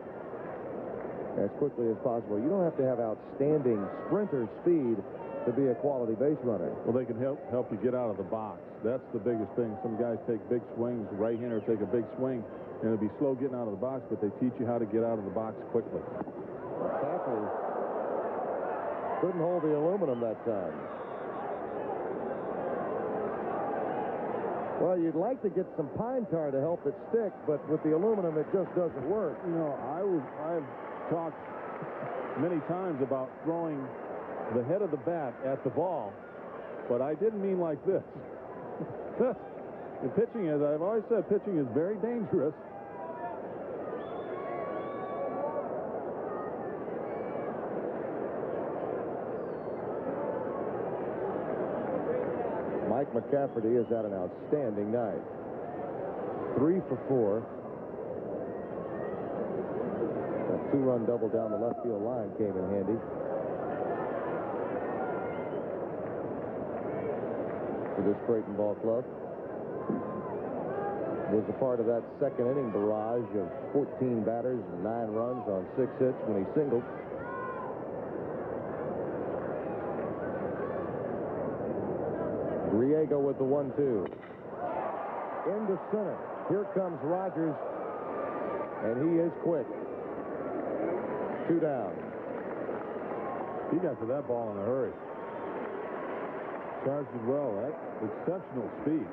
as quickly as possible. You don't have to have outstanding sprinter speed to be a quality base runner. Well, they can help you get out of the box. That's the biggest thing. Some guys take big swings. Right-hander take a big swing, and it'll be slow getting out of the box, but they teach you how to get out of the box quickly. Exactly. Couldn't hold the aluminum that time. Well, you'd like to get some pine tar to help it stick, but with the aluminum, it just doesn't work. You know, I've talked many times about throwing the head of the bat at the ball, but I didn't mean like this. In pitching, as I've always said, pitching is very dangerous. Mike McCafferty has had an outstanding night. 3 for 4. That 2-run double down the left field line came in handy. For this Creighton ball club. Was a part of that second inning barrage of 14 batters and 9 runs on 6 hits when he singled. Griego with the 1-2. Into center. Here comes Rogers, and he is quick. 2 down. He got to that ball in a hurry. Charged it well. That's exceptional speed.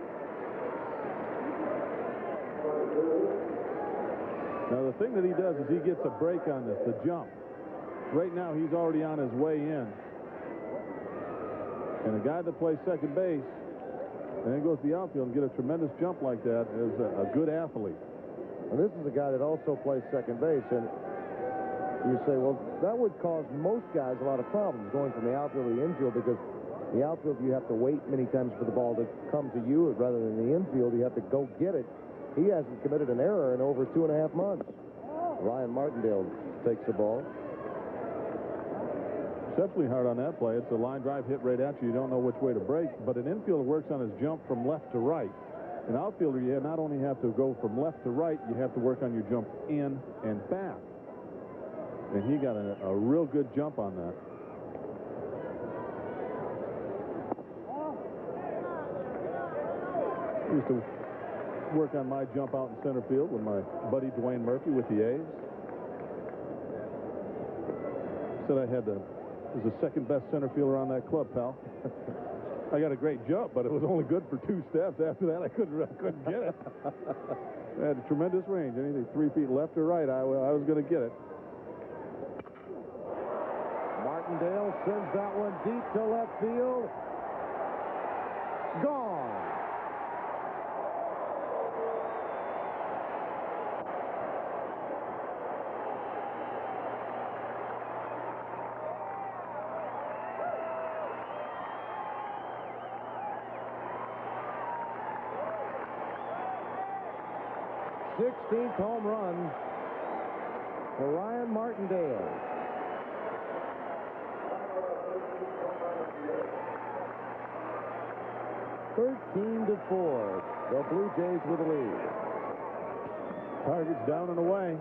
Now, the thing that he does is he gets a break on this, the jump. Right now, he's already on his way in. And a guy that plays second base and then goes to the outfield and get a tremendous jump like that is a good athlete. And this is a guy that also plays second base. And you say, well, that would cause most guys a lot of problems going from the outfield to the infield, because the outfield you have to wait many times for the ball to come to you, rather than the infield you have to go get it. He hasn't committed an error in over 2.5 months. Ryan Martindale takes the ball. exceptionally hard on that play. It's a line drive hit right at you. You don't know which way to break. But an infielder works on his jump from left to right. An outfielder, you not only have to go from left to right, you have to work on your jump in and back. And he got a real good jump on that. I used to work on my jump out in center field with my buddy Dwayne Murphy with the A's. Said I was the second best center fielder on that club, pal. I got a great jump, but it was only good for 2 steps. After that, I couldn't get it. I had a tremendous range. Anything 3 feet left or right, I was going to get it. Martindale sends that one deep to left field. Gone. th home run for Ryan Martindale. (13-4). The Blue Jays with the lead. Target's down and away.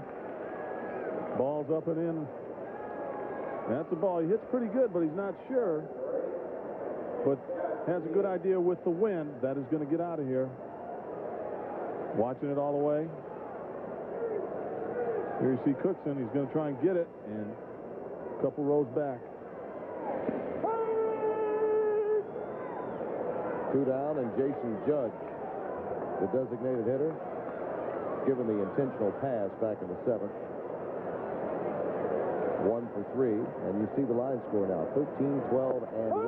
Ball's up and in. That's a ball. He hits pretty good, but he's not sure. But has a good idea with the wind that is going to get out of here. Watching it all the way. Here you see Cookson. He's going to try and get it, and a couple rows back. 2 down, and Jason Judge, the designated hitter, given the intentional pass back in the 7th. 1 for 3, and you see the line score now: 13, 12, and 1.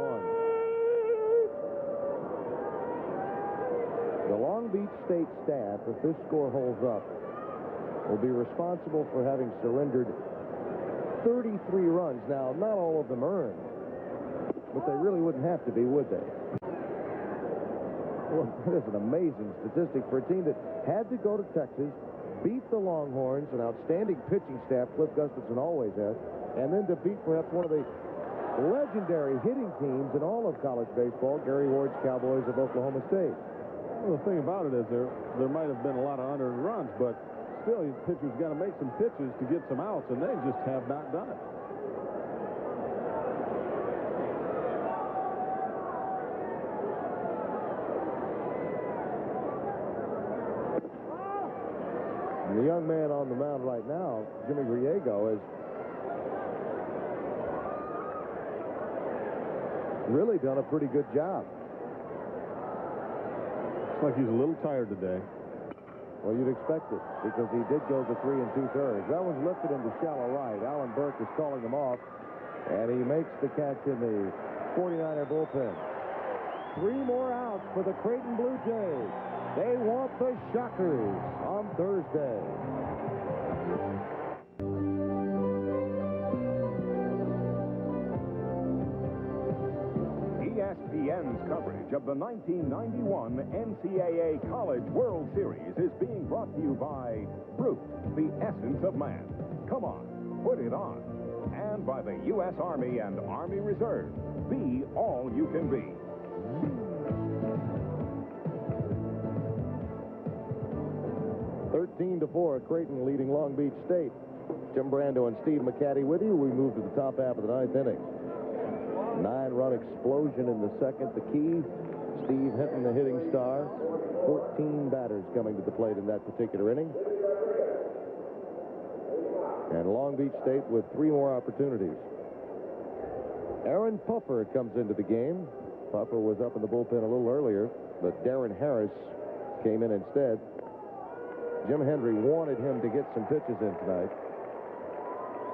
The Long Beach State staff, if this score holds up, will be responsible for having surrendered 33 runs. Now, not all of them earned, but they really wouldn't have to be, would they? Well, that is an amazing statistic for a team that had to go to Texas, beat the Longhorns, an outstanding pitching staff Cliff Gustafson always has, and then to beat perhaps one of the legendary hitting teams in all of college baseball, Gary Ward's Cowboys of Oklahoma State. Well, the thing about it is there might have been a lot of unearned runs, but still, his pitcher's got to make some pitches to get some outs, and they just have not done it. And the young man on the mound right now, Jimmy Griego, has really done a pretty good job. Looks like he's a little tired today. Well, you'd expect it, because he did go to 3 2/3. That one's lifted into shallow right. Alan Burke is calling him off, and he makes the catch in the 49er bullpen. 3 more outs for the Creighton Blue Jays. They want the Shockers on Thursday. ESPN's coverage of the 1991 NCAA College World Series is being brought to you by Brute, the essence of man. Come on, put it on. And by the U.S. Army and Army Reserve. Be all you can be. (13-4), Creighton leading Long Beach State. Jim Brando and Steve McCaddy with you. We move to the top half of the 9th inning. 9-run explosion in the 2nd. The key, Steve Hinton, the hitting star. 14 batters coming to the plate in that particular inning. And Long Beach State with 3 more opportunities. Aaron Puffer comes into the game. Puffer was up in the bullpen a little earlier, but Darren Harris came in instead. Jim Hendry wanted him to get some pitches in tonight.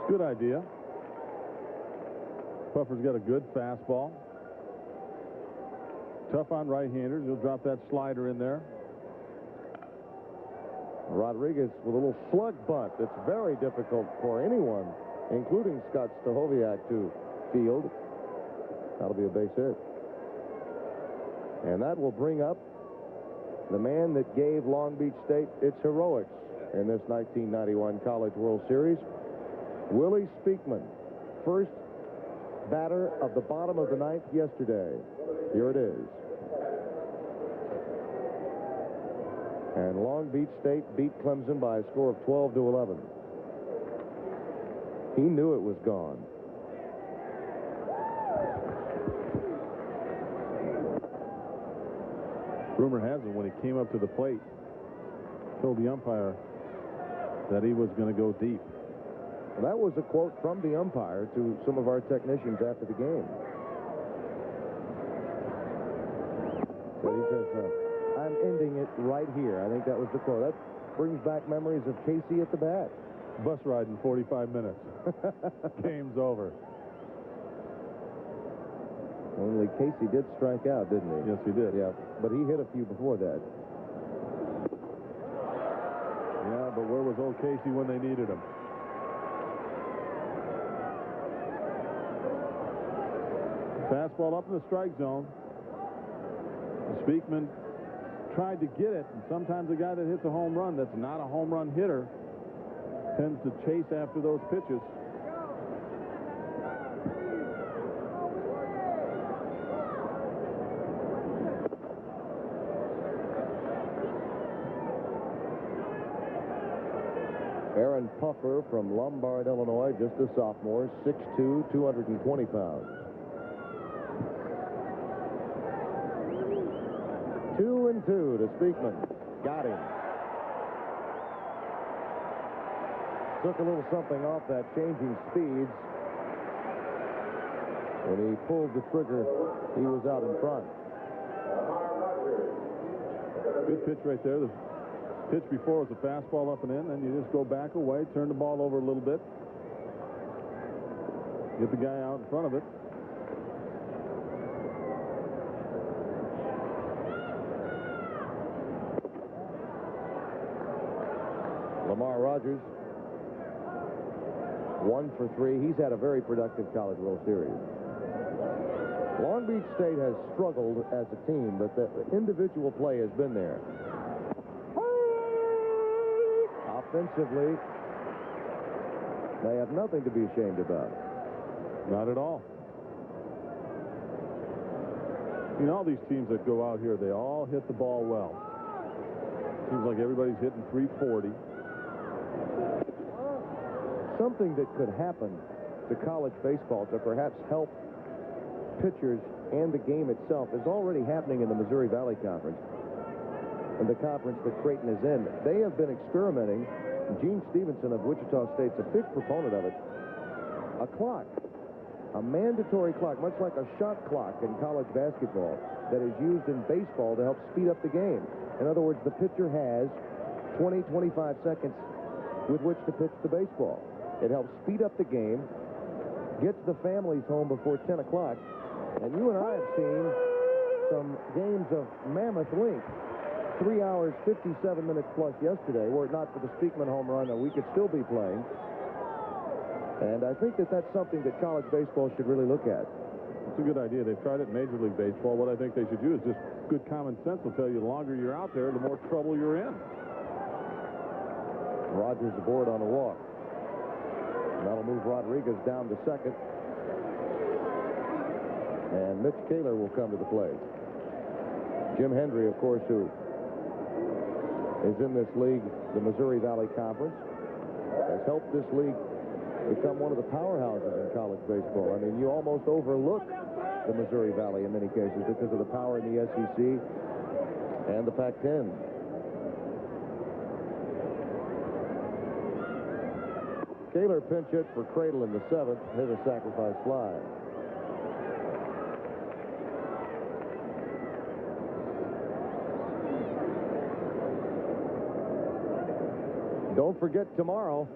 Good idea. Puffer's got a good fastball. Tough on right-handers. He'll drop that slider in there. Rodriguez with a little slug bunt that's very difficult for anyone, including Scott Stahoviak, to field. That'll be a base hit. And that will bring up the man that gave Long Beach State its heroics in this 1991 College World Series, Willie Speakman. First batter of the bottom of the ninth yesterday. Here it is. And Long Beach State beat Clemson by a score of 12-11. He knew it was gone. Rumor has it when he came up to the plate, told the umpire that he was going to go deep. That was a quote from the umpire to some of our technicians after the game. So he says, I'm ending it right here. I think that was the quote. That brings back memories of Casey at the bat. Bus ride in 45 minutes. Game's over. Only Casey did strike out, didn't he? Yes, he did. Yeah, but he hit a few before that. Yeah, but where was old Casey when they needed him? Fastball up in the strike zone. Speakman tried to get it, and sometimes a guy that hits a home run that's not a home run hitter tends to chase after those pitches. Aaron Puffer from Lombard, Illinois, just a sophomore, 6'2", 220 pounds. 2-2 to Speakman. Got him. Took a little something off that changing speeds. When he pulled the trigger, he was out in front. Good pitch right there. The pitch before was a fastball up and in, and you just go back away, turn the ball over a little bit, get the guy out in front of it. Lamar Rogers, 1 for 3. He's had a very productive College World Series. Long Beach State has struggled as a team, but the individual play has been there. Offensively, they have nothing to be ashamed about. Not at all. You know, all these teams that go out here, they all hit the ball well. Seems like everybody's hitting 340. Something that could happen to college baseball to perhaps help pitchers and the game itself is already happening in the Missouri Valley Conference, and the conference that Creighton is in. They have been experimenting. Gene Stevenson of Wichita State's a big proponent of it. A clock, a mandatory clock, much like a shot clock in college basketball, that is used in baseball to help speed up the game. In other words, the pitcher has 20, 25 seconds with which to pitch the baseball. It helps speed up the game, gets the families home before 10 o'clock. And you and I have seen some games of mammoth length. 3 hours, 57 minutes plus yesterday. Were it not for the Speakman home run, we could still be playing. And I think that that's something that college baseball should really look at. It's a good idea. They've tried it in Major League Baseball. What I think they should do is just good common sense will tell you the longer you're out there, the more trouble you're in. Rogers aboard on a walk. That'll move Rodriguez down to second. And Mitch Kaler will come to the plate. Jim Hendry, of course, who is in this league, the Missouri Valley Conference, has helped this league become one of the powerhouses in college baseball. I mean, you almost overlook the Missouri Valley in many cases because of the power in the SEC and the Pac-10. Kaler pinch hit for Cradle in the 7th, hit a sacrifice fly. Don't forget, tomorrow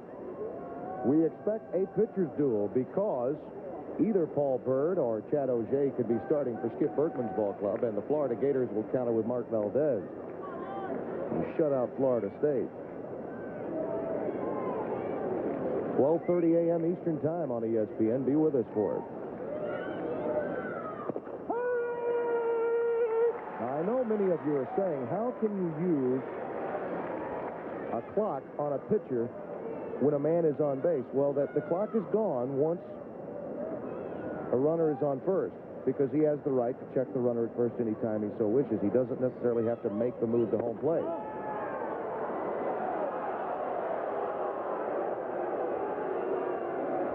we expect a pitcher's duel because either Paul Byrd or Chad Auger could be starting for Skip Berkman's ball club, and the Florida Gators will counter with Mark Valdez and shut out Florida State. 12:30 a.m. Eastern Time on ESPN. Be with us for it. I know many of you are saying, how can you use a clock on a pitcher when a man is on base? Well, that the clock is gone once a runner is on first, because he has the right to check the runner at first anytime he so wishes. He doesn't necessarily have to make the move to home plate.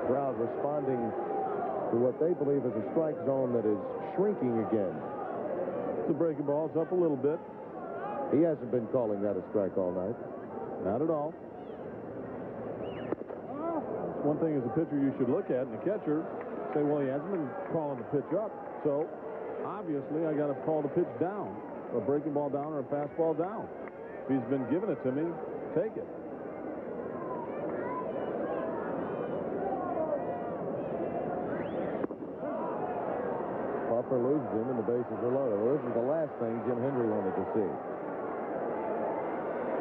Crowd responding to what they believe is a strike zone that is shrinking again. The breaking ball's up a little bit. He hasn't been calling that a strike all night. Not at all. One thing as a pitcher you should look at, and a catcher, say, well, he hasn't been calling the pitch up, so obviously I got to call the pitch down, a breaking ball down or a fastball down. If he's been giving it to me, take it. Puffer loses him and the bases are loaded. Well, this is the last thing Jim Hendry wanted to see.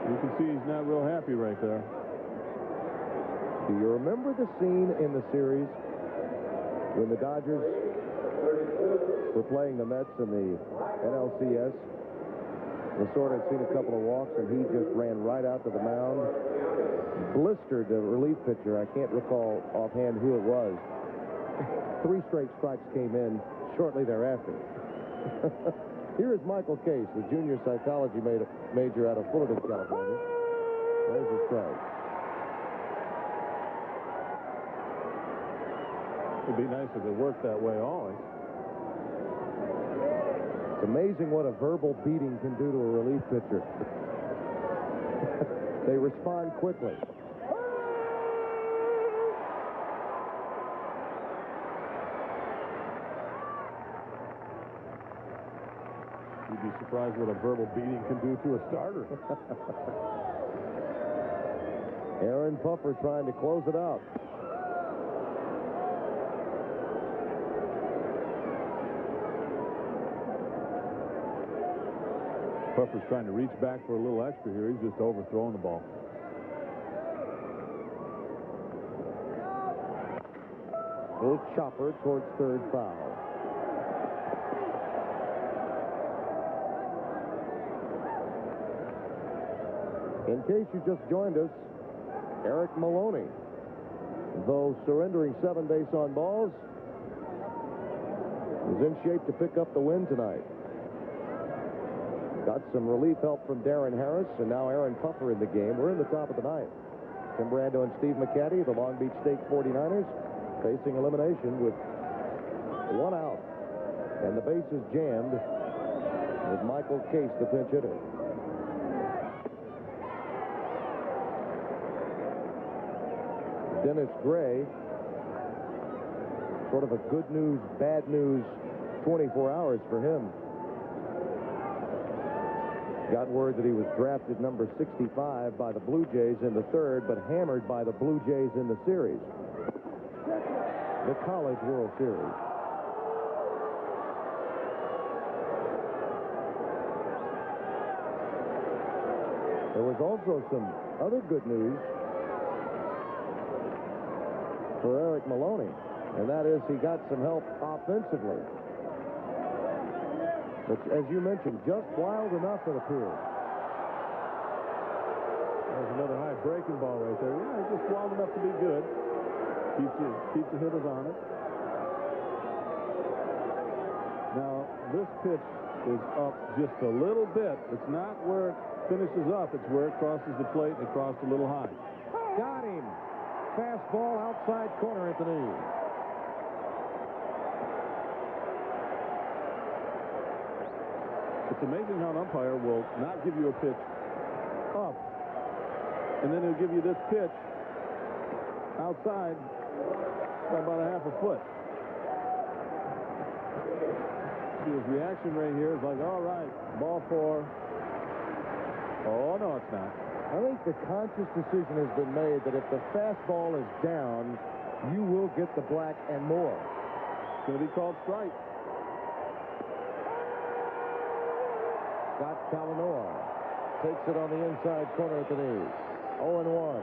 You can see he's not real happy right there. Do you remember the scene in the series when the Dodgers were playing the Mets in the NLCS? Lasorda had seen a couple of walks, and he just ran right out to the mound, blistered the relief pitcher. I can't recall offhand who it was. 3 straight strikes came in shortly thereafter. Here is Michael Case, the junior psychology major out of Fullerton, California. There's a strike. It'd be nice if it worked that way always. It's amazing what a verbal beating can do to a relief pitcher. They respond quickly. You'd be surprised what a verbal beating can do to a starter. Aaron Puffer trying to close it out. Puffer's trying to reach back for a little extra here. He's just overthrowing the ball. Little chopper towards third, foul. In case you just joined us, Eric Maloney, though surrendering 7 base on balls, is in shape to pick up the win tonight. Got some relief help from Darren Harris, and now Aaron Puffer in the game. We're in the top of the 9th. Tim Brando and Steve McCaddy, the Long Beach State 49ers, facing elimination with 1 out. And the bases jammed with Michael Case, the pinch hitter. Dennis Gray, sort of a good news, bad news 24 hours for him. Got word that he was drafted number 65 by the Blue Jays in the 3rd, but hammered by the Blue Jays in the series. The College World Series. There was also some other good news for Eric Maloney, and that is he got some help offensively. But as you mentioned, just wild enough, it appears. There's another high breaking ball right there. Yeah, just wild enough to be good. Keeps the hitters on it. Now, this pitch is up just a little bit. It's not where it finishes up. It's where it crosses the plate and it crossed a little high. Got him. Fastball outside corner at the knee. It's amazing how an umpire will not give you a pitch up, and then he'll give you this pitch outside by about a half a foot. See, his reaction right here is like, all right, ball 4. Oh, no, it's not. I think the conscious decision has been made that if the fastball is down, you will get the black and more. It's going to be called strike. Got Kalanoa. Takes it on the inside corner at the knee. 0-1.